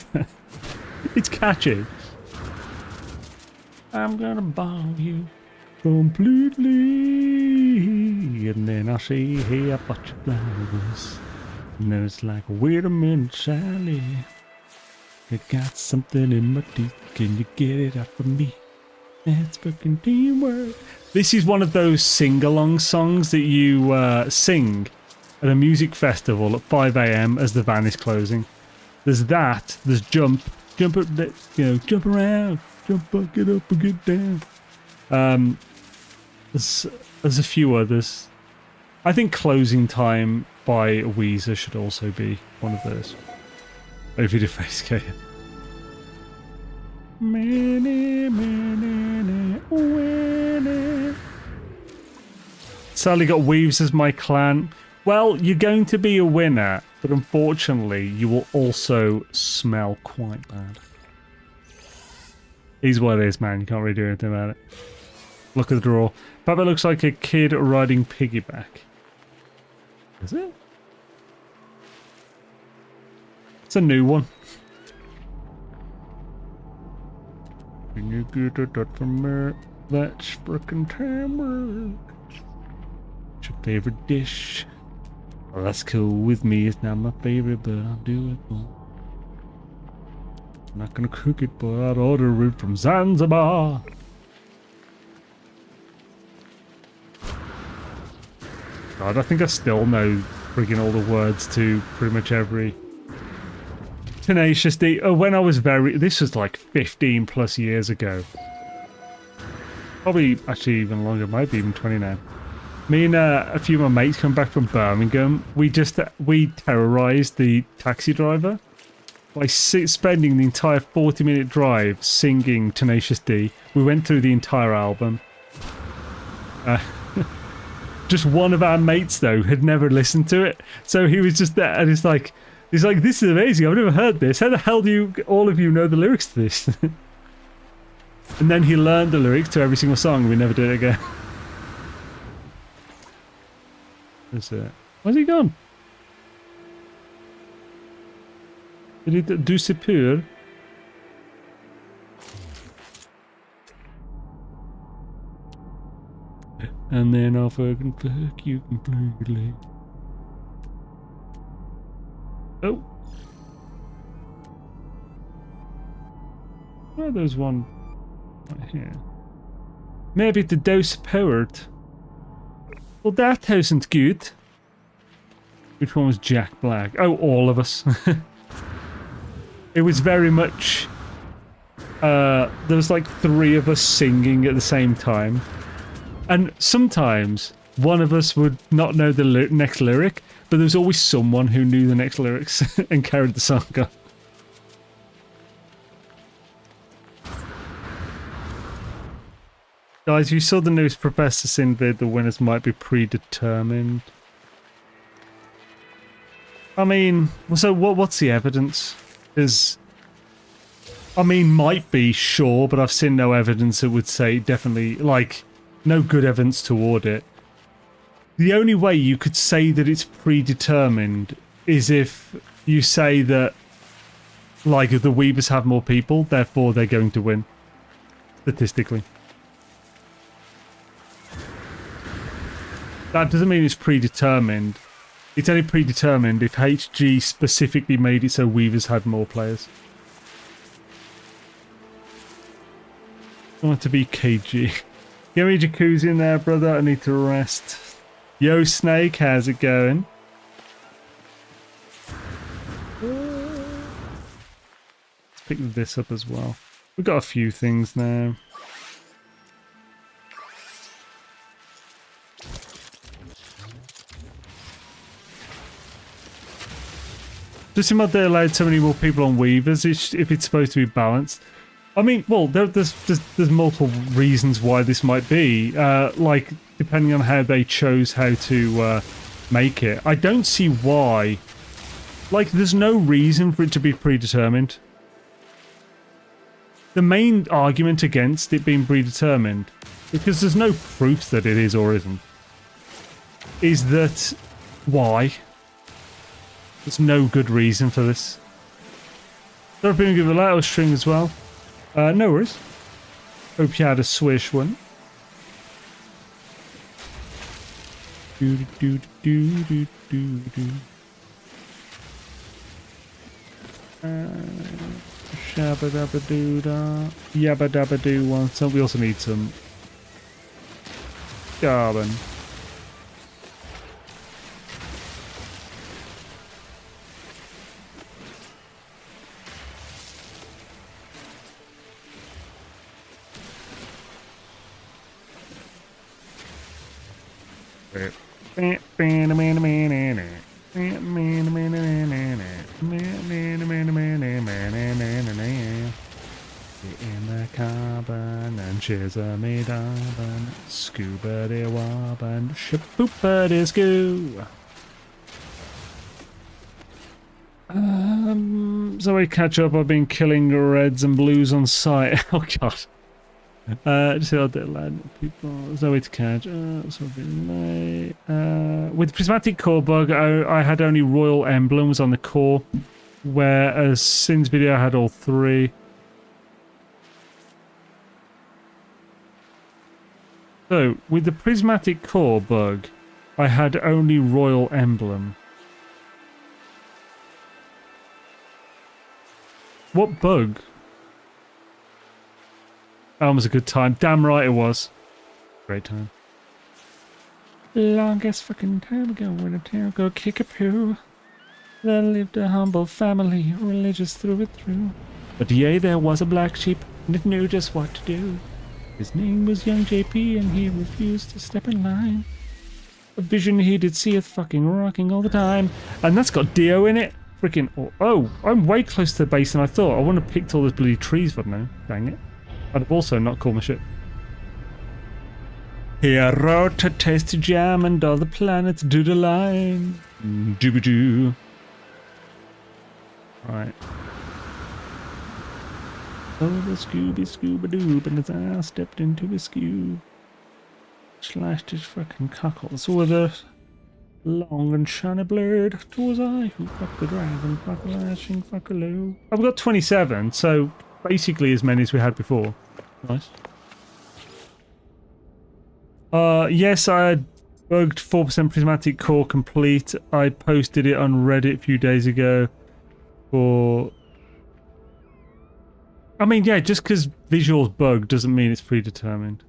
It's catchy. I'm gonna ball you completely. And then I'll say, hey, I bought you flowers. And then it's like, wait a minute, Sally. I got something in my teeth. Can you get it out for me? That's fucking teamwork. This is one of those sing-along songs that you sing at a music festival at 5 a.m. as the van is closing. There's that. There's jump around, jump up, get up and get down. There's a few others. I think Closing Time by Weezer should also be one of those. Over the face, okay. Sally got Weaves as my clan. Well, you're going to be a winner, but unfortunately, you will also smell quite bad. He's what it is, man. You can't really do anything about it. Look at the draw. Papa looks like a kid riding piggyback. Is it? It's a new one. Can you get a dot from me? That's frickin' tamwork. What's your favorite dish? Well, that's cool with me. It's not my favorite, but I'll do it. I'm not gonna cook it, but I'd order it from Zanzibar. God, I think I still know friggin' all the words to pretty much every Tenacious D. Oh, when I was this was like 15 plus years ago. Probably actually even longer, might be even 20 now. Me and a few of my mates come back from Birmingham. We terrorized the taxi driver by spending the entire 40-minute drive singing Tenacious D. We went through the entire album. Just one of our mates though had never listened to it, so he was just there, and he's like, this is amazing. I've never heard this. How the hell do you, all of you, know the lyrics to this? And then he learned the lyrics to every single song. And we never did it again. Where's he gone? Did he do Sepur? And then I'll fucking fuck you completely. Oh. Well, there's one right here. Maybe the dose powered. Well, that isn't good. Which one was Jack Black? Oh, all of us. It was very much... there was like 3 of us singing at the same time. And sometimes one of us would not know the next lyric, but there was always someone who knew the next lyrics and carried the song on. Guys, you saw the news, Professor Sinvid, the winners might be predetermined. I mean, so what's the evidence? I mean, might be, sure, but I've seen no evidence that would say definitely, like, no good evidence toward it. The only way you could say that it's predetermined is if you say that, like, if the Weavers have more people, therefore they're going to win. Statistically. That doesn't mean it's predetermined. It's only predetermined if HG specifically made it so Weavers had more players. I want to be KG. Get me a jacuzzi in there, brother. I need to rest. Yo, Snake, how's it going? Let's pick this up as well. We've got a few things now. Just in my day allowed so many more people on Weavers if it's supposed to be balanced. I mean, well, there's multiple reasons why this might be. Like, depending on how they chose how to make it. I don't see why. Like, there's no reason for it to be predetermined. the main argument against it being predetermined, because there's no proof that it is or isn't, is that why? There's no good reason for this. So I've been given a little string as well. No worries. Hope you had a swish one. Do do do do do do. Shabba dabba doo da. Yabba dabba doo one. So we also need some carbon. In the carbon and cheers are made of and scuba de wob and shapoopa de scoo. So we catch up. I've been killing reds and blues on sight. Oh god. Just how the lad people. There's no way to catch. With the prismatic core bug, I had only royal emblems on the core, whereas Sin's video I had all three. So with the prismatic core bug, I had only royal emblem. What bug? That was a good time. Damn right it was. Great time. Longest fucking time ago when a town go kick a poo. There lived a humble family, religious through and through. But yea, there was a black sheep, and it knew just what to do. His name was young JP, and he refused to step in line. A vision he did seeth fucking rocking all the time. And that's got Dio in it. Freaking. Oh, I'm way close to the base than I thought. I wouldn't have picked all those bloody trees for now. Dang it. I'd have also not called my ship. Here wrote to taste jam and all the planets do the line. Doobadoo. Right. Oh, the Scooby-Scooba-Doo, and as I stepped into a skew, slashed his fucking cockles with a long and shiny blade. 'Twas I who fucked the dragon, fuck lashing, fuck a low. I've got 27, so basically as many as we had before. Nice. Yes, I had bugged 4% prismatic core complete. I posted it on Reddit a few days ago for... I mean, yeah, just because visuals bug doesn't mean it's predetermined.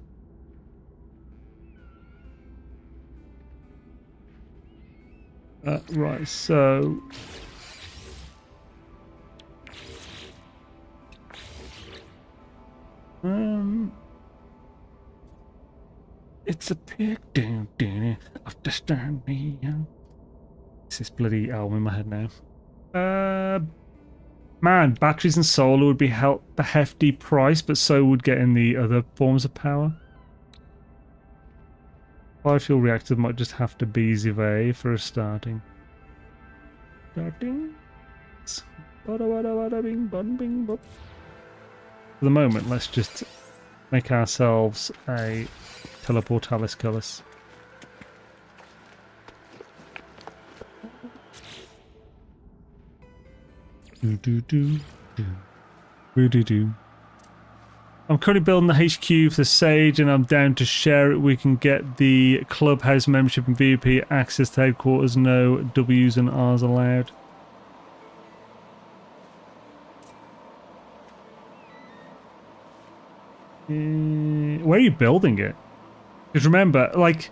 Right, so... It's a pig down of destiny. It's this bloody album in my head now. Man, batteries and solar would be a hefty price, but so would getting the other forms of power. Biofuel reactors might just have to be Zive for a starting. For the moment, let's just make ourselves a teleportalis cullis. I'm currently building the HQ for Sage, and I'm down to share it. We can get the Clubhouse membership and VIP access to headquarters. No W's and R's allowed. Where are you building it? Because remember, like,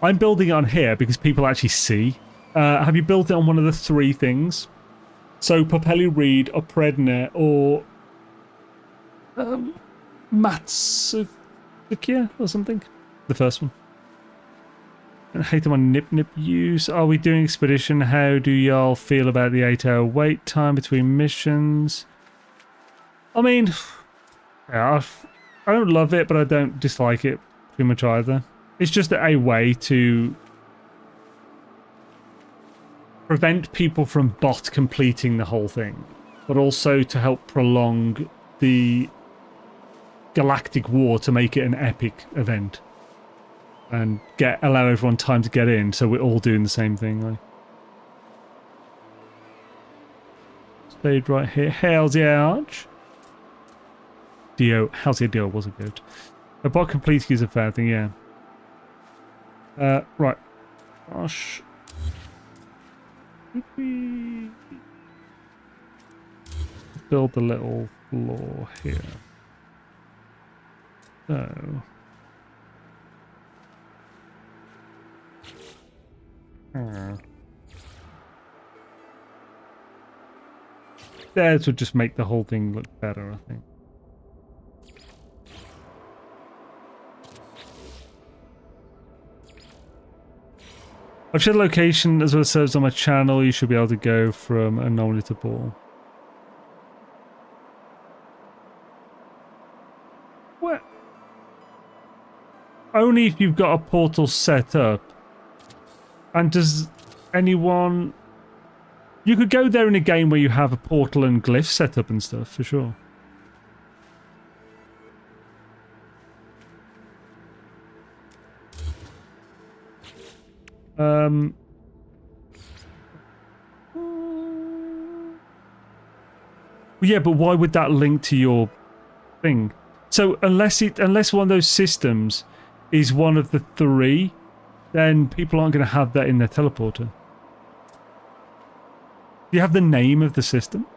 I'm building it on here because people actually see. Have you built it on one of the three things? So Popelli Reed or Predner or Matsukia or something? The first one. I hate them on nip use. Are we doing expedition? How do y'all feel about the 8-hour wait time between missions? I mean, yeah, I don't love it, but I don't dislike it too much either. It's just a way to prevent people from bot completing the whole thing, but also to help prolong the galactic war to make it an epic event. And allow everyone time to get in, so we're all doing the same thing. Like. Stayed right here. Hell's the Arch. Dio. Hell's the Dio was a goat. A bot completing is a fair thing, yeah. Right. Gosh. Build the little floor here. So. Stairs would just make the whole thing look better, I think. I've shared location as well as serves on my channel. You should be able to go from anomaly to ball. What? Only if you've got a portal set up. And does anyone... You could go there in a game where you have a portal and glyph set up and stuff, for sure. Yeah, but why would that link to your thing? So unless one of those systems is one of the three, then people aren't going to have that in their teleporter. Do you have the name of the system?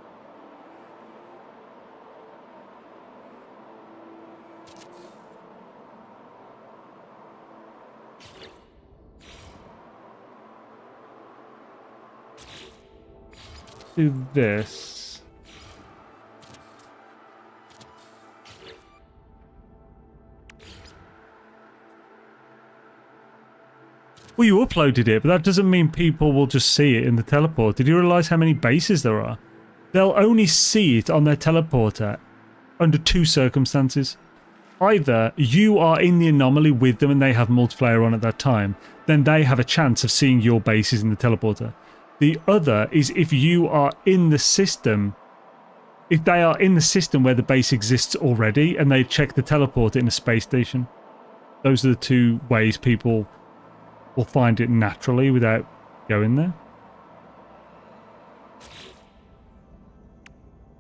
Do this. Well, you uploaded it, but that doesn't mean people will just see it in the teleport. Did you realise how many bases there are? They'll only see it on their teleporter under two circumstances. Either you are in the anomaly with them and they have multiplayer on at that time, then they have a chance of seeing your bases in the teleporter. The other is if you are in the system, if they are in the system where the base exists already and they check the teleporter in a space station. Those are the two ways people will find it naturally without going there.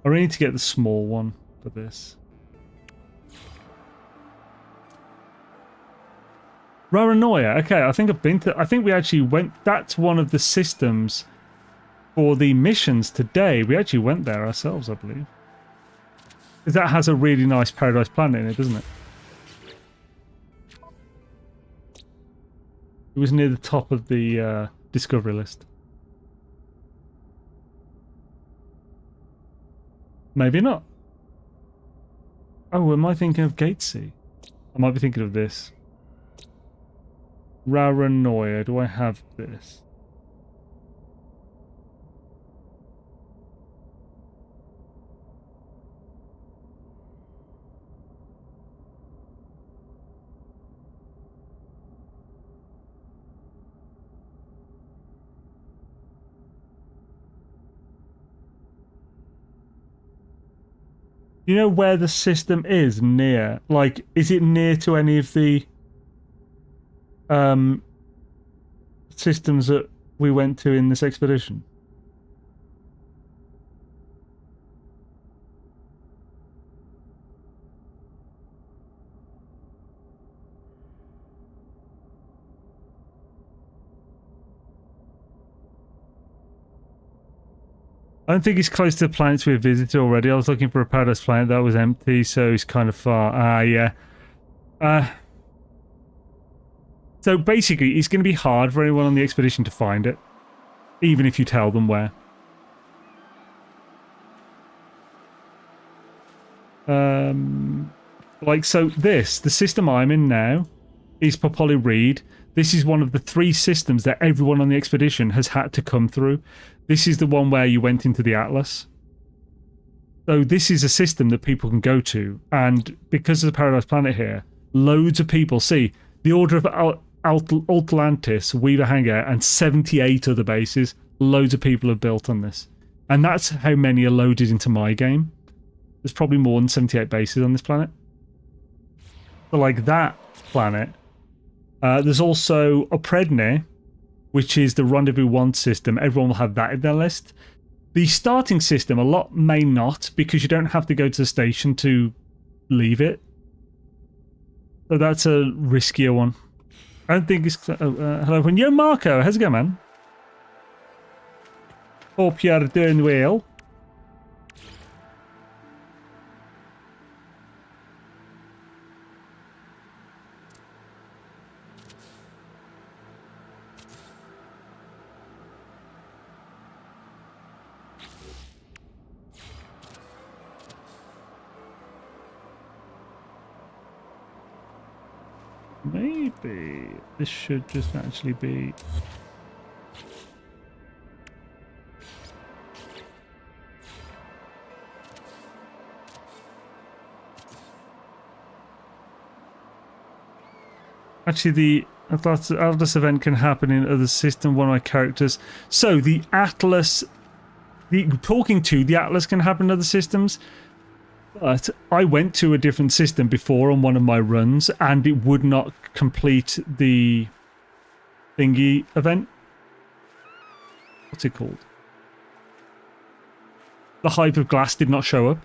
I really need to get the small one for this. Raranoia. Okay, I think I've been to... I think we actually went... That's one of the systems for the missions today. We actually went there ourselves, I believe. Because that has a really nice Paradise Planet in it, doesn't it? It was near the top of the discovery list. Maybe not. Oh, am I thinking of Gatesy? I might be thinking of this. Raranoia. Do I have this? You know where the system is near? Like, is it near to any of the systems that we went to in this expedition? I don't think he's close to the planets we've visited already. I was looking for a Paradise Planet that was empty, so he's kind of far. Ah, yeah. So basically, it's going to be hard for anyone on the expedition to find it, even if you tell them where. So this, the system I'm in now, is Popoli Reed. This is one of the 3 systems that everyone on the expedition has had to come through. This is the one where you went into the Atlas. So this is a system that people can go to, and because of the Paradise Planet here, loads of people see the Order of Atlantis, Weaver Hangar, and 78 other bases. Loads of people have built on this. And that's how many are loaded into my game. There's probably more than 78 bases on this planet. So like that planet. There's also Opredne, which is the Rendezvous 1 system. Everyone will have that in their list. The starting system, a lot may not, because you don't have to go to the station to leave it. So that's a riskier one. I don't think it's... hello, everyone. Yo, Marco. How's it going, man? Hope you're doing well. Maybe this should just actually be... Actually, the Atlas event can happen in other system. One of my characters. So the Atlas, talking to the Atlas can happen in other systems. But I went to a different system before on one of my runs, and it would not complete the thingy event. What's it called? The Hive of Glass did not show up.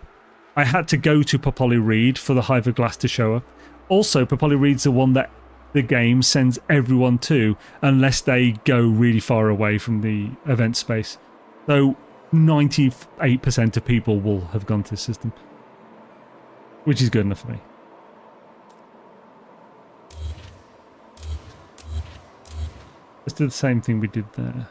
I had to go to Popoli Reed for the Hive of Glass to show up. Also, Popoli Reed's the one that the game sends everyone to, unless they go really far away from the event space. So 98% of people will have gone to this system, which is good enough for me. Let's do the same thing we did there.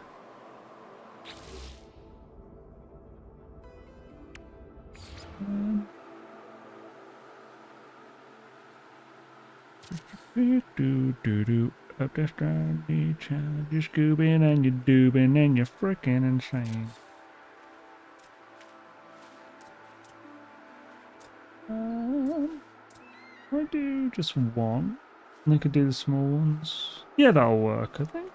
Up the strong child, you're scooping and you're doobing and you're freaking insane. I do just one. And I could do the small ones. Yeah, that'll work, I think.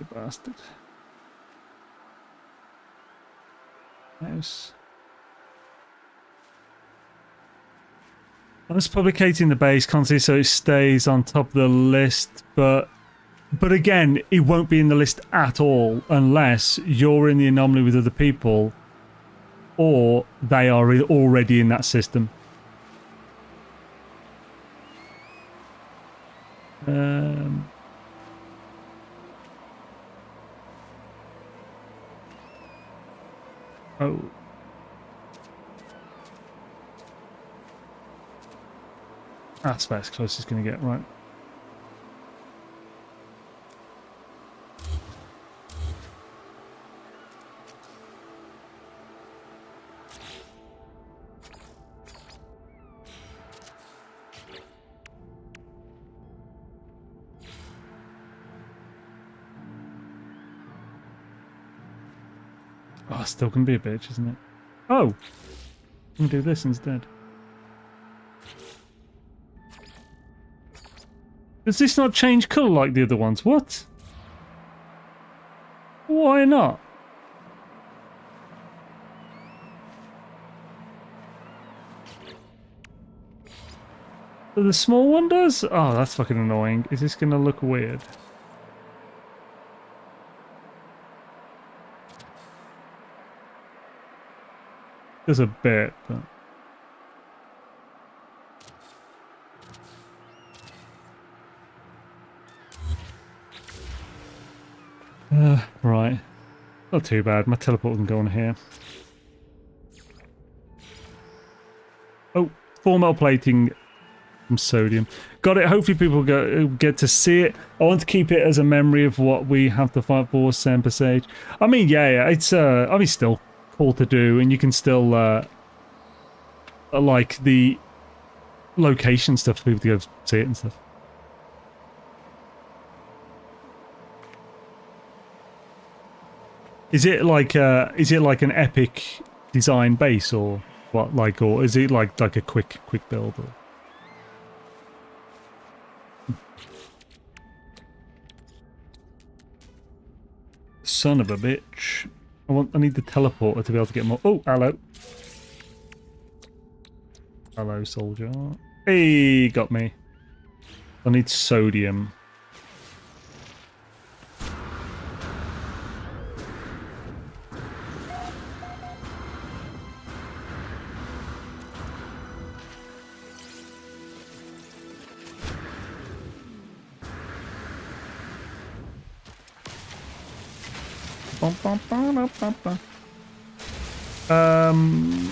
You bastard. Nice. I'm just publicating the base content so it stays on top of the list, but again, it won't be in the list at all unless you're in the anomaly with other people or they are already in that system. Oh. That's about as close as it's going to get, right? Oh, still can be a bitch, isn't it? Oh! I'm gonna do this instead. Does this not change colour like the other ones? What? Why not? So the small one does? Oh, that's fucking annoying. Is this gonna look weird? There's a bit, but... right. Not too bad. My teleport can go on here. Oh, 4 metal plating from sodium. Got it. Hopefully people get to see it. I want to keep it as a memory of what we have to fight for, Semper Sage. I mean, yeah, it's I mean, still cool to do, and you can still like the location stuff for people to go see it and stuff. Is it like an epic design base or what? Like, or is it like a quick build? Or... Son of a bitch! I need the teleporter to be able to get more. Oh, hello. Hello, soldier. Hey, got me. I need sodium.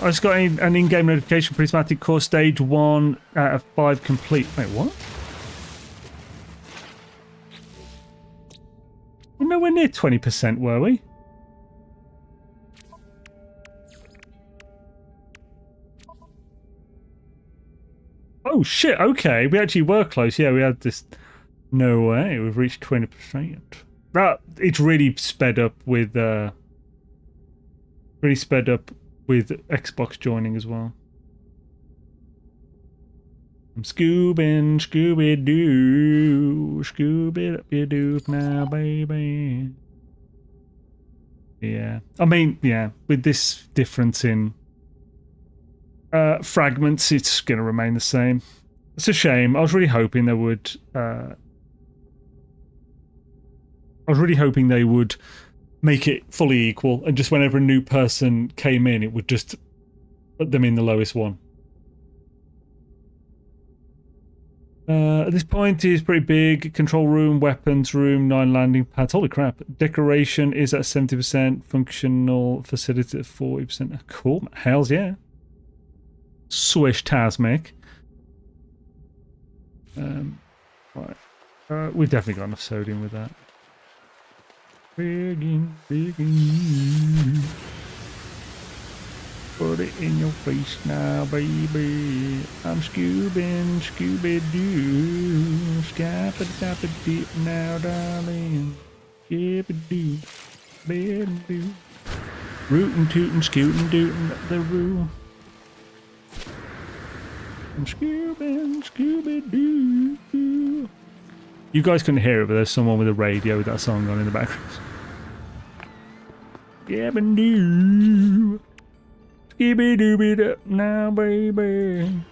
I just got an in-game notification. Prismatic core stage 1 out of 5 complete. Wait, what? We're nowhere near 20%, were we? Oh shit! Okay, we actually were close. Yeah, we had this. No way, we've reached 20%. It's really sped up with Xbox joining as well. I'm scoobing, Scooby-Doo, Scooby-Doo now, baby. Yeah, I mean, yeah, with this difference in fragments, it's going to remain the same. It's a shame. I was really hoping they would. I was really hoping they would make it fully equal, and just whenever a new person came in, it would just put them in the lowest one. At this point, it's pretty big. Control room, weapons room, 9 landing pads. Holy crap. Decoration is at 70%. Functional facility at 40%. Cool. Hells yeah. Swish Tasmic. Right. We've definitely got enough sodium with that. Begging. Put it in your face now, baby. I'm scoobing, Scooby-Doo. Scabba-dabba-dip now, darling. Skibba-doo, bed-doo. Rootin', tootin', scootin', dootin' up the roo. I'm scoobing, Scooby-Doo. You guys couldn't hear it, but there's someone with a radio with that song on in the background. Skibba-doo. Skibby-dooby-dup now, baby.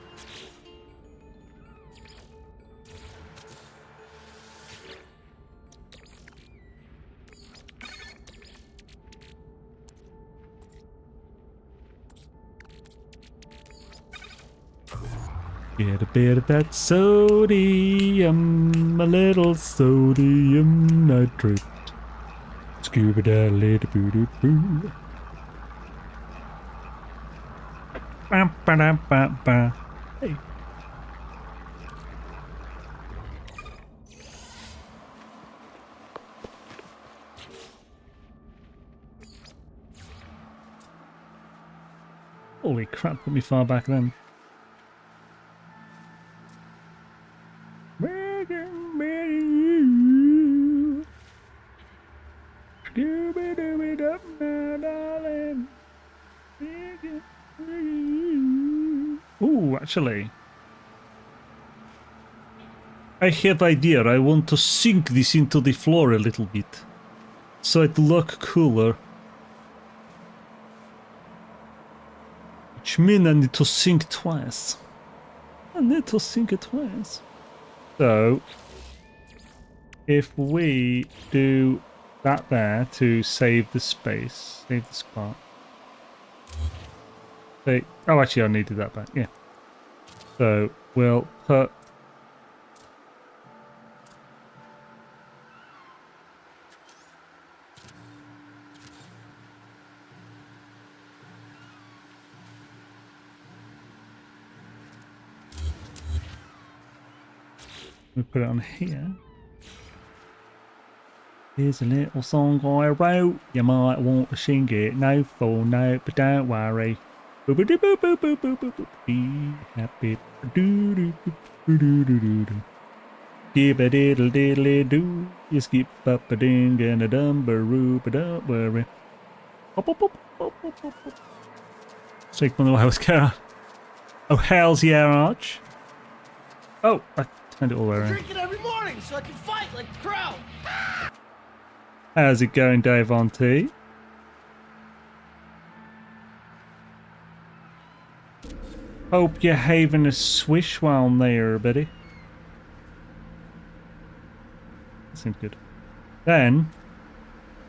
Get a bit of that sodium, a little sodium nitrate. Scuba-da-little-boo-doo-boo. Ba-ba-da-ba-ba. Hey. Holy crap, put me far back then. Ooh, actually, I have idea. I want to sink this into the floor a little bit, so it look cooler. Which means I need to sink twice. I need to sink it twice. So, if we do that there to save the space, save the spot. Oh, actually, I needed that back. Yeah. So we'll put. We put it on here. Here's a little song I wrote. You might want to sing it note for note, but don't worry. Be happy. Skip a diddle diddly do. You skip up a ding and a dumbaroo, but don't worry. Up, up, up, up, up, up, up. Take one of the house car. Oh, hell's yeah, Arch. Oh, I turned it all the way around. Drink it every morning so I can fight like the crowd. How's it going, Dave Auntie? Hope you're having a swish while there, buddy. That seems good. Then,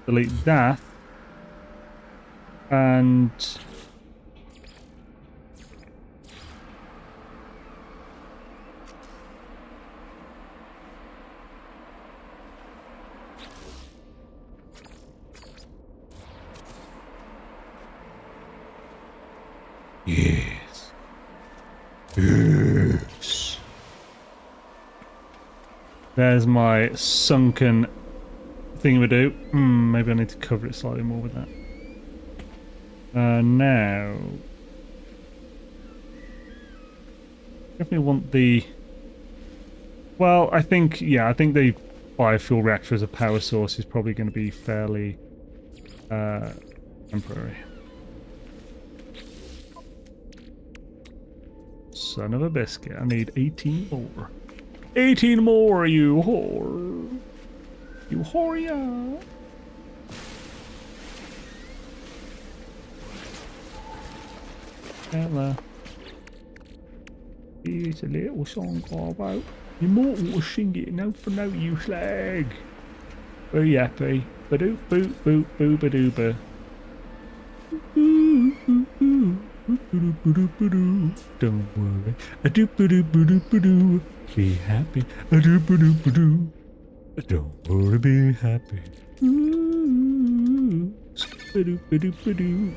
delete that. And... yes. Yes. There's my sunken thingamadoo. Maybe I need to cover it slightly more with that. Now... definitely want the... well, I think the biofuel reactor as a power source is probably going to be fairly temporary. Son of a biscuit. I need 18 more. 18 more, you whore. You whore, yeah. Hello. Here's a little song about immortal will sing it note for note, you slag. Very happy. Ba-doo, boo, boo, boo, ba-doo, ba. Don't worry. A-doo-ba-doo-ba-doo-ba-doo. Be happy. A-doo-ba-doo-ba-doo. Don't worry, be happy. Ba-doo-ba-doo-ba-doo.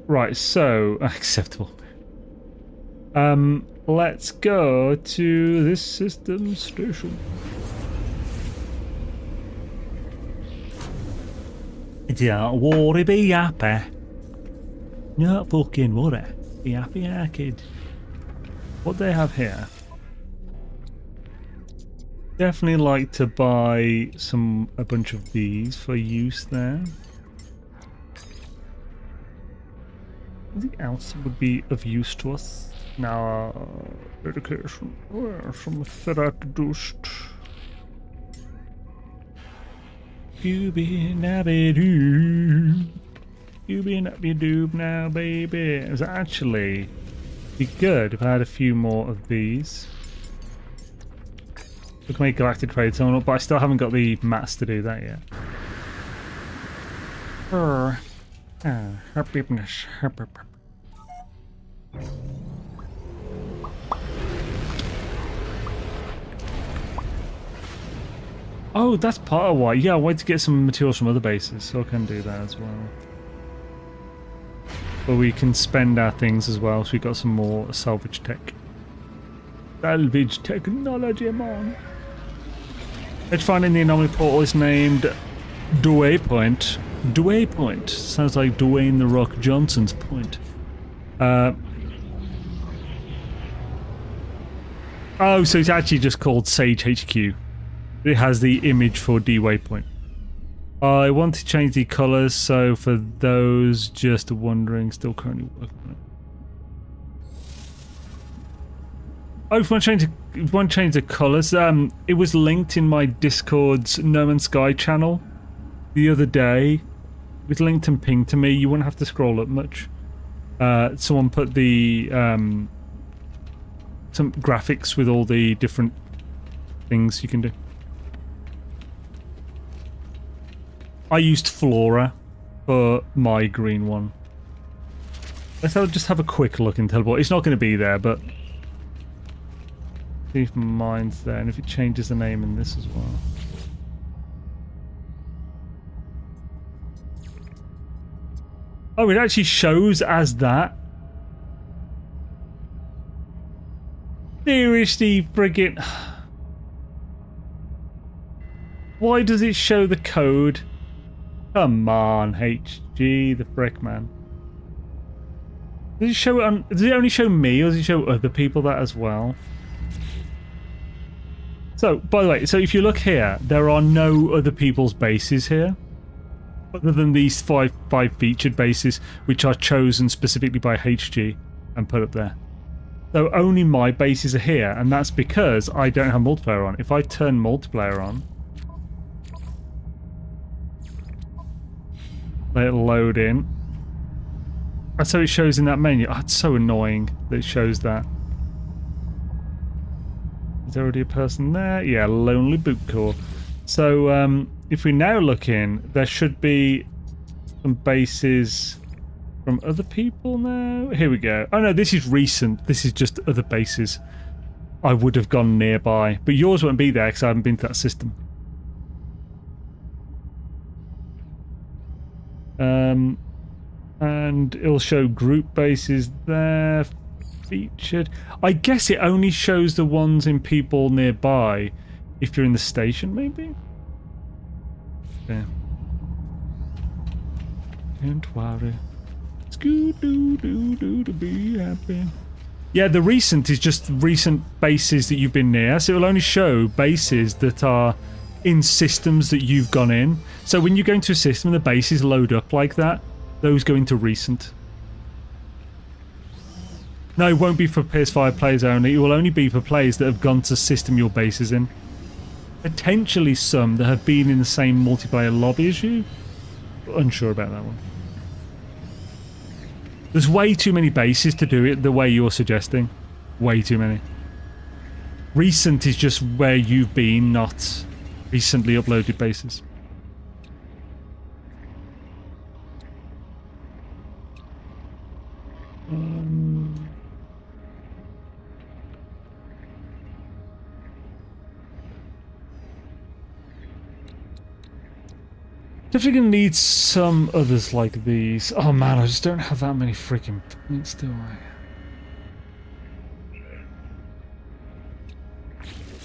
Right, so acceptable. Let's go to this system station. Don't worry, be happy. Not fucking worry. Be happy, yeah, kid. What do they have here? Definitely like to buy a bunch of these for use there. Anything else would be of use to us? Now, education. Some threat dust. You be nappy doob. You be nappy doob now, baby. It was actually be good if I had a few more of these. We can make galactic trade zone up, but I still haven't got the mats to do that yet. Happiness. Oh, that's part of why. Yeah, I wanted to get some materials from other bases, so I can do that as well. But we can spend our things as well, so we got some more salvage tech. Salvage technology, man. Let's find in the anomaly portal is named Dwayne Point. Dwayne Point. Sounds like Dwayne The Rock Johnson's point. Oh, so it's actually just called Sage HQ. It has the image for D-Waypoint. I want to change the colours, so for those just wondering, still currently working on it. Oh, if you want to change the colours, it was linked in my Discord's No Man's Sky channel the other day. It was linked and pinged to me. You wouldn't have to scroll up much. Someone put the some graphics with all the different things you can do. I used Flora for my green one. Let's just have a quick look in teleport. It's not going to be there, but see if mine's there, and if it changes the name in this as well. Oh, it actually shows as that. Seriously, friggin'. Why does it show the code? Come on, HG, the frick, man. Does it show it on? Does it only show me, or does it show other people that as well? So, by the way, so if you look here, there are no other people's bases here, other than these five featured bases, which are chosen specifically by HG and put up there. So only my bases are here, and that's because I don't have multiplayer on. If I turn multiplayer on, let it load in. And so it shows in that menu. Oh, it's so annoying that it shows that. Is there already a person there? Yeah, Lonely Boot Corps. So if we now look in, there should be some bases from other people now. Here we go. Oh no, this is recent. This is just other bases I would have gone nearby. But yours won't be there because I haven't been to that system. And it'll show group bases there. Featured. I guess it only shows the ones in people nearby if you're in the station, maybe? Yeah. Don't worry. Scoo-doo-doo-doo to be happy. Yeah, the recent is just recent bases that you've been near, so it'll only show bases that are in systems that you've gone in. So when you go into a system and the bases load up like that, those go into recent. No, it won't be for PS5 players only. It will only be for players that have gone to system your base is in. Potentially some that have been in the same multiplayer lobby as you. Unsure about that one. There's way too many bases to do it the way you're suggesting. Way too many. Recent is just where you've been, not recently uploaded bases. Definitely gonna need some others like these. Oh man, I just don't have that many freaking points, do I?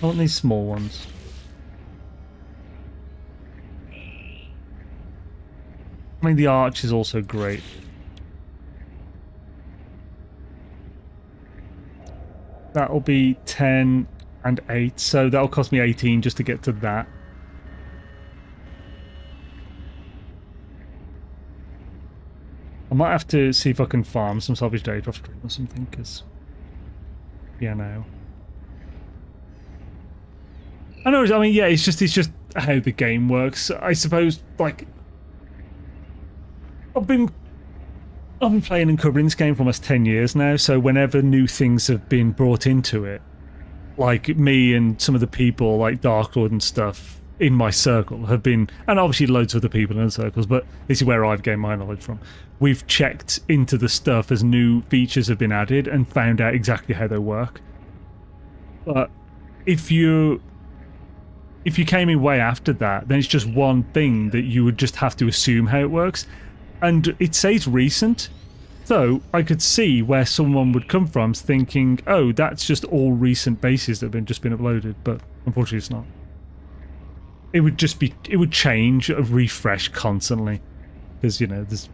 I want these small ones. I mean, the arch is also great. That'll be 10 and 8, so that'll cost me 18 just to get to that. I might have to see if I can farm some salvage data off stream or something, because... yeah, no. I know, I mean, yeah, it's just how the game works. I suppose, like... I've been playing and covering this game for almost 10 years now, so whenever new things have been brought into it, like me and some of the people, like Dark Lord and stuff, in my circle have been, and obviously loads of other people in the circles, but this is where I've gained my knowledge from. We've checked into the stuff as new features have been added and found out exactly how they work. But if you came in way after that, then it's just one thing that you would just have to assume how it works. And it says recent, so I could see where someone would come from thinking, oh, that's just all recent bases that have just been uploaded, but unfortunately it's not. It would just be, it would change, refresh constantly, because, you know, there's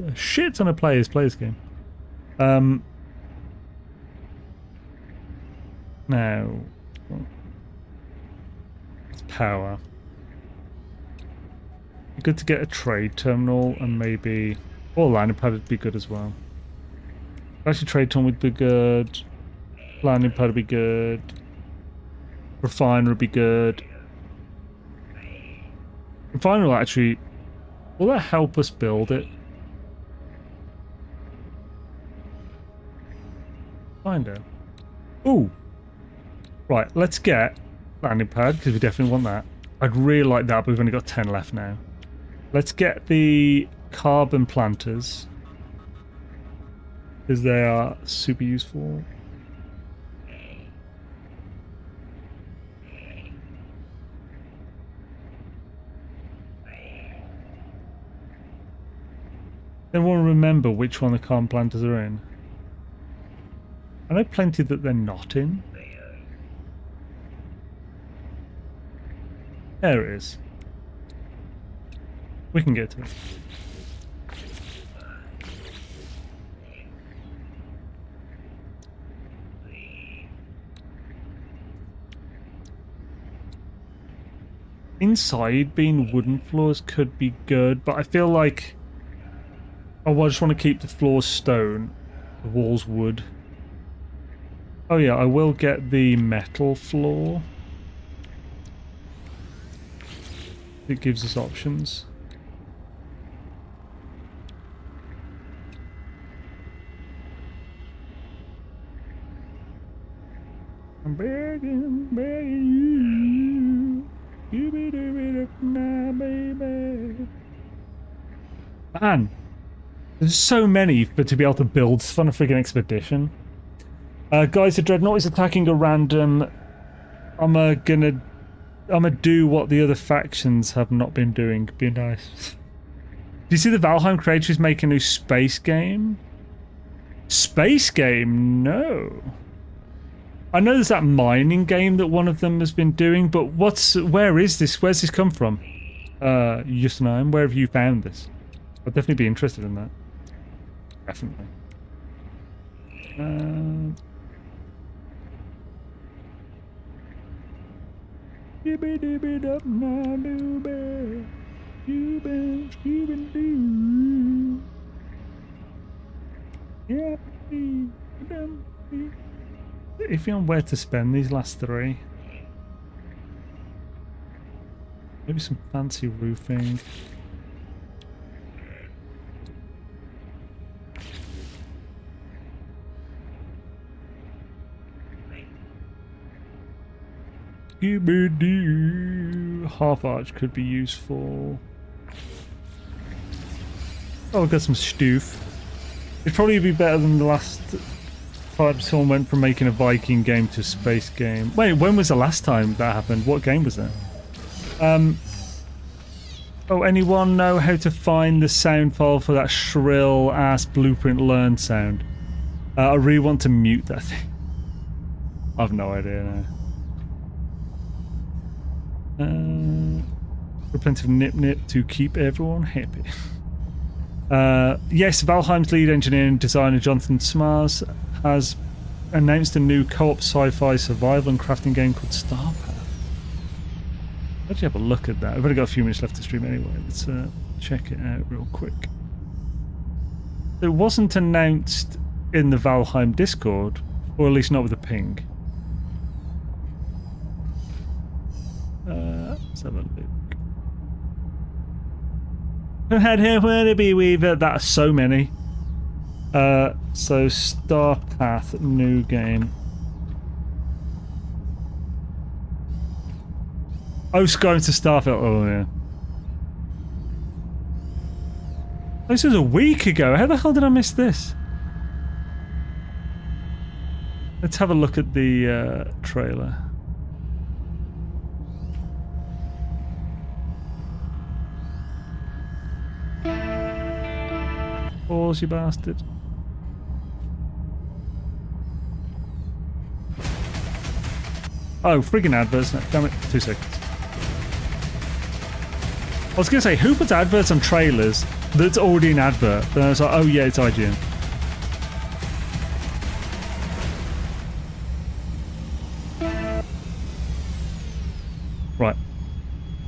a shit ton of players play this game. Now, it's power. Good to get a trade terminal and maybe, or landing pad would be good as well. Actually, trade terminal would be good. Landing pad would be good. Refiner would be good. Refiner will actually, will that help us build it? Find out. Ooh. Right, let's get landing pad, because we definitely want that. I'd really like that, but we've only got 10 left now. Let's get the carbon planters, because they are super useful. Then we'll remember which one the carbon planters are in. I know plenty that they're not in. There it is. We can get to it. inside being wooden floors could be good, but I feel like I just want to keep the floors stone, the walls wood. Oh yeah, I will get the metal floor. It gives us options. I'm begging you. You be doing it now, baby. Man, there's so many to be able to build on a friggin' expedition. Guys, the Dreadnought is attacking a random. I'm gonna do what the other factions have not been doing. Be nice. Do you see the Valheim creator is making a new space game? Space game? No. I know there's that mining game that one of them has been doing, but where is this? Where's this come from? Just know, where have you found this? I'd definitely be interested in that. Definitely. If you're on where to spend these last three. Maybe some fancy roofing. Half arch could be useful. Oh, we've got some stoof. It'd probably be better than the last time someone went from making a Viking game to a space game. Wait, when was the last time that happened? What game was that? Oh, anyone know how to find the sound file for that shrill ass blueprint learn sound? I really want to mute that thing. I've no idea now. Plenty of nip-nip to keep everyone happy. Yes, Valheim's lead engineer and designer Jonathan Smars has announced a new co-op sci-fi survival and crafting game called Starpath. Let's have a look at that. I've only got a few minutes left to stream anyway. Let's check it out real quick. It wasn't announced in the Valheim Discord, or at least not with a ping. Let's have a look. That's so many. So Starpath new game. Oh, it's going to Starfield. Oh yeah. This was a week ago. How the hell did I miss this? Let's have a look at the trailer. Pause, you bastard. Oh, friggin' adverts. Damn it. 2 seconds. I was going to say, who puts adverts on trailers that's already an advert? Then I was like, oh yeah, it's IGN. Right.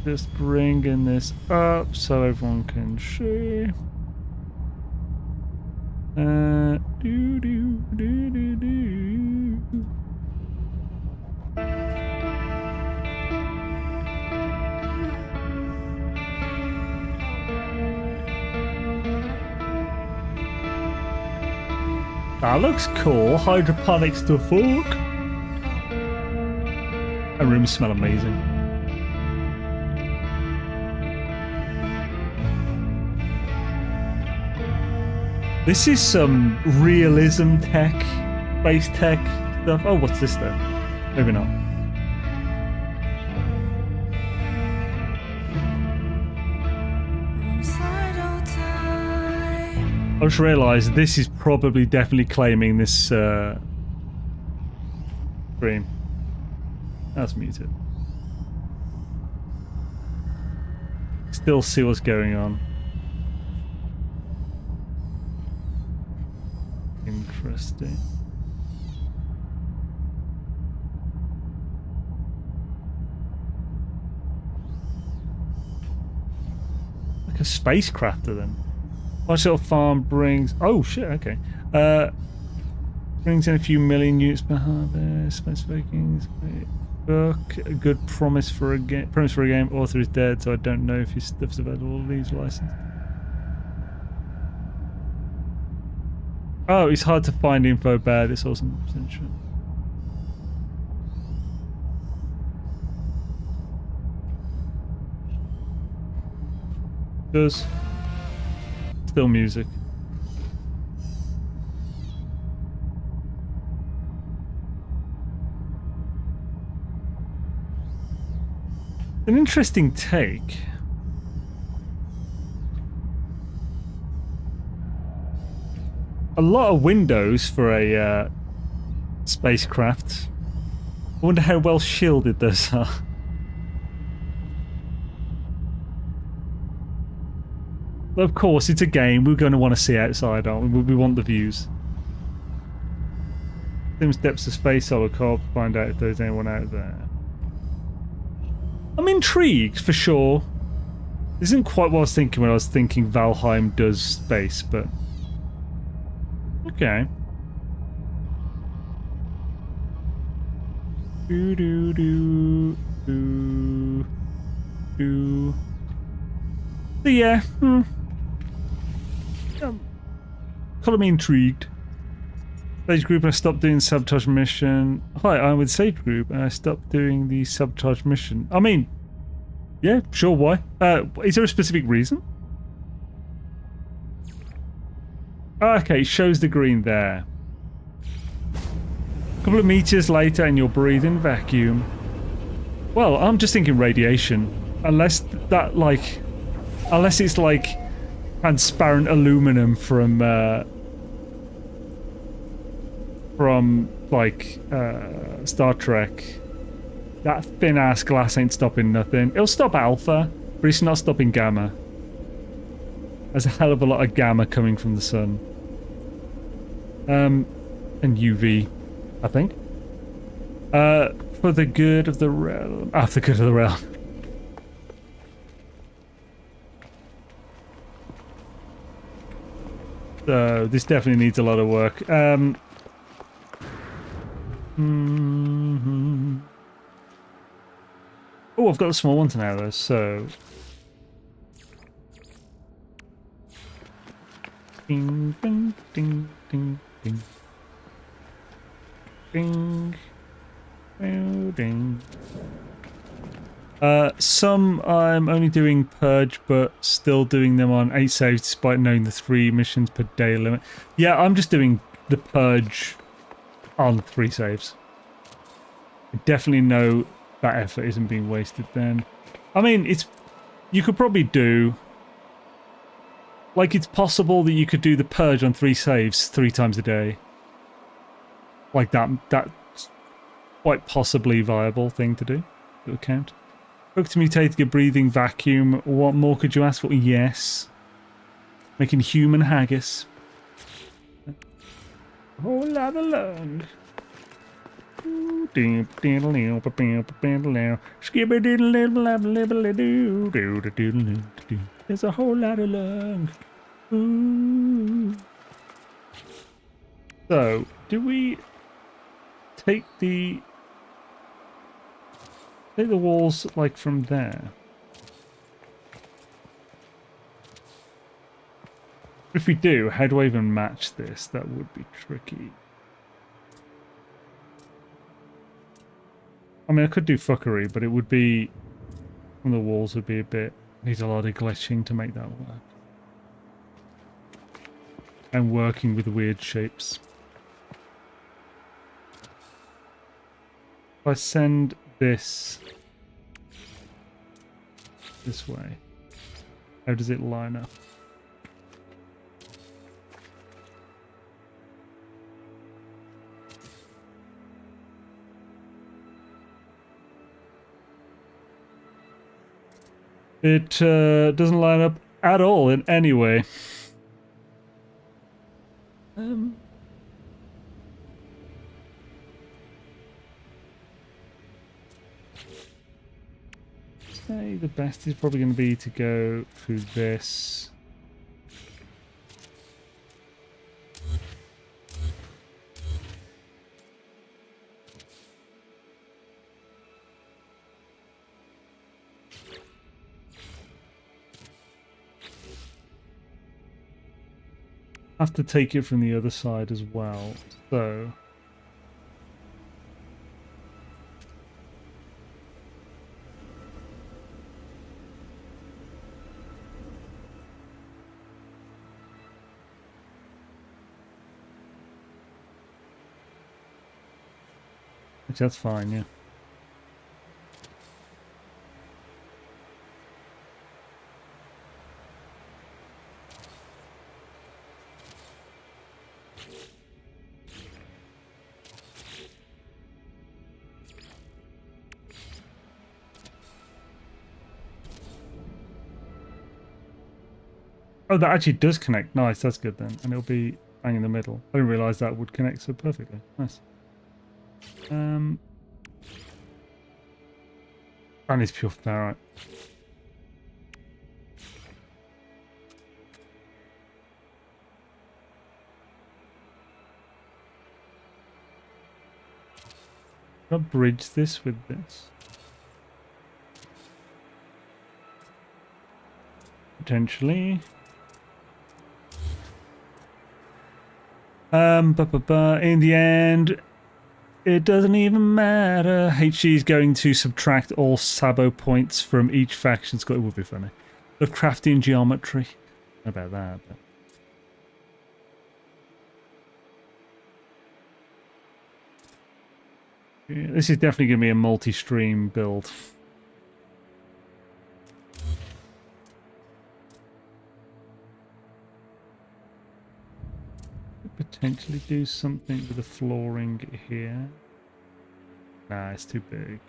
Just bringing this up so everyone can see. That looks cool. Hydroponics to fork. The rooms smell amazing. This is some realism tech, space tech stuff. Oh, what's this though? Maybe not. I just realised this is probably definitely claiming this screen. That's muted. Still see what's going on. Interesting. like a spacecrafter then. What sort of farm brings... Oh, shit, okay. Brings in a few million units per harvest. Space Vikings. Book. A good promise for a game. Author is dead, so I don't know if his stuff's available. Leaves license. Oh, it's hard to find info bad. It's awesome. Does. Still music. An interesting take. A lot of windows for a spacecraft. I wonder how well shielded those are. But of course, it's a game. We're going to want to see outside, aren't we? We want the views. Sims depths of space, solar corp. Find out if there's anyone out there. I'm intrigued, for sure. This isn't quite what I was thinking when I was thinking Valheim does space, but... Okay. So yeah, call me intrigued. Sage group, I stopped doing sabotage mission. Hi, I'm with Sage group, and I stopped doing the sabotage mission. I mean, yeah, sure, why? Is there a specific reason? Okay, shows the green there. A couple of meters later and you're breathing vacuum. Well, I'm just thinking radiation. Unless that, like... Unless it's like transparent aluminum from like, Star Trek. That thin-ass glass ain't stopping nothing. It'll stop alpha, but it's not stopping gamma. There's a hell of a lot of gamma coming from the sun. And UV, I think. For the good of the realm. Ah, for the good of the realm. So, this definitely needs a lot of work. Oh, I've got the small ones now, though, so... Ding, ding, ding, ding, ding. Ding. Oh, ding. Some I'm only doing purge, but still doing them on 8 saves despite knowing the 3 missions per day limit. Yeah, I'm just doing the purge on 3 saves. I definitely know that effort isn't being wasted then. I mean, you could probably do... Like, it's possible that you could do the purge on 3 saves 3 times a day. Like, that's quite possibly viable thing to do. It would count. Hook to mutate, get breathing vacuum. What more could you ask for? Yes. Making human haggis. A whole lot of lung. There's a whole lot of lung. Ooh. So, do we take the walls like from there? If we do, how do I even match this? That would be tricky. I mean, I could do fuckery, but it would be... And the walls would be a bit... Needs a lot of glitching to make that work. And working with weird shapes. If I send this way, how does it line up? It doesn't line up at all in any way. say the best is probably going to be to go through this. Have to take it from the other side as well, so which that's fine, yeah. Oh, that actually does connect. Nice, that's good then. And it'll be bang in the middle. I didn't realise that would connect so perfectly. Nice. And it's pure. Alright. I'll bridge this with this. Potentially. In the end, it doesn't even matter. HG is going to subtract all Sabo points from each faction score. It would be funny. Lovecraftian geometry. How about that? But... yeah, this is definitely going to be a multi-stream build. Potentially do something with the flooring here. Nah, it's too big.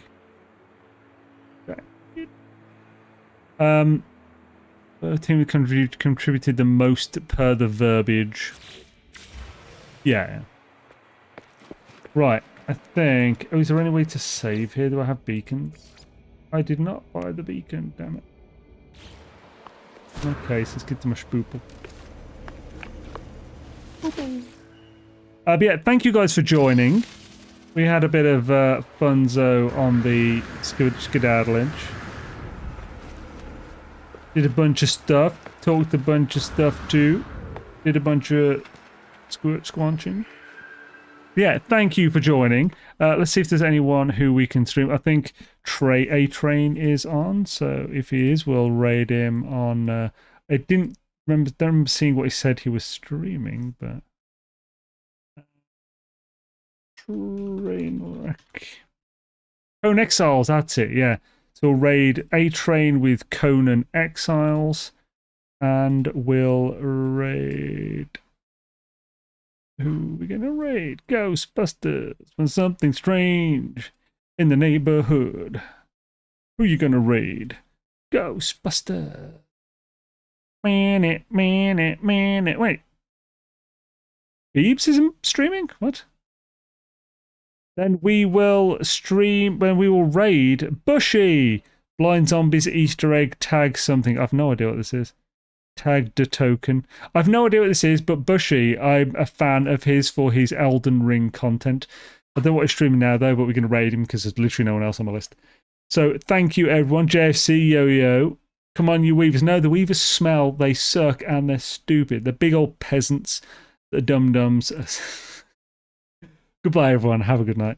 The team contributed the most per the verbiage. Yeah. Right, I think... oh, is there any way to save here? Do I have beacons? I did not buy the beacon, damn it. Okay, so let's get to my spoople. But yeah, thank you guys for joining. We had a bit of funzo on the skedaddling. Did a bunch of stuff. Talked a bunch of stuff too. Did a bunch of squanching. Yeah, thank you for joining. Let's see if there's anyone who we can stream. I think A-Train is on, so if he is, we'll raid him on... I don't remember seeing what he said he was streaming, but... Trainwreck. Conan Exiles, that's it, yeah. So we'll raid A-Train with Conan Exiles, and we'll raid... who are we gonna raid? Ghostbusters. When something strange in the neighborhood. Who you gonna raid? Ghostbusters. Man it. Wait. Beebs isn't streaming? What? Then we will stream, when we will raid Bushy. Blind Zombies Easter egg tag something. I've no idea what this is. Tagged a token. I've no idea what this is, but Bushy, I'm a fan of his for his Elden Ring content. I don't know what he's streaming now, though, but we're going to raid him because there's literally no one else on my list. So thank you, everyone. JFC, Yo-Yo. Come on, you Weavers. No, the Weavers smell. They suck and they're stupid. They're big old peasants. The dum-dums. Goodbye, everyone. Have a good night.